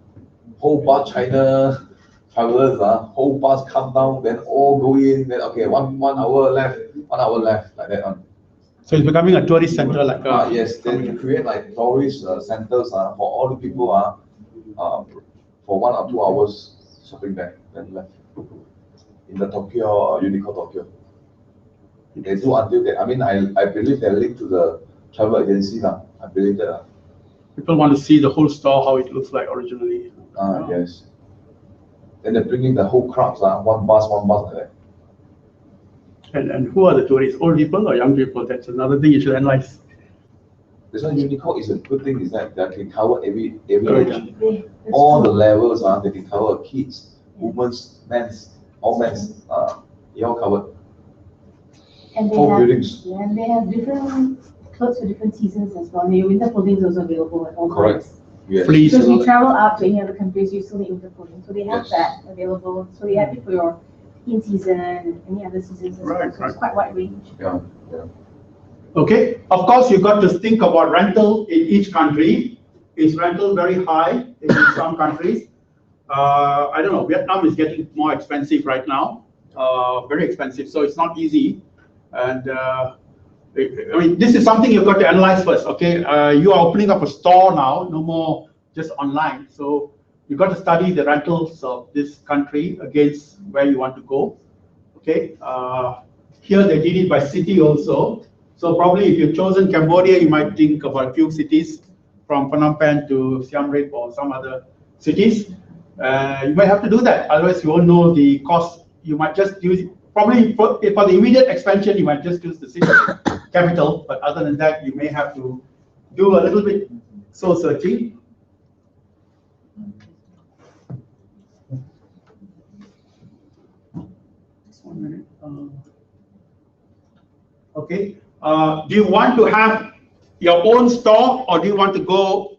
Whole bunch China travelers, whole bus come down, then all go in, then okay, one hour left, like that one. So it's becoming a tourist center, like yes, then you create like tourist centers for all the people for 1 or 2 hours shopping there, then left in the Tokyo Uniqlo Tokyo. They do until they, I mean, I believe they're linked to the travel agency now. I believe that. People want to see the whole store, how it looks like originally. Ah, yes. Then they're bringing the whole crowds, one bus like that. And who are the tourists? Old people or young people? That's another thing you should analyze. This one Uniqlo is a good thing is that they can cover every Correct. age. All the levels they can cover kids, women's, men's, all men's, they all covered. And they Four have, buildings. yeah, and they have different clothes for different seasons as well. And your winter clothing is also available at all Correct. times. Yes. Fleece. Because you travel out to any other countries, you still need winter clothing. So they have Yes. that available. So you have it for your in season and any other seasons as well. Right, So it's quite wide range. Yeah, yeah. Okay, of course, you've got to think about rental in each country. Is rental very high in some countries? I don't know, Vietnam is getting more expensive right now, very expensive, so it's not easy. And I mean, this is something you've got to analyze first, okay? You are opening up a store now, no more just online. So you've got to study the rentals of this country against where you want to go, okay? Here they did it by city also. So probably if you've chosen Cambodia, you might think about a few cities from Phnom Penh to Siem Reap or some other cities. You might have to do that. Otherwise, you won't know the cost. You might just use, probably for the immediate expansion, you might just use the city capital. But other than that, you may have to do a little bit soul searching. Just 1 minute. Okay. Do you want to have your own store or do you want to go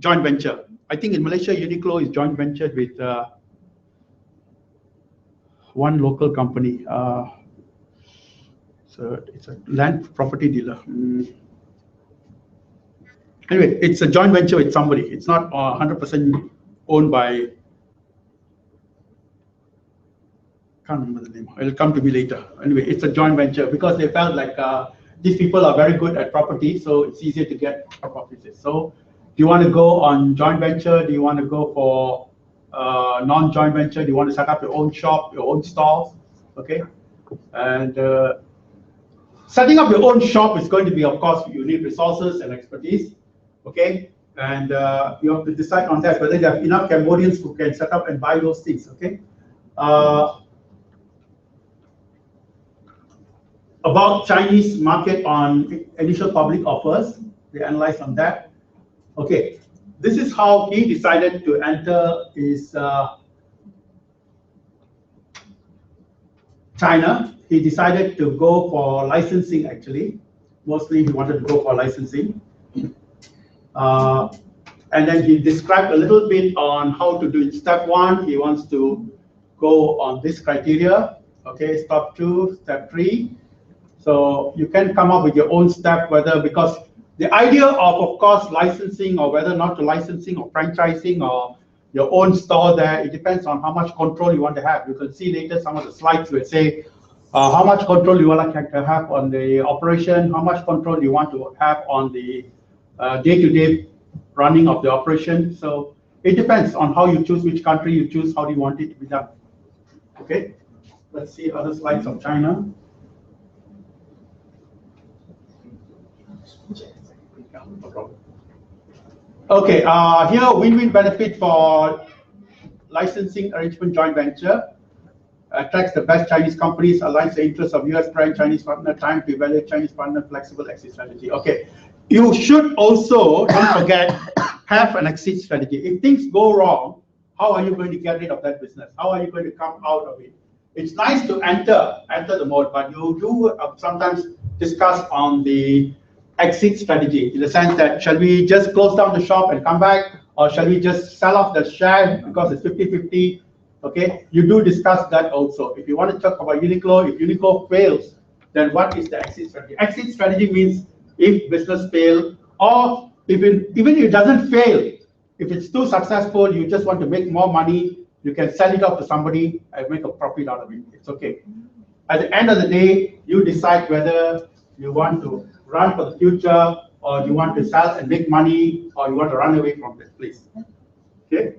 joint venture? I think in Malaysia, Uniqlo is joint ventured with one local company. So it's a land property dealer. Anyway, it's a joint venture with somebody. It's not 100% owned by, can't remember the name. It'll come to me later. Anyway, it's a joint venture because they felt like these people are very good at property, so it's easier to get properties. So do you want to go on joint venture? Do you want to go for non-joint venture? Do you want to set up your own shop, your own stores? Okay. And setting up your own shop is going to be, of course, you need resources and expertise. Okay. And you have to decide on that, whether you have enough Cambodians who can set up and buy those things. Okay. About Chinese market on initial public offers, they analyzed on that. Okay, this is how he decided to enter is China. He decided to go for licensing actually. Mostly he wanted to go for licensing. And then he described a little bit on how to do it. Step 1, he wants to go on this criteria. Okay, step 2, step 3. So you can come up with your own step, whether, because the idea of course, licensing or whether not to licensing or franchising or your own store there, it depends on how much control you want to have. You can see later some of the slides will say how much control you want to have on the operation, how much control you want to have on the day-to-day running of the operation. So it depends on how you choose, which country you choose, how do you want it to be done. Okay, let's see other slides of China. Okay, here win-win benefit for licensing arrangement joint venture. Attracts the best Chinese companies, aligns the interests of US prime Chinese partner, time to evaluate Chinese partner, flexible exit strategy. Okay, you should also, don't forget, have an exit strategy. If things go wrong, how are you going to get rid of that business? How are you going to come out of it? It's nice to enter the mode, but you do sometimes discuss on the exit strategy in the sense that shall we just close down the shop and come back, or shall we just sell off the share because it's 50-50? Okay, you do discuss that also. If you want to talk about Uniqlo, if Uniqlo fails, then what is the exit strategy? Exit strategy means if business fail, or even if it doesn't fail, if it's too successful, you just want to make more money, you can sell it off to somebody and make a profit out of it. It's okay. At the end of the day, you decide whether you want to run for the future, or you want to sell and make money, or you want to run away from that place. Okay.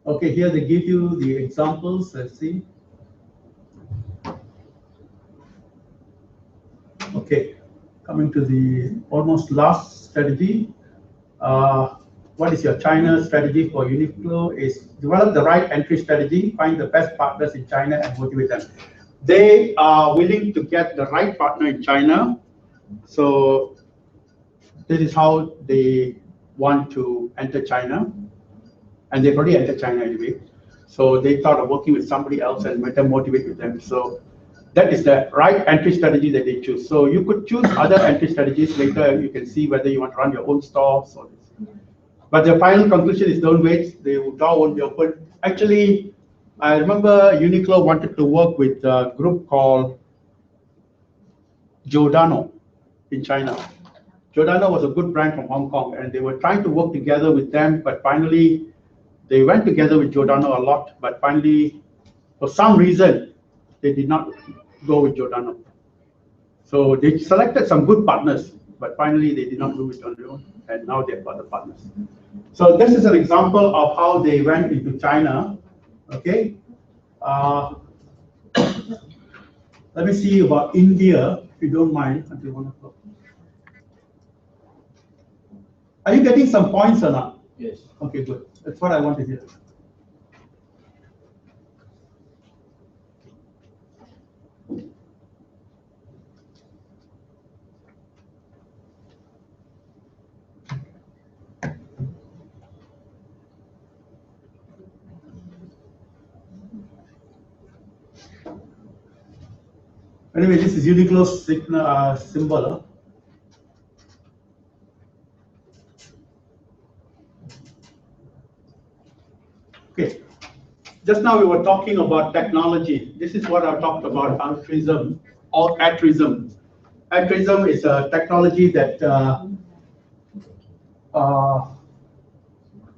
Okay, here they give you the examples. Let's see. Okay, Coming to the almost last strategy. What is your China strategy for Uniqlo? Is develop the right entry strategy, find the best partners in China and motivate them. They are willing to get the right partner in China. So this is how they want to enter China. And they've already entered China anyway. So they thought of working with somebody else and better motivate with them. So that is the right entry strategy that they choose. So you could choose other entry strategies later. You can see whether you want to run your own stores or this. But the final conclusion is don't wait. The door won't be open. Actually, I remember Uniqlo wanted to work with a group called Giordano in China. Giordano was a good brand from Hong Kong, and they were trying to work together with them, but finally they went together with Giordano a lot, but finally, for some reason, they did not go with Giordano. So they selected some good partners, but finally they did not do it on their own, and now they've got the partners. So this is an example of how they went into China. Okay. Let me see about India, if you don't mind, until 1 o'clock. Are you getting some points or not? Yes. Okay, good. That's what I want to hear. Anyway, this is Uniqlo's symbol. Okay. Just now we were talking about technology. This is what I talked about, altruism or altruism. Altruism is a technology that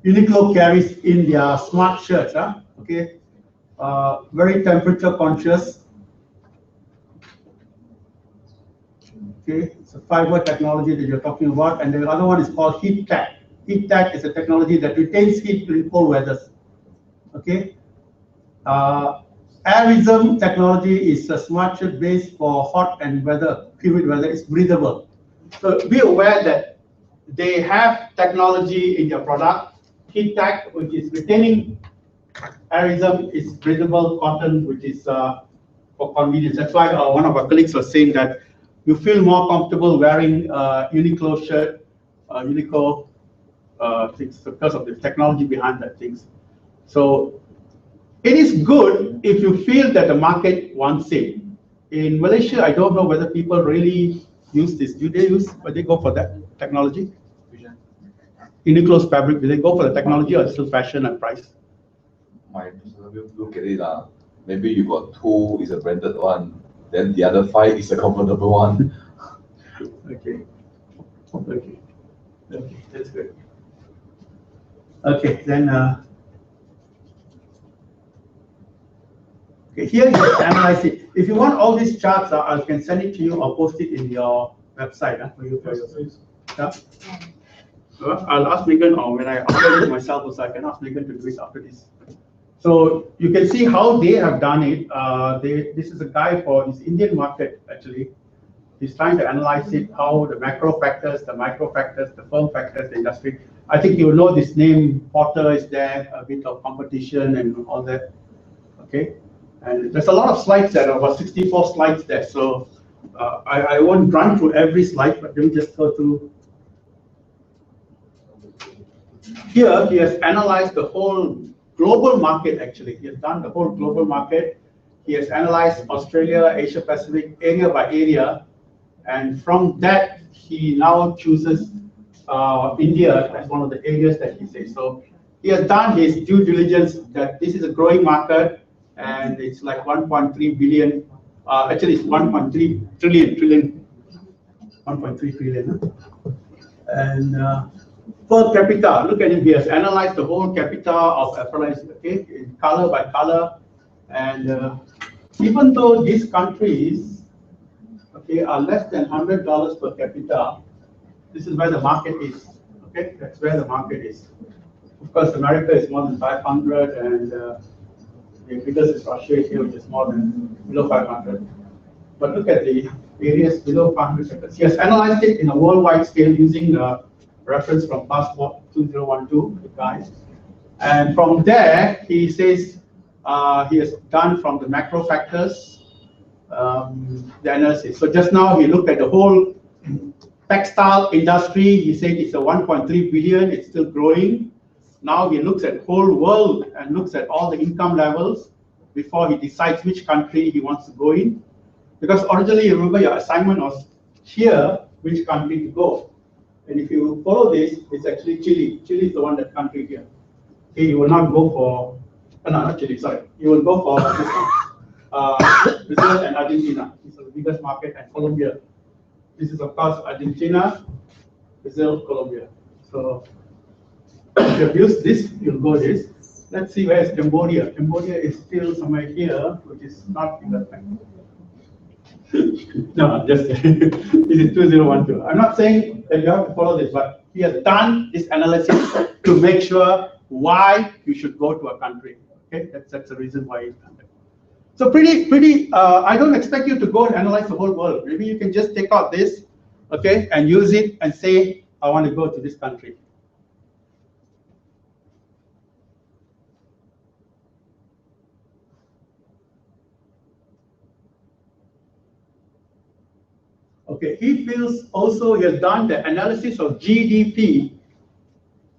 Uniqlo carries in their smart shirts. Okay. Very temperature conscious. Okay, it's a fiber technology that you're talking about, and the other one is called heat tech. Heat tech is a technology that retains heat during cold weather. Okay, airism technology is a smart shirt based for hot and humid weather. It's breathable. So be aware that they have technology in their product. Heat tech, which is retaining airism, is breathable cotton, which is for convenience. That's why one of our colleagues was saying that you feel more comfortable wearing Uniqlo shirt, Uniqlo things because of the technology behind that things. So it is good if you feel that the market wants it. In Malaysia, I don't know whether people really use this. Do they use? But they go for that technology. Uniqlo's fabric. Do they go for the technology or still fashion and price? My personal view, look at it. Maybe you got 2 is a branded one. Then the other 5 is a comfortable one. Okay. Okay. Okay, that's good. Okay, then okay, here you analyze it. If you want all these charts, I can send it to you or post it in your website for you. Yeah? I'll ask Megan, or when I upload it myself, also I can ask Megan to do it after this. So you can see how they have done it. This is a guy for this Indian market, actually. He's trying to analyze it, how the macro factors, the micro factors, the firm factors, the industry. I think you know this name, Porter is there, a bit of competition and all that. Okay, and there's a lot of slides there, about 64 slides there. So I won't run through every slide, but let me just go through. Here, he has analyzed the whole global market, actually. He has done the whole global market. He has analyzed Australia, Asia Pacific, area by area. And from that, he now chooses India as one of the areas that he says. So he has done his due diligence that this is a growing market, and it's like 1.3 billion. Actually, it's 1.3 trillion. 1.3 trillion. And per capita, look at him. He has analyzed the whole capita of FLIC, okay, in color by color. And even though these countries, okay, are less than $100 per capita, this is where the market is. Okay, that's where the market is. Of course, America is more than 500, and the biggest is Russia here, which is more than below 500. But look at the areas below 500 hectares. He has analyzed it in a worldwide scale using the reference from Passport 2012, the guys. And from there, he says he has done from the macro factors the analysis. So just now he looked at the whole textile industry. He said it's a 1.3 billion, it's still growing. Now he looks at whole world and looks at all the income levels before he decides which country he wants to go in. Because originally, remember your assignment was here, which country to go. And if you follow this, it's actually Chile. Chile is the one that country here. Okay, you will not go for, no, not Chile, sorry. You will go for this one. Brazil and Argentina. These are the biggest market, and Colombia. This is, of course, Argentina, Brazil, Colombia. So if you have used this, you'll go this. Let's see where is Cambodia. Cambodia is still somewhere here, which is not in that time. No, just this is 2012. I'm not saying that you have to follow this, but he has done this analysis to make sure why you should go to a country. Okay, that's the reason why he's done that. So pretty. I don't expect you to go and analyze the whole world. Maybe you can just take out this, okay, and use it and say, I want to go to this country. Okay, he feels also he has done the analysis of GDP,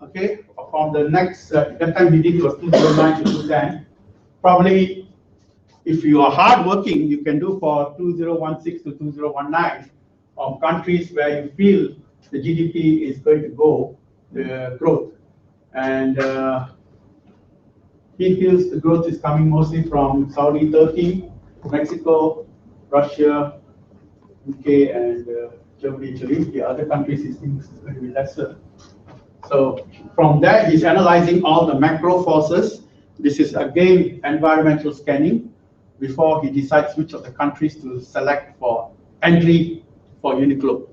okay, from the next, that time he did it was 2009 to 2010. Probably, if you are hardworking, you can do for 2016 to 2019 of countries where you feel the GDP is going to go, the growth. And he feels the growth is coming mostly from Saudi, Turkey, Mexico, Russia, UK, and Germany, Chile. The other countries he thinks is going to be lesser. So from that, he's analyzing all the macro forces. This is again environmental scanning before he decides which of the countries to select for entry for Uniqlo.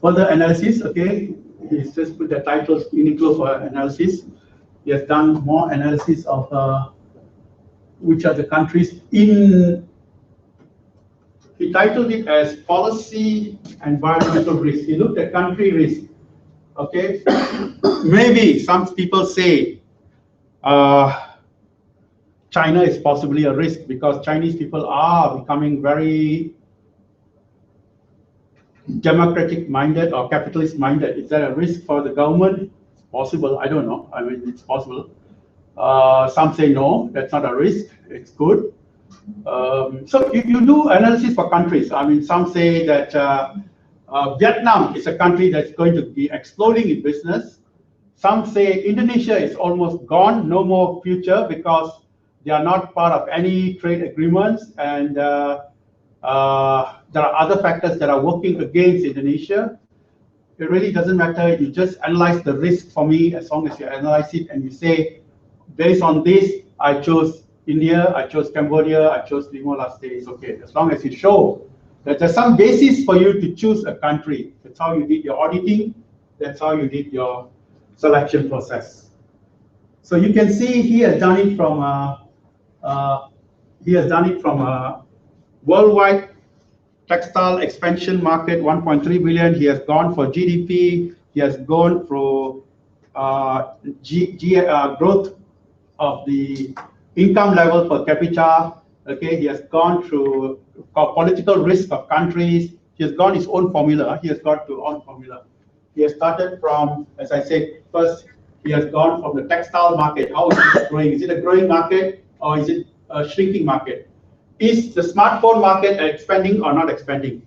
Further analysis, okay, he's just put the title Uniqlo for analysis. He has done more analysis of which are the countries in, he titled it as policy environmental risk. He looked at country risk, okay. Maybe some people say China is possibly a risk because Chinese people are becoming very democratic minded or capitalist minded. Is that a risk for the government? It's possible, I don't know. I mean, it's possible. Some say no, that's not a risk, it's good. So you do analysis for countries. I mean, some say that Vietnam is a country that's going to be exploding in business. Some say Indonesia is almost gone, no more future because they are not part of any trade agreements, and there are other factors that are working against Indonesia. It really doesn't matter. You just analyze the risk for me as long as you analyze it and you say, based on this, I chose India, I chose Cambodia, I chose Timor-Leste. It's okay. As long as you show that there's some basis for you to choose a country. That's how you did your auditing. That's how you did your selection process. So you can see he has done it from worldwide textile expansion market, 1.3 billion. He has gone for GDP. He has gone for growth of the income level per capita. Okay, he has gone through political risk of countries. He has gone his own formula. He has got to own formula. He has started from, as I said, first he has gone from the textile market. How is it growing? Is it a growing market or is it a shrinking market? Is the smartphone market expanding or not expanding?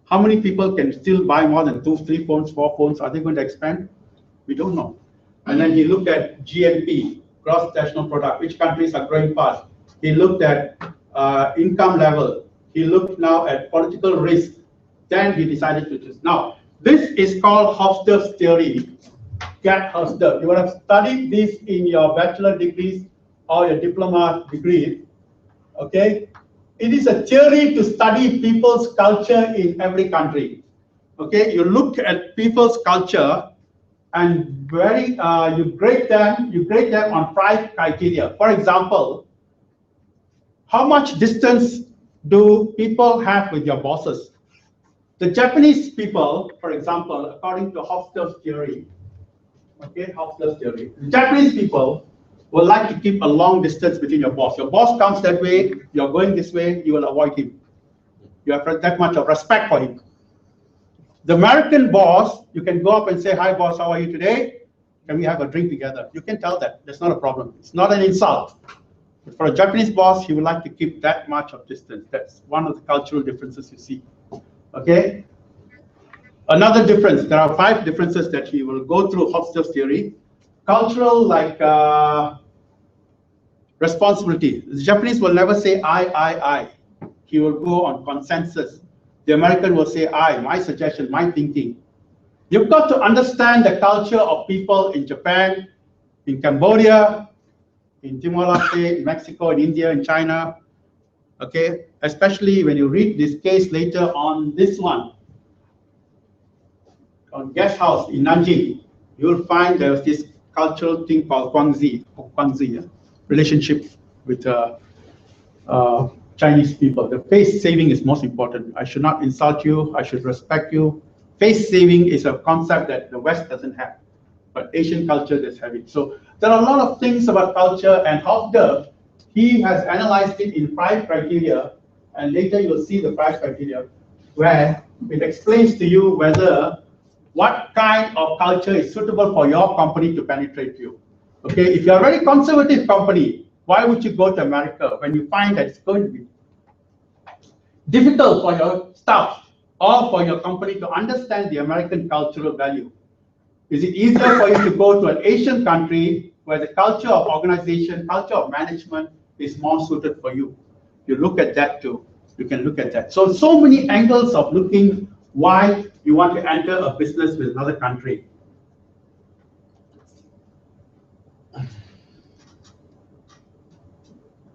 How many people can still buy more than 2, 3 phones, 4 phones? Are they going to expand? We don't know. And then he looked at GNP, gross national product, which countries are growing fast. He looked at income level. He looked now at political risk. Then he decided to choose. Now, this is called Hofstede's theory. Get Hofstede. You would have studied this in your bachelor degrees or your diploma degree. Okay? It is a theory to study people's culture in every country. Okay? You look at people's culture and you grade them on 5 criteria. For example, how much distance do people have with your bosses? The Japanese people, for example, according to Hofstede's theory, okay, Hofstede's theory, the Japanese people would like to keep a long distance between your boss. Your boss comes that way, you're going this way, you will avoid him. You have that much of respect for him. The American boss, you can go up and say, hi boss, how are you today? Can we have a drink together? You can tell that, that's not a problem. It's not an insult. But for a Japanese boss, he would like to keep that much of distance. That's one of the cultural differences you see, okay? Another difference, there are 5 differences that he will go through Hofstede's theory. Cultural, like responsibility. The Japanese will never say I. He will go on consensus. The American will say I, my suggestion, my thinking. You've got to understand the culture of people in Japan, in Cambodia, in Timor-Leste, in Mexico, in India, in China. Okay, especially when you read this case later on this one, on guest house in Nanjing, you'll find there's this cultural thing called Guangzi, relationship with Chinese people. The face saving is most important. I should not insult you, I should respect you. Face saving is a concept that the West doesn't have, but Asian culture does have it. So there are a lot of things about culture, and Hofstede, he has analyzed it in 5 criteria, and later you'll see the 5 criteria, where it explains to you whether what kind of culture is suitable for your company to penetrate you. Okay, if you're a very conservative company, why would you go to America when you find that it's going to be difficult for your staff or for your company to understand the American cultural value? Is it easier for you to go to an Asian country where the culture of organization, culture of management is more suited for you? You look at that too. You can look at that. So many angles of looking why you want to enter a business with another country.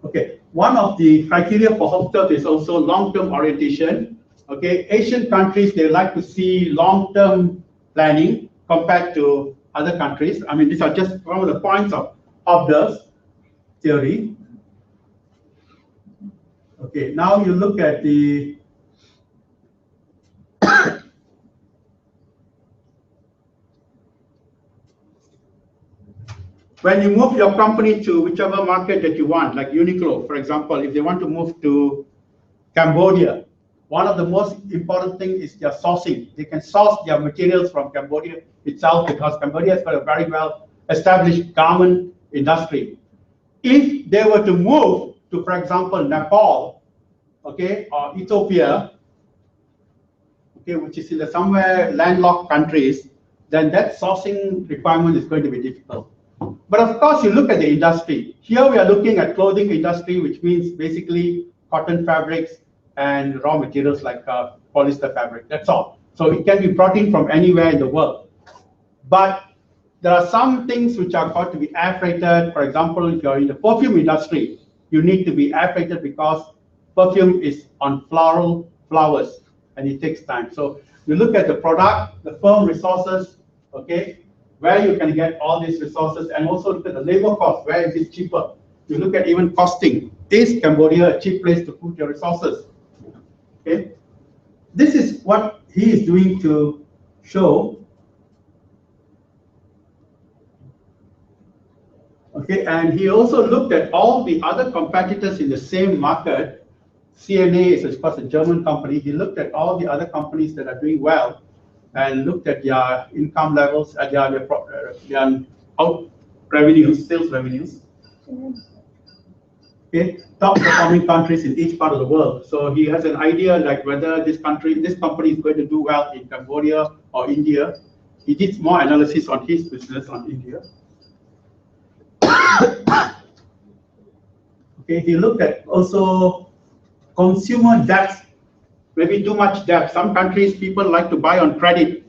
Okay, one of the criteria for Hofstede is also long-term orientation. Okay, Asian countries, they like to see long-term planning compared to other countries. I mean, these are just some of the points of Hofstede's theory. Okay, now you look at the when you move your company to whichever market that you want, like Uniqlo, for example, if they want to move to Cambodia, one of the most important things is their sourcing. They can source their materials from Cambodia itself because Cambodia has got a very well established garment industry. If they were to move to, for example, Nepal, okay, or Ethiopia, okay, which is in the somewhere landlocked countries, then that sourcing requirement is going to be difficult. But of course, you look at the industry. Here we are looking at clothing industry, which means basically cotton fabrics and raw materials like polyester fabric. That's all. So it can be brought in from anywhere in the world. But there are some things which are got to be air freighted. For example, if you're in the perfume industry, you need to be air freighted because perfume is on floral flowers and it takes time. So you look at the product, the firm resources, okay, where you can get all these resources, and also look at the labor cost, where is it cheaper? You look at even costing. Is Cambodia a cheap place to put your resources? Okay, this is what he is doing to show. Okay, and he also looked at all the other competitors in the same market. CNA is, of course, a German company. He looked at all the other companies that are doing well and looked at their income levels, at their out revenues, sales revenues. Okay, top performing countries in each part of the world. So he has an idea like whether this company is going to do well in Cambodia or India. He did more analysis on his business on India. Okay, he looked at also consumer debt, maybe too much debt. Some countries, people like to buy on credit.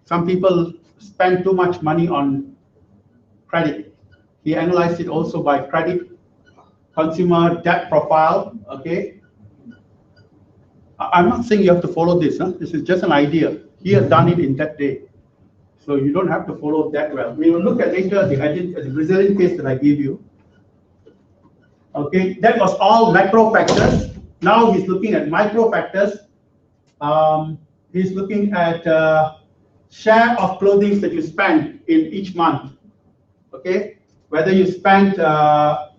Some people spend too much money on credit. He analyzed it also by credit, consumer debt profile, okay? I'm not saying you have to follow this, huh? This is just an idea. He has done it in that day. So you don't have to follow that well. We will look at later the Brazilian case that I gave you. Okay, that was all macro factors. Now he's looking at micro factors. He's looking at share of clothing that you spend in each month. Okay, whether you spend how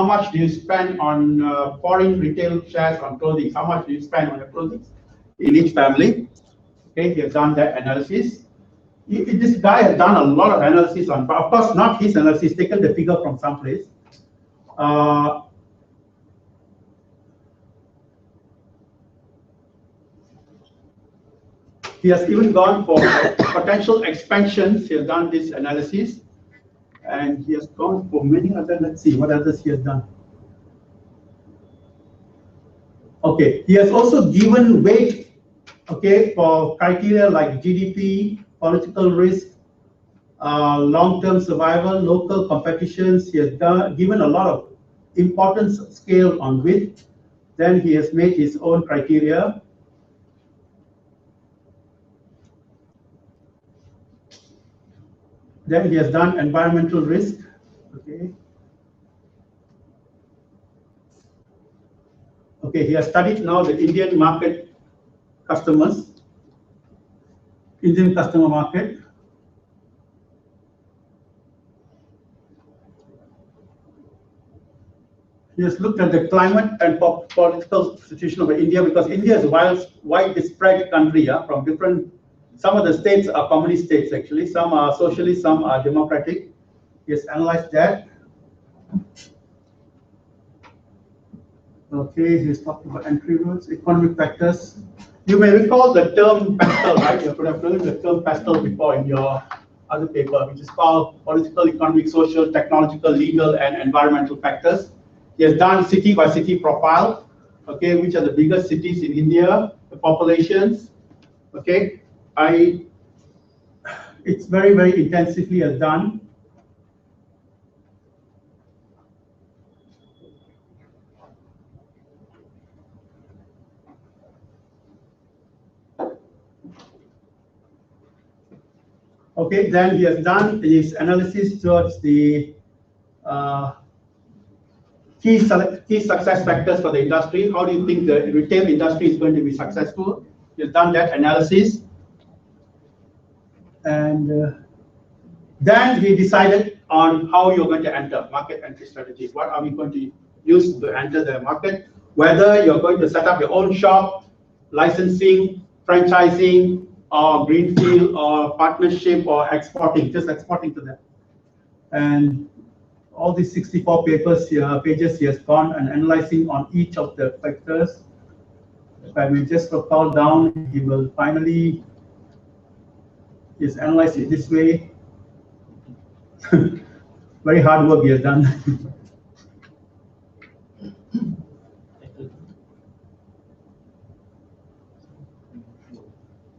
much do you spend on foreign retail shares on clothing? How much do you spend on your clothing in each family? Okay, he has done that analysis. This guy has done a lot of analysis on, but of course not his analysis, taken the figure from someplace. He has even gone for potential expansions. He has done this analysis, and he has gone for many other. Let's see what others he has done. Okay, he has also given weight, okay, for criteria like GDP, political risk, long-term survival, local competitions. He has given a lot of importance scale on width. Then he has made his own criteria. Then he has done environmental risk. Okay. Okay, he has studied now the Indian market customers, Indian customer market. He has looked at the climate and political situation of India, because India is a widespread country, from different. Some of the states are communist states actually. Some are socialist, some are democratic. He has analyzed that. Okay, he's talking about entry rules, economic factors. You may recall the term pastel, right? You could have learned the term pastel before in your other paper, which is called political, economic, social, technological, legal, and environmental factors. He has done city by city profile. Okay, which are the biggest cities in India, the populations. Okay, it's very, very intensively has done. Okay, then he has done his analysis towards the key success factors for the industry. How do you think the retail industry is going to be successful? He has done that analysis. And then he decided on how you're going to enter, market entry strategy. What are we going to use to enter the market? Whether you're going to set up your own shop, licensing, franchising, or greenfield, or partnership, or exporting, just exporting to them. And all these 64 pages he has gone and analyzing on each of the factors. If I may just scroll down, he will finally analyze it this way. Very hard work he has done.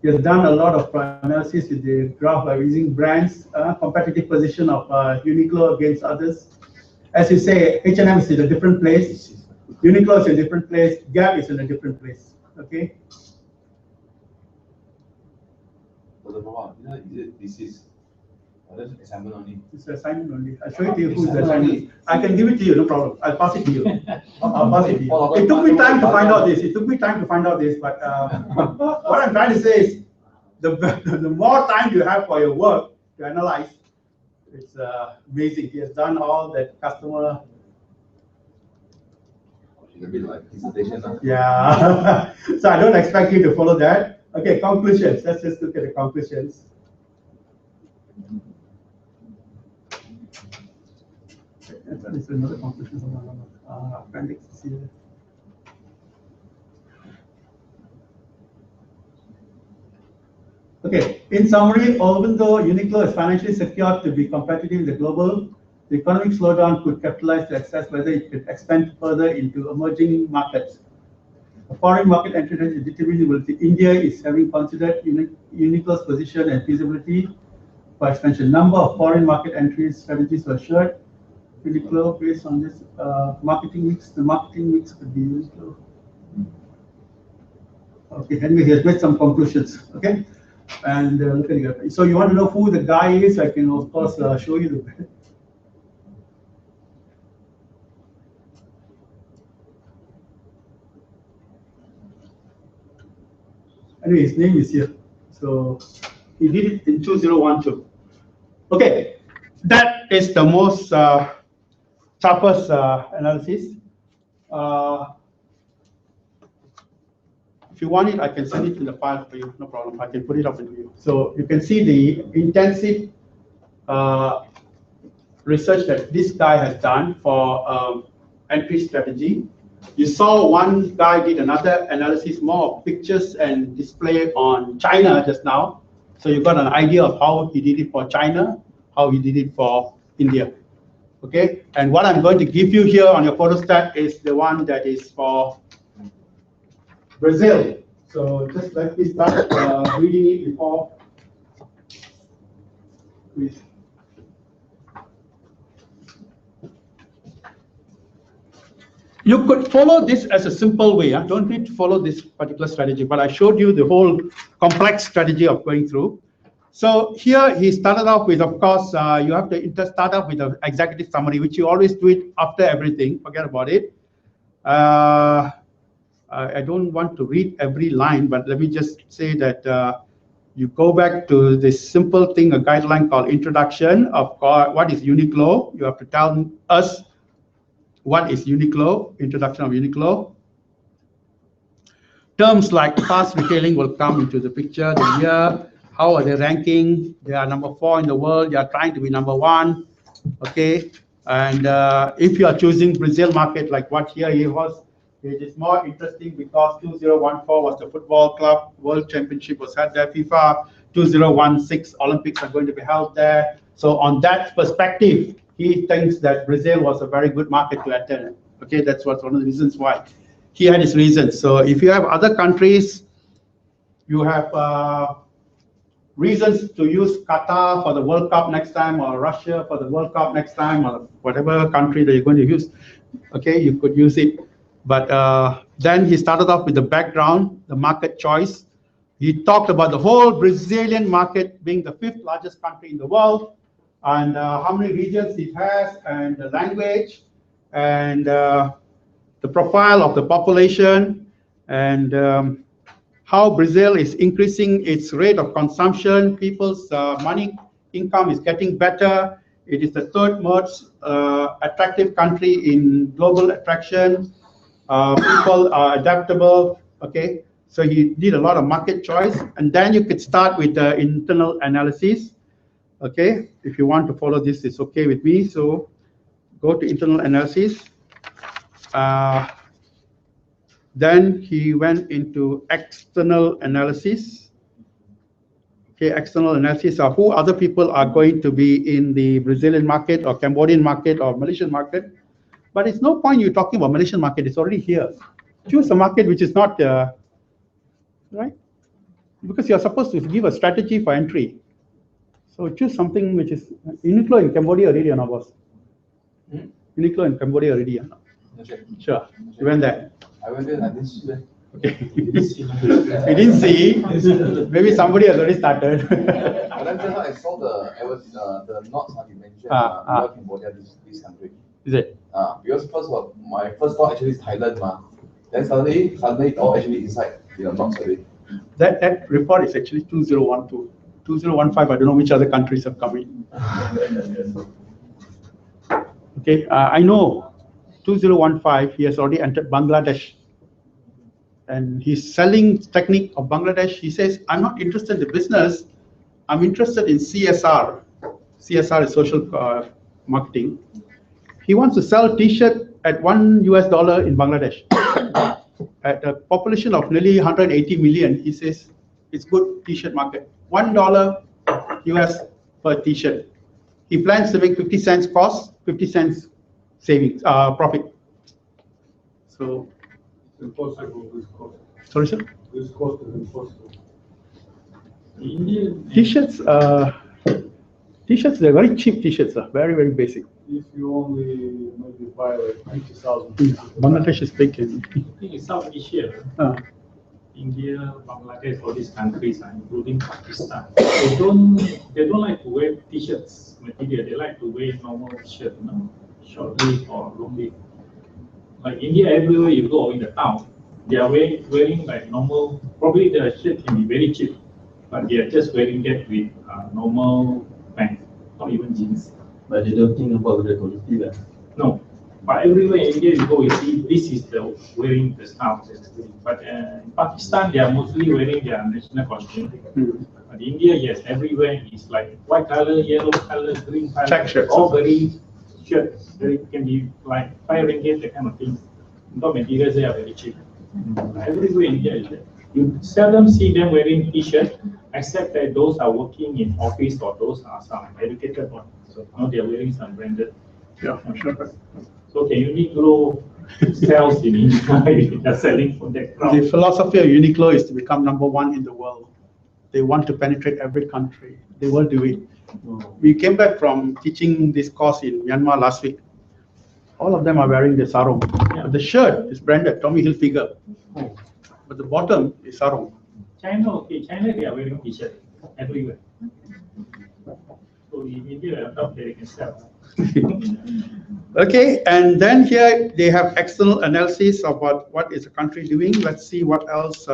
He has done a lot of analysis with the graph by using brands, competitive position of Uniqlo against others. As you say, H&M is in a different place, Uniqlo is in a different place, Gap is in a different place. Okay. This is assignment only. It's assignment only. I'll show it to you who's the assignment. I can give it to you, no problem. I'll pass it to you. I'll pass it to you. It took me time to find out this. But what I'm trying to say is, the more time you have for your work to analyze, it's amazing. He has done all that customer. A bit like dissertation. Yeah. So I don't expect you to follow that. Okay, conclusions. Let's just look at the conclusions. That is another conclusion from appendix here. Okay, in summary, even though Uniqlo is financially secured to be competitive in the economic slowdown could capitalize to assess whether it could expand further into emerging markets. A foreign market entry is determined. India is having considered Uniqlo's position and feasibility for expansion. Number of foreign market entry strategies were shared. Uniqlo, based on this marketing mix, the marketing mix could be Uniqlo. Okay, anyway, he has made some conclusions. Okay, and look at it. So you want to know who the guy is? I can of course show you the. Anyway, his name is here. So he did it in 2012. Okay, that is the most sharpest analysis. If you want it, I can send it in the file for you, no problem. I can put it up into you. So you can see the intensive research that this guy has done for entry strategy. You saw one guy did another analysis, more of pictures and display on China just now. So you got an idea of how he did it for China, how he did it for India. Okay, and what I'm going to give you here on your photostat is the one that is for Brazil. So just let me start reading it before we. You could follow this as a simple way. I don't need to follow this particular strategy, but I showed you the whole complex strategy of going through. So here he started off with, of course, you have to start off with an executive summary, which you always do it after everything. Forget about it. I don't want to read every line, but let me just say that you go back to this simple thing, a guideline called introduction of what is Uniqlo. You have to tell us what is Uniqlo, introduction of Uniqlo. Terms like fast retailing will come into the picture, the year, how are they ranking? They are number 4 in the world. They are trying to be number 1. Okay, and if you are choosing Brazil market like what here he was, it is more interesting because 2014 was the football club world championship was held there. FIFA 2016 Olympics are going to be held there. So on that perspective, he thinks that Brazil was a very good market to enter. Okay, that's what's one of the reasons why. He had his reasons. So if you have other countries, you have reasons to use Qatar for the World Cup next time, or Russia for the World Cup next time, or whatever country that you're going to use. Okay, you could use it. But then he started off with the background, the market choice. He talked about the whole Brazilian market being the 5th largest country in the world, and how many regions it has, and the language, and the profile of the population, and how Brazil is increasing its rate of consumption. People's money income is getting better. It is the 3rd most attractive country in global attraction. People are adaptable. Okay, so he did a lot of market choice, and then you could start with the internal analysis. Okay, if you want to follow this, it's okay with me. So go to internal analysis. Then he went into external analysis. Okay, external analysis of who other people are going to be in the Brazilian market or Cambodian market or Malaysian market. But it's no point you talking about Malaysian market, it's already here. Choose a market which is not, right? Because you're supposed to give a strategy for entry. So choose something which is, Uniqlo in Cambodia already or not, boss? Uniqlo in Cambodia already or not? Sure, you went there. I went there, I didn't see that. Okay. You didn't see, maybe somebody has already started. But then just now I saw the knots you mentioned, Cambodia, this country. Is it? Because first of all, my first thought actually is Thailand, then suddenly it all actually inside, knots already. That report is actually 2012. 2015, I don't know which other countries have come in. Okay, I know 2015, he has already entered Bangladesh. And he's selling technique of Bangladesh. He says, I'm not interested in the business. I'm interested in CSR. CSR is social marketing. He wants to sell T-shirt at $1 in Bangladesh. At a population of nearly 180 million, he says it's good T-shirt market. $1 US per T-shirt. He plans to make 50 cents cost, 50 cents savings, profit. So, it's impossible this cost. Sorry, sir? This cost is impossible. T-shirts, they're very cheap T-shirts, very, very basic. If you only maybe buy like 90,000. Bangladesh is big. I think in South Asia, India, Bangladesh, all these countries, including Pakistan, they don't like to wear T-shirts material. They like to wear normal shirt, short sleeve or long sleeve. Like India, everywhere you go in the town, they are wearing like normal probably the shirt can be very cheap, but they are just wearing that with normal pants, not even jeans. But they don't think about the quality lah. No, but everywhere in India you go, you see this is the wearing the stuff. But in Pakistan, they are mostly wearing their national costume. But India, yes, everywhere is like white color, yellow color, green color, check shirts, all very shirts. Very can be like 5 ringgit, that kind of thing. The materials they are very cheap. Everywhere in India is there. You seldom see them wearing t-shirt, except that those are working in office or those are some educated ones. So now they are wearing some branded. Yeah, sure. So can Uniqlo sells in India? They're selling for that crowd. The philosophy of Uniqlo is to become #1 in the world. They want to penetrate every country. They will do it. We came back from teaching this course in Myanmar last week. All of them are wearing the sarong. But the shirt is branded Tommy Hilfiger. But the bottom is sarong. China, okay, China they are wearing t-shirt everywhere. So in India, I thought they can sell. Okay, and then here they have external analysis about what is the country doing. Let's see what else.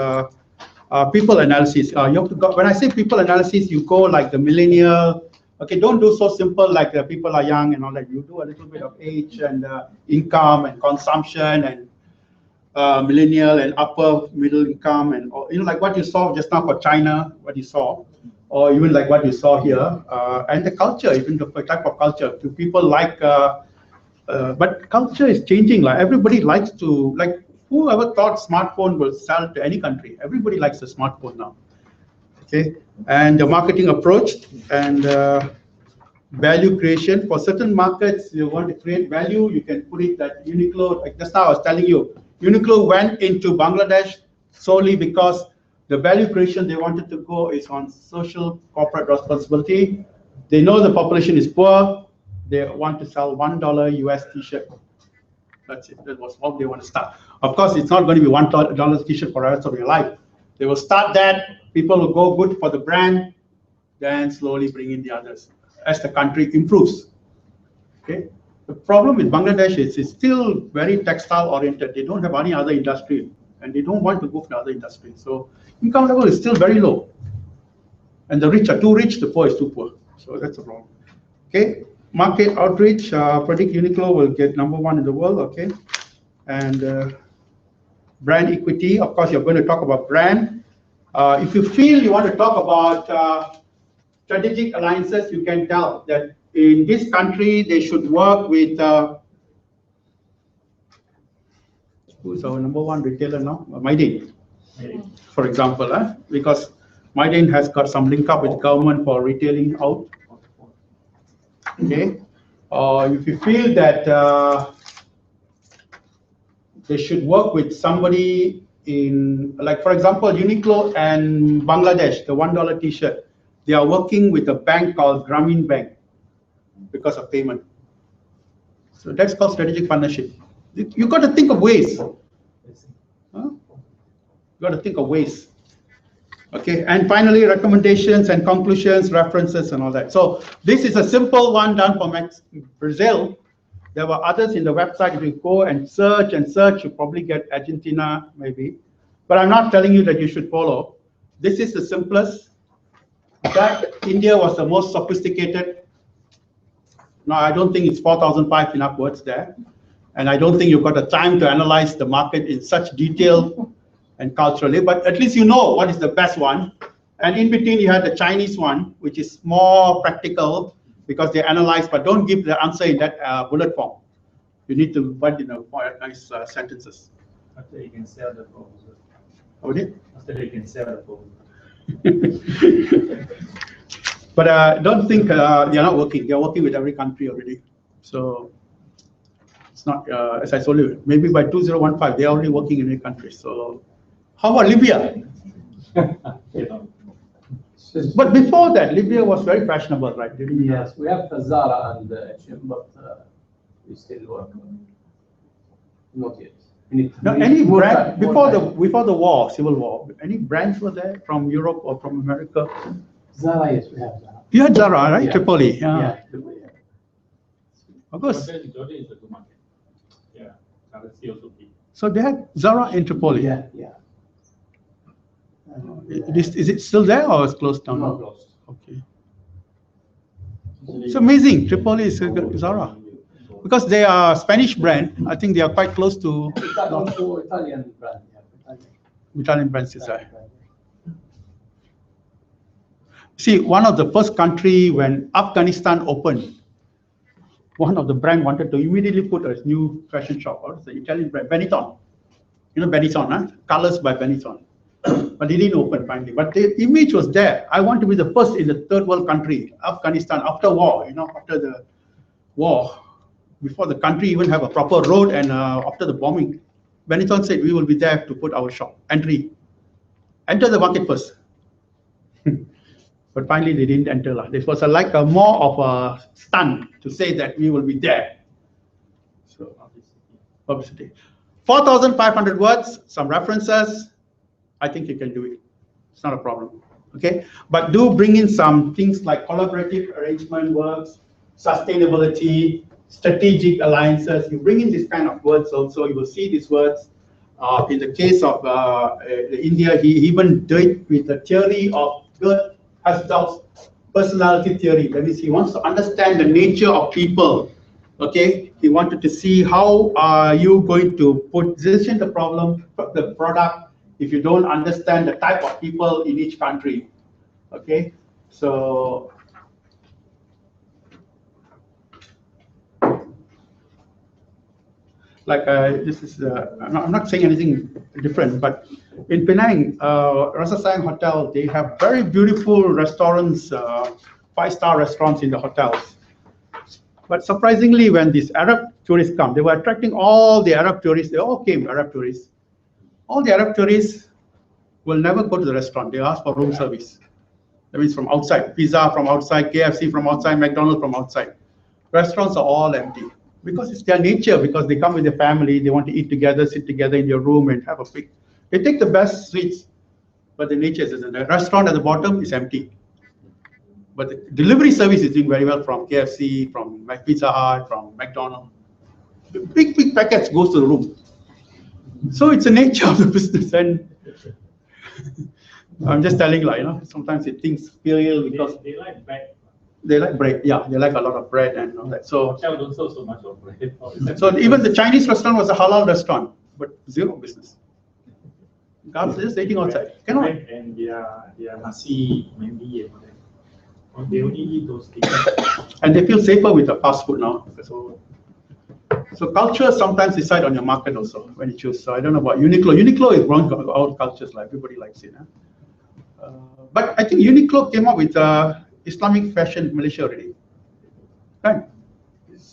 People analysis. You have to go, when I say people analysis, you go like the millennial. Okay, don't do so simple like the people are young and all that. You do a little bit of age and income and consumption and millennial and upper middle income and like what you saw just now for China, what you saw, or even like what you saw here, and the culture, even the type of culture. Do people like? But culture is changing. Like everybody likes to like. Whoever thought smartphone will sell to any country? Everybody likes a smartphone now. Okay, and the marketing approach and value creation for certain markets. You want to create value, you can put it that Uniqlo. Like just now I was telling you, Uniqlo went into Bangladesh solely because the value creation they wanted to go is on social corporate responsibility. They know the population is poor. They want to sell $1 US t-shirt. That's it. That was how they want to start. Of course, it's not going to be $1 t-shirt for the rest of your life. They will start that. People will go good for the brand, then slowly bring in the others as the country improves. Okay. The problem with Bangladesh is it's still very textile oriented. They don't have any other industry, and they don't want to go for other industry. So income level is still very low. And the rich are too rich, the poor is too poor. So that's a problem. Okay. Market outreach, predict Uniqlo will get #1 in the world, okay? And brand equity, of course, you're going to talk about brand. If you feel you want to talk about strategic alliances, you can tell that in this country, they should work with, who's our #1 retailer now? Mydin, for example, because Mydin has got some link up with government for retailing out. Okay, if you feel that they should work with somebody in, like for example, Uniqlo and Bangladesh, the $1 t-shirt, they are working with a bank called Grameen Bank because of payment. So that's called strategic partnership. You got to think of ways. You got to think of ways. Okay, and finally, recommendations and conclusions, references, and all that. So this is a simple one done for Brazil. There were others in the website. If you go and search, you probably get Argentina, maybe. But I'm not telling you that you should follow. This is the simplest. That India was the most sophisticated. No, I don't think it's 4,005 enough words there. And I don't think you've got the time to analyze the market in such detail and culturally, but at least you know what is the best one. And in between you have the Chinese one, which is more practical because they analyze, but don't give the answer in that bullet form. You need to put nice sentences. After you can sell the proposal. Okay? After you can sell the proposal. But don't think they are not working. They are working with every country already. So it's not, as I told you, maybe by 2015, they are already working in every country. So how about Libya? But before that, Libya was very fashionable, right? Yes, we have Zara and H&M, but we still work. Not yet. No, any brand before the war, civil war, any brands were there from Europe or from America? Zara, yes, we have Zara. You had Zara, right? Yeah. Tripoli. Yeah. Of course. Jordan is a good market. Yeah, currency also big. So they had Zara in Tripoli. Yeah, yeah. Is it still there or it's closed down? Not closed. Okay. It's amazing. Tripoli is Zara. Because they are Spanish brand, I think they are quite close to Also Italian brand. Yeah, Italian brands. See, one of the first country when Afghanistan opened, one of the brand wanted to immediately put a new fashion shop. It's the Italian brand, Benetton. You know Benetton, huh? Colors by Benetton. But it didn't open finally. But the image was there. I want to be the first in the third world country, Afghanistan, after war, after the war, before the country even have a proper road and after the bombing, Benetton said we will be there to put our shop, enter the market first. But finally they didn't enter. This was more of a stunt to say that we will be there. So publicity. 4,500 words, some references. I think you can do it. It's not a problem. Okay, but do bring in some things like collaborative arrangement works, sustainability, strategic alliances. You bring in this kind of words also. You will see these words. In the case of India, he even did it with the theory of Gerd Hasselt's personality theory. That means he wants to understand the nature of people. Okay, he wanted to see how are you going to position the problem, the product, if you don't understand the type of people in each country. Okay, so this is I'm not saying anything different, but in Penang, Rasa Sayang Hotel, they have very beautiful restaurants, 5-star restaurants in the hotels. But surprisingly, when these Arab tourists come, they were attracting all the Arab tourists. They all came, Arab tourists. All the Arab tourists will never go to the restaurant. They ask for room service. That means from outside, pizza from outside, KFC from outside, McDonald's from outside. Restaurants are all empty because it's their nature, because they come with their family, they want to eat together, sit together in your room and have a pic. They take the best suites, but the nature is the restaurant at the bottom is empty. But the delivery service is doing very well from KFC, from Pizza Hut, from McDonald's. The big packets goes to the room. So it's the nature of the business, and I'm just telling sometimes things feel because they like bread. They like bread, yeah. They like a lot of bread and all that. So hotel don't sell so much of bread. So even the Chinese restaurant was a halal restaurant, but zero business. Guys just eating outside. Cannot. And their nasi, mandi, and all that. They only eat those things. And they feel safer with the fast food now. So culture sometimes decide on your market also when you choose. So I don't know about Uniqlo. Uniqlo is wrong all cultures, like everybody likes it. But I think Uniqlo came up with Islamic fashion in Malaysia already. Right?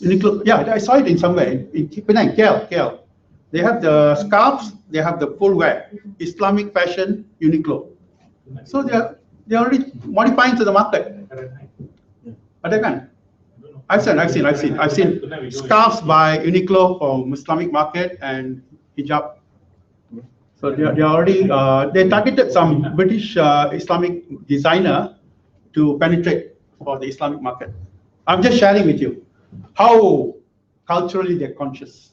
Uniqlo, yeah, I saw it in somewhere in Penang, KL. They have the scarves, they have the full wear. Islamic fashion, Uniqlo. So they're already modifying to the market. I've seen scarves by Uniqlo for Islamic market and hijab. So they already they targeted some British Islamic designer to penetrate for the Islamic market. I'm just sharing with you how culturally they're conscious.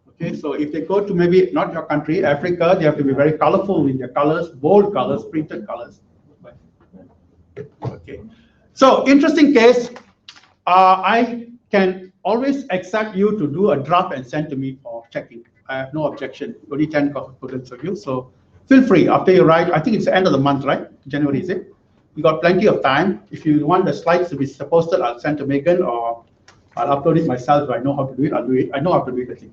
Okay, so if they go to maybe not your country, Africa, they have to be very colorful in their colors, bold colors, printed colors. Okay, so interesting case. I can always accept you to do a draft and send to me for checking. I have no objection. Only 10 students of you, so feel free after you write. I think it's the end of the month, right? January, is it? We got plenty of time. If you want the slides to be posted, I'll send to Megan, or I'll upload it myself. If I know how to do it, I'll do it. I know how to do it, I think.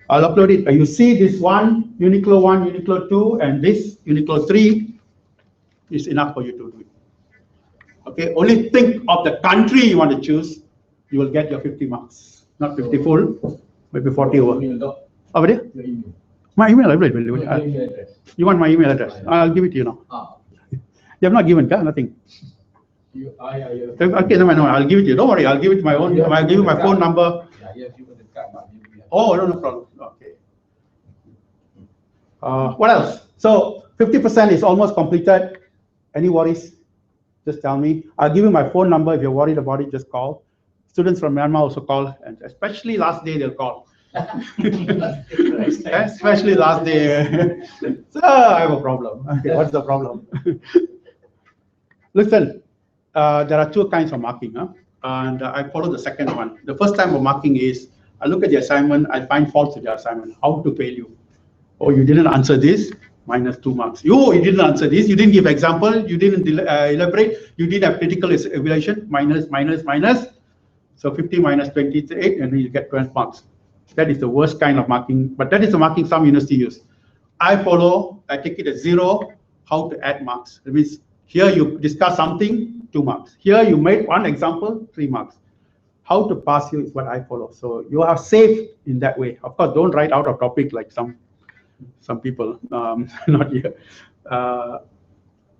I'll upload it. You see this one, Uniqlo 1, Uniqlo 2, and this Uniqlo 3 is enough for you to do it. Okay, only think of the country you want to choose. You will get your 50 marks. Not 50 full, maybe 40 over. Over there? My email address. You want my email address? I'll give it to you now. You have not given, nothing. Okay, no, I'll give it to you. Don't worry, I'll give it my own. I'll give you my phone number. Oh, no problem. Okay. What else? So 50% is almost completed. Any worries? Just tell me. I'll give you my phone number. If you're worried about it, just call. Students from Myanmar also call, and especially last day they'll call. Especially last day. So I have a problem. Okay, what's the problem? Listen, there are two kinds of marking, and I follow the second one. The first time of marking is I look at the assignment, I find faults with the assignment. How to fail you? Oh, you didn't answer this, minus 2 marks. You didn't answer this, you didn't give example, you didn't elaborate, you didn't have critical evaluation, minus. So 50 minus 28, and then you get 12 marks. That is the worst kind of marking, but that is the marking some universities use. I take it as 0, how to add marks. That means here you discuss something, 2 marks. Here you made one example, 3 marks. How to pass you is what I follow. So you are safe in that way. Of course, don't write out of topic like some people, not here.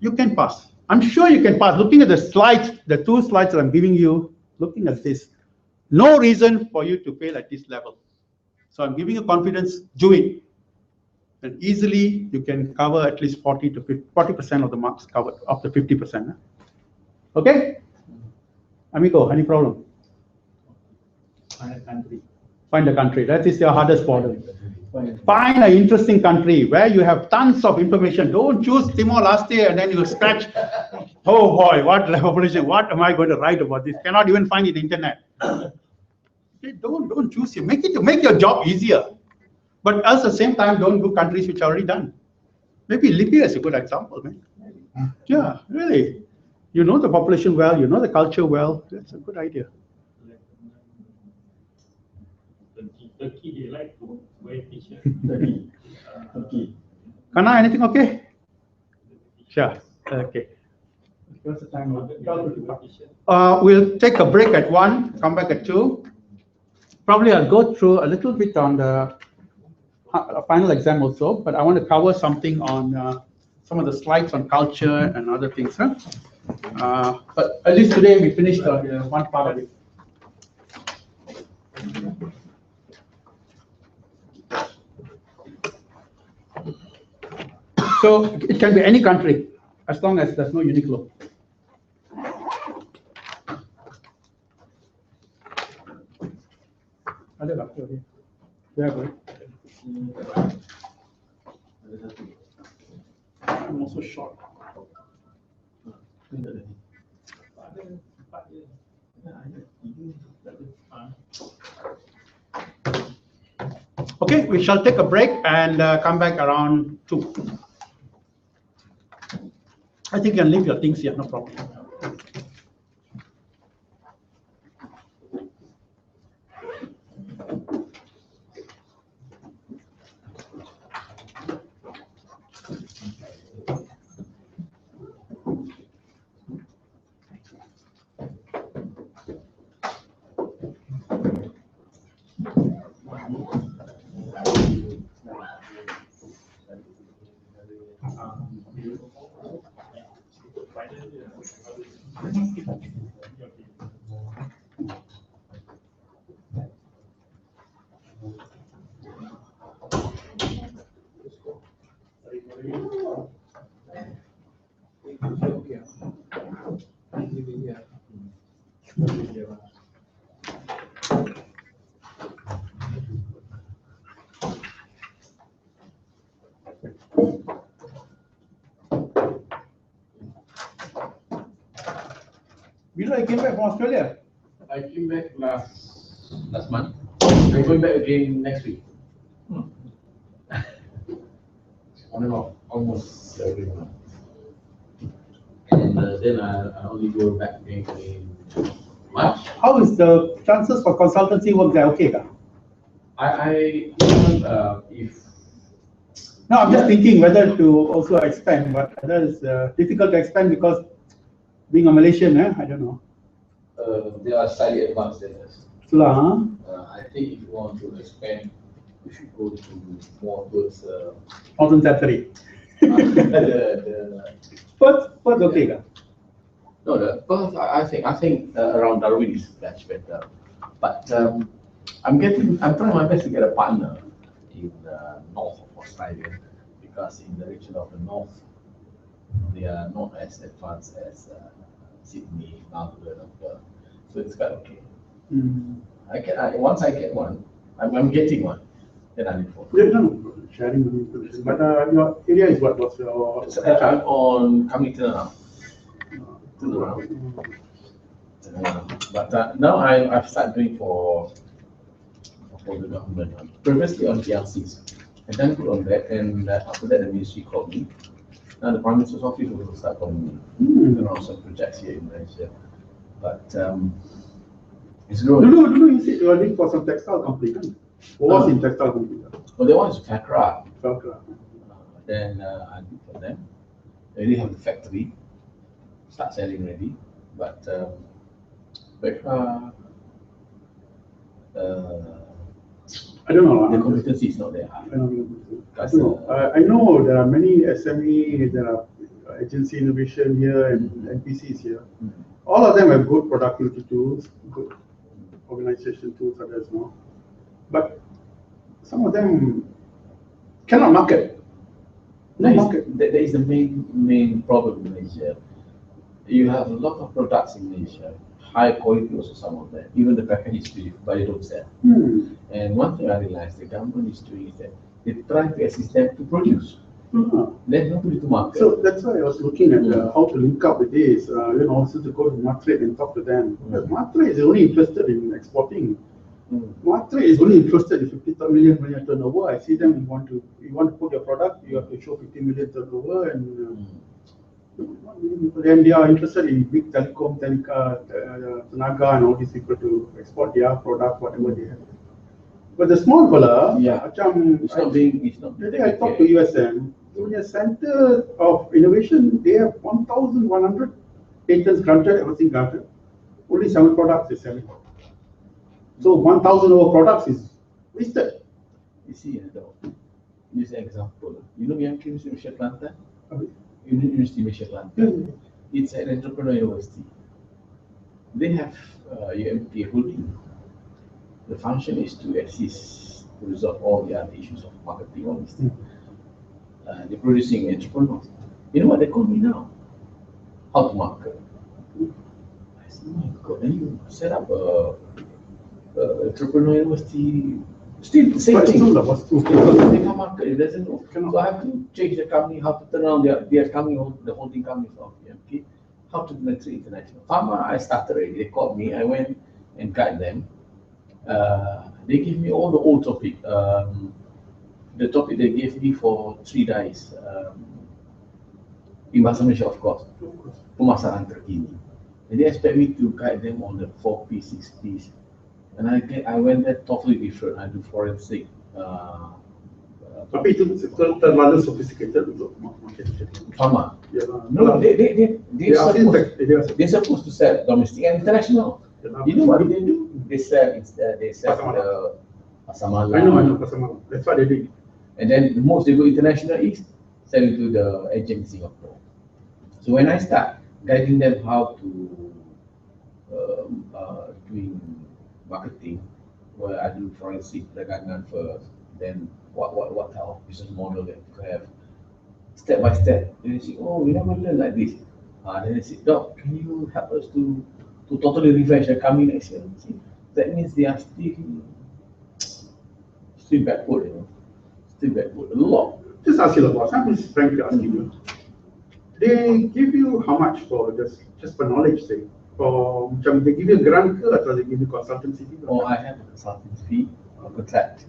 You can pass. I'm sure you can pass. Looking at the slides, the 2 slides that I'm giving you, looking at this, no reason for you to fail at this level. So I'm giving you confidence, do it. And easily you can cover at least 40% of the marks covered of the 50%. Okay? Amigo, any problem? Find a country. Find a country. That is your hardest problem. Find an interesting country where you have tons of information. Don't choose Timor-Leste and then you scratch. Oh boy, what am I going to write about this? Cannot even find it on the internet. Okay, don't choose it. Make your job easier. But at the same time, don't do countries which are already done. Maybe Libya is a good example, man. Yeah, really. You know the population well, you know the culture well. That's a good idea. Turkey, they like to wear t-shirt. Turkey. Kana, anything okay? Sure. Okay. What's the time? We'll take a break at 1, come back at 2. Probably I'll go through a little bit on the final exam also, but I want to cover something on some of the slides on culture and other things. But at least today we finished one part of it. So it can be any country as long as there's no Uniqlo. I'm also short. Okay, we shall take a break and come back around 2. I think you can leave your things here, no problem. When I came back from Australia? I came back last month. I'm going back again next week. On and off, almost every month. And then I only go back again in March. How is the chances for consultancy work there? Okay, if no, I'm just thinking whether to also expand, but that is difficult to expand because being a Malaysian, I don't know. They are slightly advanced than us. I think if you want to expand, you should go to more towards Northern Territory. Perth, okay, yeah. No, the Perth, I think around Darwin is much better. But I'm trying my best to get a partner in north of Australia, because in the region of the north, they are not as advanced as Sydney, Melbourne, or Perth. So it's quite okay. Once I get one, I'm getting one. Then I look for. Yeah, no, sharing the information. But your area is what? What's your? I'm on coming turnaround. But now I've started doing for the government. Previously on PLCs. And then put on that, and after that the ministry called me. Now the Prime Minister's office will start calling me. There are some projects here in Malaysia. But it's growing. No, you see, you are doing for some textile company, right? Was in textile company. Well, there was Prabakaran. Then I do for them. They already have the factory. Start selling already. But I don't know. The competency is not there. I know there are many SME, there are agency innovation here and NPCs here. All of them have good productivity tools, good organization tools, others no. But some of them cannot market. That is the main problem in Malaysia. You have a lot of products in Malaysia, high quality also some of them, even the package is cheap, but they don't sell. And one thing I realized the government is doing is that they try to assist them to produce. There's nobody to market. So that's why I was looking at how to link up with this, also to go to Matre and talk to them. Matre is only interested in exporting. Matre is only interested in 50 million turnover. I see them, you want to put your product, you have to show 50 million turnover, and then they are interested in big telecom, Tenaga and all these people to export their product, whatever they have. But the small fella, it's not being. I talked to USM, in a center of innovation, they have 1,100 patents granted, everything granted. Only 7 products is selling. So 1,000 over products is wasted. You see, this example, you know University of Kelantan? University of Kelantan. It's an entrepreneur university. They have UMK holding. The function is to assist to resolve all the other issues of marketing, all these things. They're producing entrepreneurs. You know what they call me now? How to market. I said, oh my God, and you set up a entrepreneur university, still the same thing. They can't market, it doesn't know. So I have to change the company, how to turn around their company, the holding company of UMK, how to make it international. Pharma, I started already. They called me, I went and guide them. They give me all the old topic. The topic they gave me for 3 days. In Bahasa Malaysia, of course. Pemasaran terkini. And they expect me to guide them on the 4P, 6Ps. And I went there totally different. I do forensic. Tapi itu terlalu sophisticated untuk marketing. Pharma. No, they're supposed to sell domestic and international. You know what they do? They sell the Pasar I know Pasar Malam. That's what they did. And then the most they go international is selling to the agent in Singapore. So when I start guiding them how to doing marketing, where I do forensic perdagangan first, then what type of business model that you have, step by step. Then they say, oh, we never learn like this. Then they say, Doc, can you help us to totally refresh the coming next year? See, that means they are still backward, you know. Still backward a lot. Just ask you, boss. I'm just frankly asking you. They give you how much for just for knowledge sake? For they give you a grant or they give you consultancy fee? Oh, I have a consultancy fee, a contract.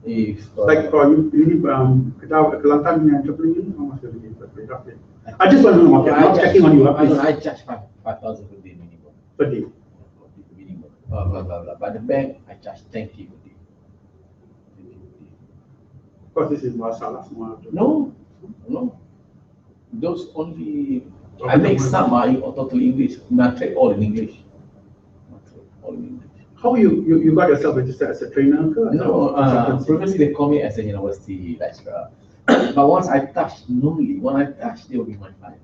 If like for you need Kelantan entrepreneur, how much do you give roughly? I just want to know. I'm not checking on you. I charge 5,000 per day minimum. Per day. Minimum. Blah blah blah. But the bank, I charge 10K per day. Of course, this is masalah semua. No. Those only. I make some totally English. Not all in English. All in English. How you got yourself registered as a trainer? No, previously they call me as a university lecturer. But once I touch, normally when I touch, they will be my client.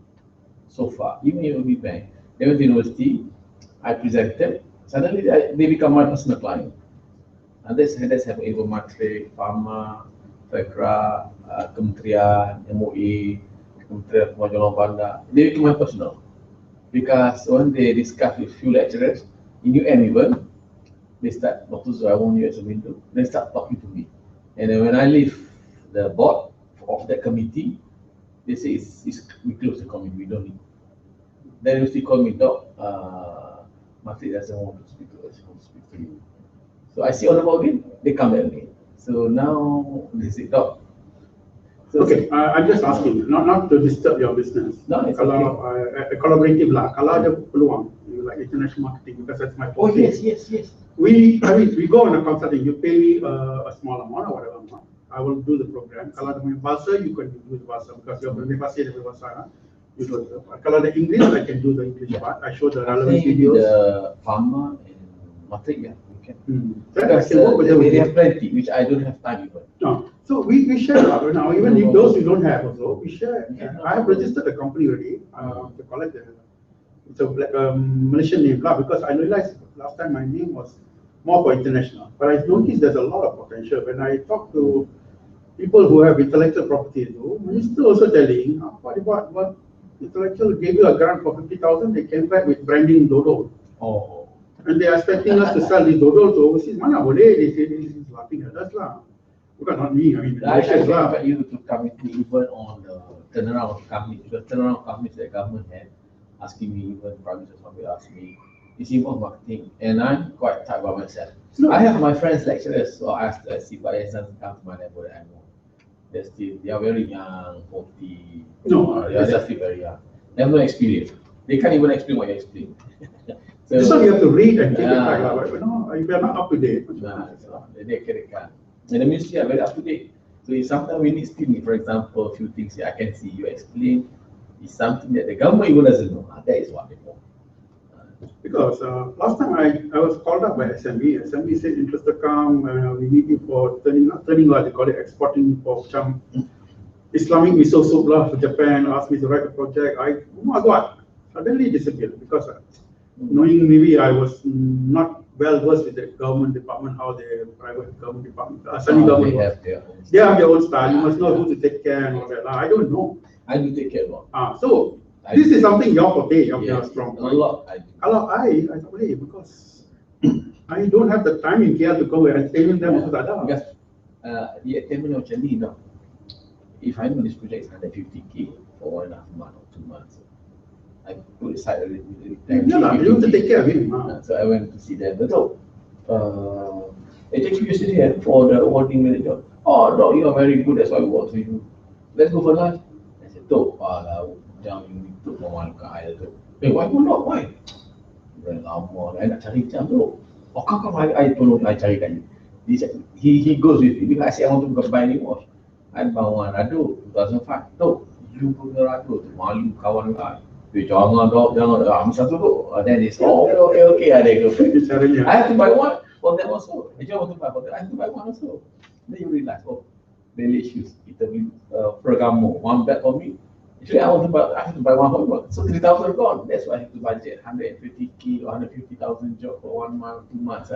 So far, even UOB Bank, they went to university, I presented, suddenly they become my personal client. And that's have Evo Matre, Pharma, Fekra, Kementerian, MOE, Kementerian Pemajuan Bandar. They become my personal. Because when they discuss with few lecturers, in UM even, They start, Dr. Zul, I want you as a window. They start talking to me. And then when I leave the board of that committee, they say we close the committee, we don't need. Then they still call me, Doc, Matrik doesn't want to speak to us, he wants to speak to you. So I see on the board again, they come back again. So now they say, Doc. So Okay, I'm just asking, not to disturb your business. No, it's kalau collaborative lah, kalau ada peluang, like international marketing, because that's my Oh, forte. yes. We go on a consulting, you pay me a small amount or whatever amount. I will do the program. Kalau ada bahasa, you can do the bahasa because you're very fasih dengan bahasa. You do the. Kalau ada English, I can do the English part. I show the relevant videos. The farmer and Matrik, yeah, we can. Because they have plenty, which I don't have time even. No. So we share now, even if those you don't have also, we share. I have registered the company already to collect the, it's a Malaysian name lah, because I realized last time my name was more for international. But I noticed there's a lot of potential. When I talk to people who have intellectual property, minister also telling, what intellectual gave you a grant for 50,000, they came back with branding Dodo. Oh. And they are expecting us to sell these Dodo to overseas. Mana boleh? They say this is laughing at us lah. Because not me, I mean, I expect you to come with me even on the turnaround of companies, because turnaround companies that government had, asking me, even Prime Minister somebody asked me, is involved marketing? And I'm quite tight by myself. No. I have my friends lecturers, so I asked to see, but it doesn't come to my level that I know. They are very young, 40. No, they are just still very young. They have no experience. They can't even explain what you explain. So this one you have to read and take it back. But no, if you are not up to date. They can't. And the ministry are very up to date. So if sometimes we need still, for example, a few things here I can see you explain is something that the government even doesn't know. That is what they want. Because last time I was called up by SME. SME said interested to come. We need you for turning what they call it, exporting for some Islamic miso soup lah for Japan. Asked me to write a project. Oh my God, suddenly disappeared because knowing maybe I was not well versed with the government department, how the private government department, semi-government they have their own style. You must know who to take care and all that. I don't know. I do take care of. So this is something your forte, your strong point. A lot. I thought, because I don't have the time in KL to go and entertain them. Because the entertainment macam ni, no. If I know this project is 150K for 1.5 months or 2 months, I put aside a little bit. You have to take care of him. So I went to see them. But they take you yesterday for the awarding manager. Oh, no, you are very good. That's why we work with you. Let's go for lunch. I said, jangan you took one guy. Hey, why not? Why? Very lama. I nak cari jam tu. Oh, come, I tolong I carikan you. He goes with me because I say I want to buy new watch. I bawa rado 2005. You punya rado tu malu kawan I. Jangan, ambil satu tu. Then it's okay, they go. I have to buy one for them also. I want to buy for them. I have to buy one also. Then you realize, belly shoes. Kita beli Ferragamo, one bag for me. Actually, I have to buy one for me. So 3,000 gone. That's why I have to budget 150K or 150,000 job for 1 month, 2 months.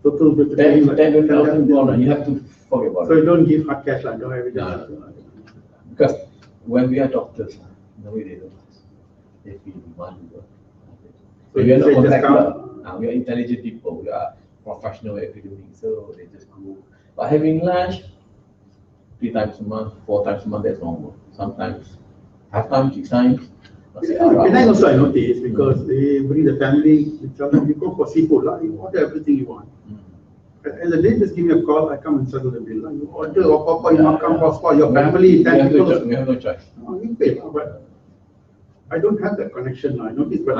Total 10,000 gone. You have to forget about it. So you don't give hard cash like because when we are doctors, the way they do it, they feel money. So we are not contractor. We are intelligent people. We are professional academics. So they just go. But having lunch 3 times a month, 4 times a month, that's normal. Sometimes 5 times, 6 times. Penang also I noticed because they bring the family. Sometimes you go for seafood, you order everything you want. And the day just give me a call, I come and settle the bill. You order or you come for your family. We have no choice. You pay, but I don't have that connection now. I notice, but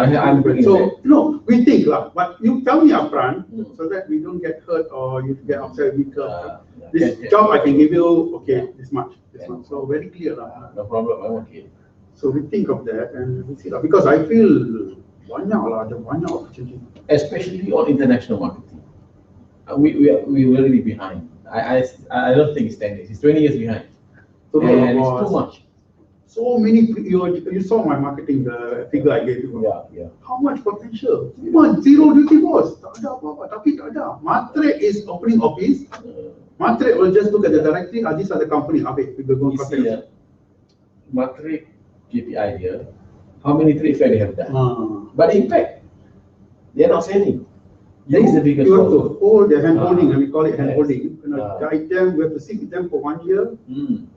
so we think but you tell me upfront so that we don't get hurt or you get upset with me. This job I can give you, this much. So very clear. No problem, I'm okay. So we think of that and we see that because I feel banyak opportunity. Especially on international marketing. We're really behind. I don't think it's 10 years, it's 20 years behind. And it's too much. So many, you saw my marketing, the figure I gave you. Yeah. How much potential? Zero duty boss. Tapi tak ada. Matrik is opening office. Matrik will just look at the directory. These are the company. We will go and Matrik KPI here. How many trade fair they have done? But in fact, they are not selling. That is the biggest You have to problem. hold their hand holding, and we call it Yes. hand holding. You know, guide them, we have to sit with them for 1 year.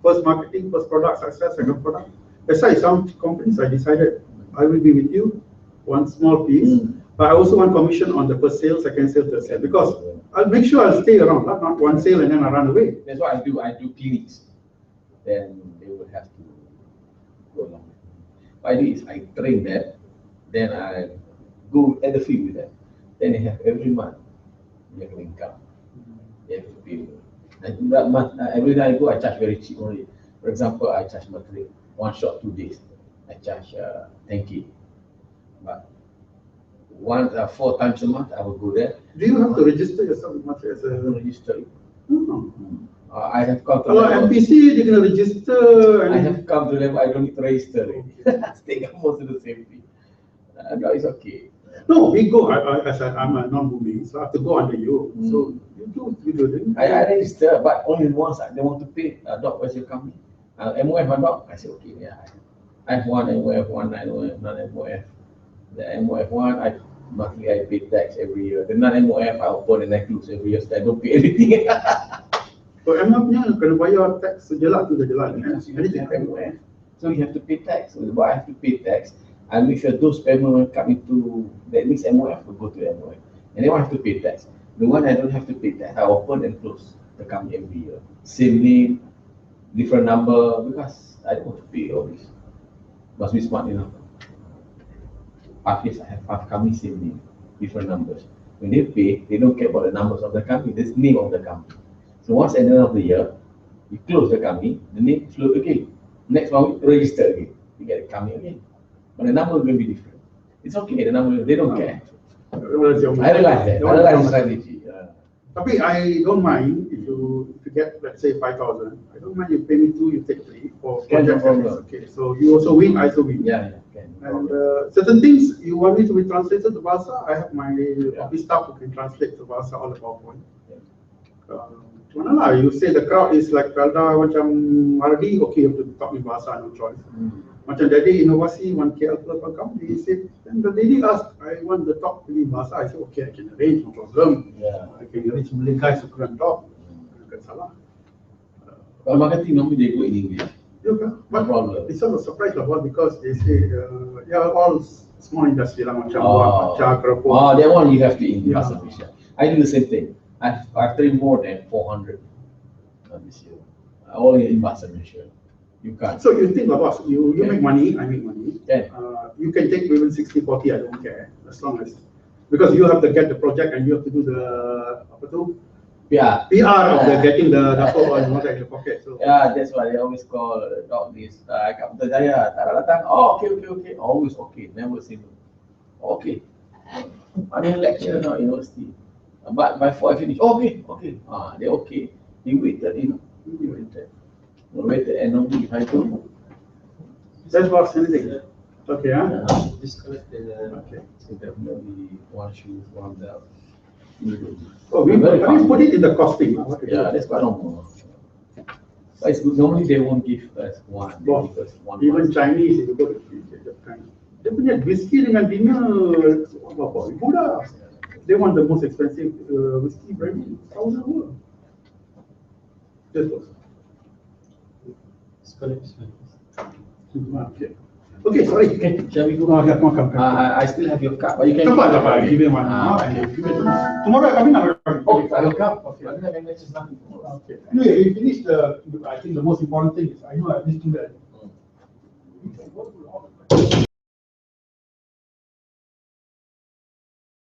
First marketing, first product success, second product. That's why some companies I decided I will be with you, one small piece, but I also want commission on the first sale, second sale, third sale, because I'll make sure I'll stay around, not one sale and then I run away. That's what I do. I do clinics. Then they will have to go along. What I do is I train them, then I go at the field with them. Then they have every month they have income. They have to pay. And that month, every time I go, I charge very cheap only. For example, I charge monthly, one shot 2 days. I charge 10K. But 4 times a month, I will go there. Do you have to register yourself much as a register? No. I have come to Hello, MPC, they're going to register. I have come to level I don't need to register already. They got most of the same fee. No, it's okay. No, we go. I'm a non-moving, so I have to go under you. So you do it. I register, but only once they want to pay. Doc, where's your company? MOF, doc. I say, okay, yeah. I have one MOF, one non-MOF. The MOF one, monthly I pay tax every year. The non-MOF, I open and I close every year, so I don't pay anything. So MOF-nya kena bayar tax sejelas tu sejelas. MOF. So you have to pay tax. So I have to pay tax. I make sure those payments come into that next MOF will go to MOF. And then I have to pay tax. The one I don't have to pay tax, I open and close the company every year. Same name, different number, because I don't want to pay all this. Must be smart enough. 5 years, I have 5 companies, same name, different numbers. When they pay, they don't care about the numbers of the company, there's the name of the company. So once at the end of the year, you close the company, the name float again. Next one, register again. You get the company again. But the number will be different. It's okay, the number, they don't care. I realize that. I realize strategy. Tapi I don't mind if you get, let's say, 5,000. I don't mind you pay me 2, you take 3 for project. Okay, so you also win, I also win. Yeah. And certain things you want me to be translated to Bahasa, I have my office staff who can translate to Bahasa all the PowerPoint. Mana lah, you say the crowd is like Pelda macam Mardi, okay, you have to talk in Bahasa, no choice. Macam dari inovasi, one KL Club account, they said, and the lady asked, I want the talk to be in Bahasa. I said, okay, I can arrange, no problem. I can arrange Malay guys who couldn't talk. Bukan salah. Kalau marketing normally they go in English. But it's sort of surprise lah, because they say, yeah, all small industry lah, macam buat macam kerupuk. That one you have to in Bahasa Malaysia. I do the same thing. I've trained more than 400 this year. All in Bahasa Malaysia. You can't. So you think about you make money, I make money. Yeah. You can take even 60-40, I don't care, as long as, because you have to get the project and you have to do the PR of the getting the dapur and all that in your pocket. So yeah, that's why they always call dog this. Kat Putrajaya, tak datang. Oh, okay. Always okay, never say no. Okay. I'm in lecture now, university. But before I finish, okay. They're okay. He waited, he waited. Waited, and normally if I don't. That's what's anything. Okay, Disconnect the. Okay. So definitely one shoe, one belt. Oh, we put it in the costing. Yeah, that's quite normal. But it's good. Normally they won't give us one. They give us one. Even Chinese, if you go to Japan, they punya whiskey dengan dinner berapa ribu dah. They want the most expensive whiskey brand, $1,000. Just was. Okay, sorry. Okay, shall we go? Come. I still have your cup, but you can. Come, give me one. Tomorrow I come in. Oh, I will come. Okay, I don't have any nothing tomorrow. Okay. Anyway, we finished I think the most important thing is, I know I missed that.